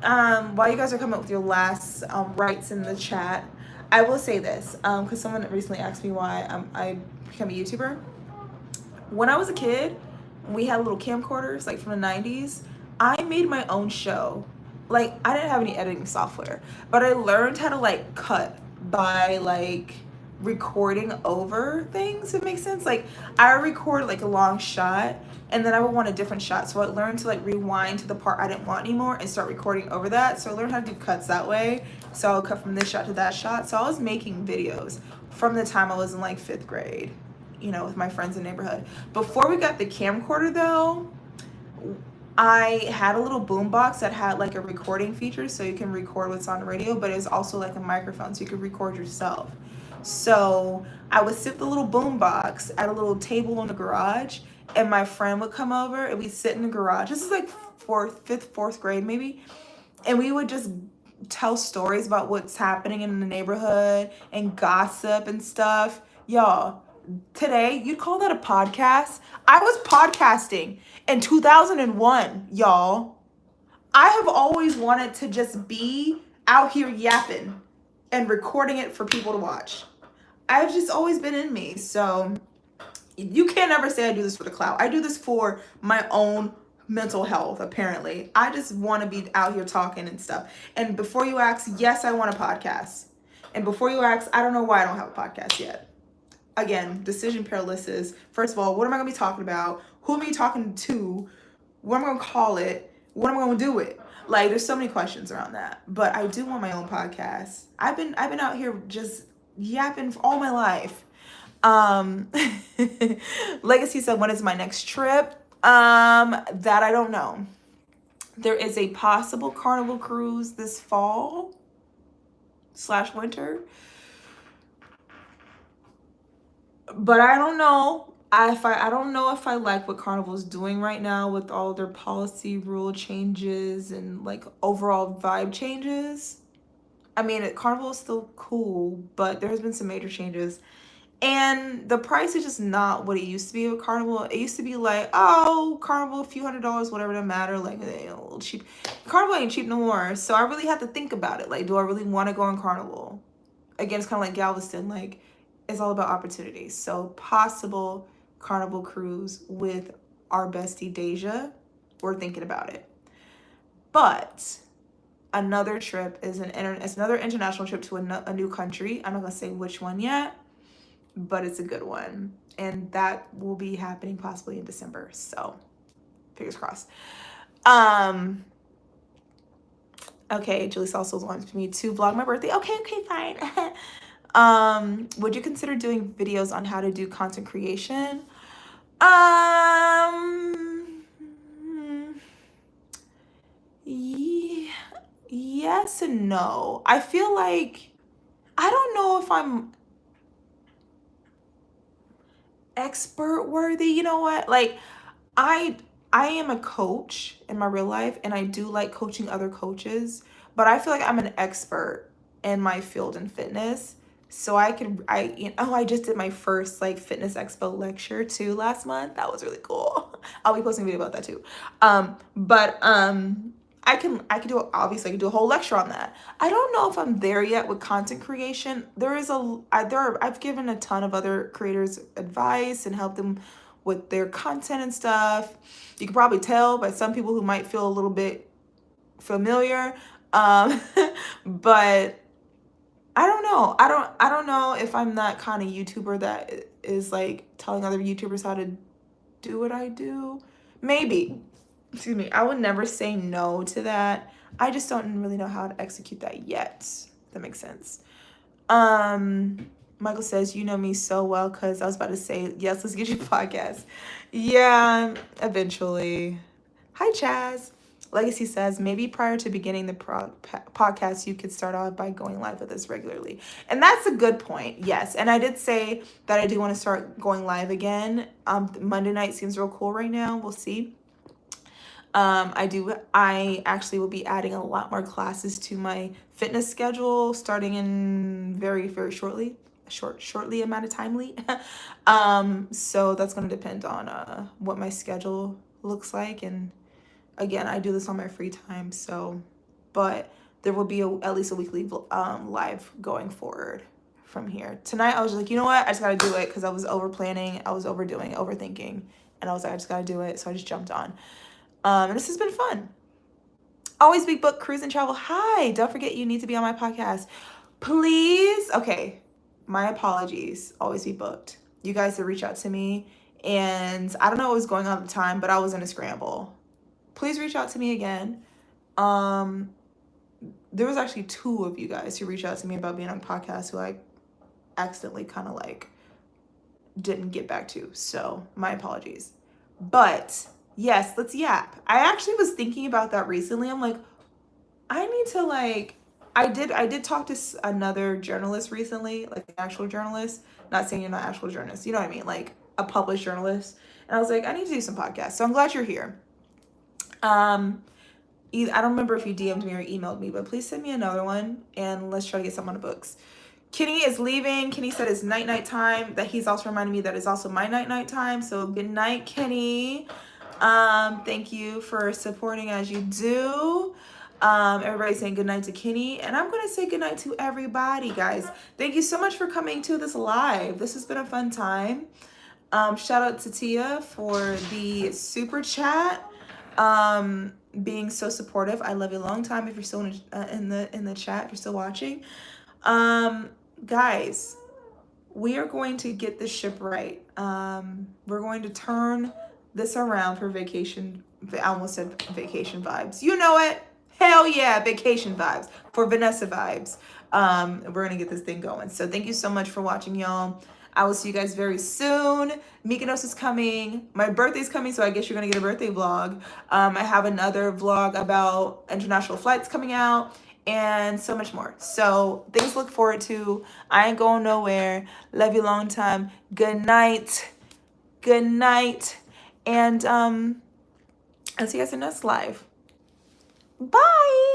Speaker 2: While you guys are coming up with your last rights in the chat, I will say this, because someone recently asked me why I became a YouTuber. When I was a kid, we had little camcorders, like from the 90s. I made my own show. Like, I didn't have any editing software, but I learned how to like cut by like recording over things, if it makes sense. Like, I record like a long shot, and then I would want a different shot. So I learned to like rewind to the part I didn't want anymore and start recording over that. So I learned how to do cuts that way. So I'll cut from this shot to that shot. So I was making videos from the time I was in like 5th grade, you know, with my friends in the neighborhood. Before we got the camcorder though, I had a little boombox that had like a recording feature, so you can record what's on the radio, but it was also like a microphone, so you could record yourself. So I would sit the little boombox at a little table in the garage, and my friend would come over, and we'd sit in the garage. This is like 4th grade maybe, and we would just tell stories about what's happening in the neighborhood and gossip and stuff. Y'all, today you'd call that a podcast? I was podcasting in 2001, y'all. I have always wanted to just be out here yapping and recording it for people to watch. I've just always been in me. So you can't ever say I do this for the clout. I do this for my own mental health, apparently. I just want to be out here talking and stuff. And before you ask, yes, I want a podcast. And before you ask, I don't know why I don't have a podcast yet. Again, decision paralysis. First of all, what am I going to be talking about? Who am I talking to? What am I going to call it? What am I going to do with it? Like, there's so many questions around that. But I do want my own podcast. I've been out here just yapping for all my life. Legacy said, when is my next trip? That I don't know. There is a possible Carnival cruise this fall/winter. But I don't know. I don't know if I like what Carnival's doing right now with all their policy rule changes and like overall vibe changes. I mean, Carnival is still cool, but there has been some major changes. And the price is just not what it used to be with Carnival. It used to be like, oh, Carnival, a few $100s, whatever that matter, like, a little cheap. Carnival ain't cheap no more. So I really have to think about it. Like, do I really want to go on Carnival? Again, it's kind of like Galveston. Like, it's all about opportunities. So possible Carnival cruise with our bestie Deja. We're thinking about it. But another trip is it's another international trip to a new country. I'm not going to say which one yet, but it's a good one. And that will be happening possibly in December. So fingers crossed. Okay, Julie also wants me to vlog my birthday. Okay, fine. Would you consider doing videos on how to do content creation? Yes and no. I feel like, I don't know if I'm expert worthy. You know what? Like, I am a coach in my real life, and I do like coaching other coaches, but I feel like I'm an expert in my field in fitness. So I just did my first like fitness expo lecture too last month. That was really cool. I'll be posting a video about that too. I can do, obviously I can do a whole lecture on that. I don't know if I'm there yet with content creation. I've given a ton of other creators advice and helped them with their content and stuff. You can probably tell by some people who might feel a little bit familiar. But I don't know. I don't know if I'm that kind of YouTuber that is like telling other YouTubers how to do what I do. Maybe. Excuse me. I would never say no to that. I just don't really know how to execute that yet. If that makes sense. Michael says, you know me so well, because I was about to say, yes, let's get you a podcast. Yeah, eventually. Hi, Chaz. Legacy says, maybe prior to beginning the podcast, you could start off by going live with us regularly. And that's a good point, yes. And I did say that I do want to start going live again. Monday night seems real cool right now. We'll see. I actually will be adding a lot more classes to my fitness schedule starting in very, very shortly. Shortly amount of timely. So that's going to depend on what my schedule looks like. And again, I do this on my free time, but there will be at least a weekly live going forward from here. Tonight, I was like, you know what? I just got to do it because I was over planning. I was overthinking. And I was like, I just got to do it. So I just jumped on. And this has been fun. Always Big Book Cruise and Travel. Hi, don't forget you need to be on my podcast. Please. Okay. my apologies. Always be booked. You guys that reach out to me, and I don't know what was going on at the time, but I was in a scramble. Please reach out to me again. There was actually 2 of you guys who reached out to me about being on podcasts who I accidentally kind of like didn't get back to. So my apologies. But yes, let's yap. I actually was thinking about that recently. I'm like, I need to like, I did talk to another journalist recently, like an actual journalist. Not saying you're not actual journalist, you know what I mean, like a published journalist. And I was like, I need to do some podcasts. So I'm glad you're here. I don't remember if you DM'd me or emailed me, but please send me another one and let's try to get some on the books. Kenny is leaving. Kenny said it's night time. That he's also reminding me that it's also my night time. So good night, Kenny. Thank you for supporting as you do. Everybody's saying good night to Kenny, and I'm gonna say good night to everybody, guys. Thank you so much for coming to this live. This has been a fun time. Shout out to Tia for the super chat. Being so supportive. I love you a long time. If you're still in the chat, if you're still watching, guys, we are going to get this ship right. We're going to turn this around for vacation. I almost said vacation vibes. You know it. Hell yeah, vacation vibes. For Vanessa vibes. We're gonna get this thing going. So thank you so much for watching, y'all. I will see you guys very soon. Mykonos is coming. My birthday's coming, so I guess you're gonna get a birthday vlog. I have another vlog about international flights coming out and so much more. So things to look forward to. I ain't going nowhere. Love you long time. Good night. Good night. And I'll see you guys in the next live. Bye.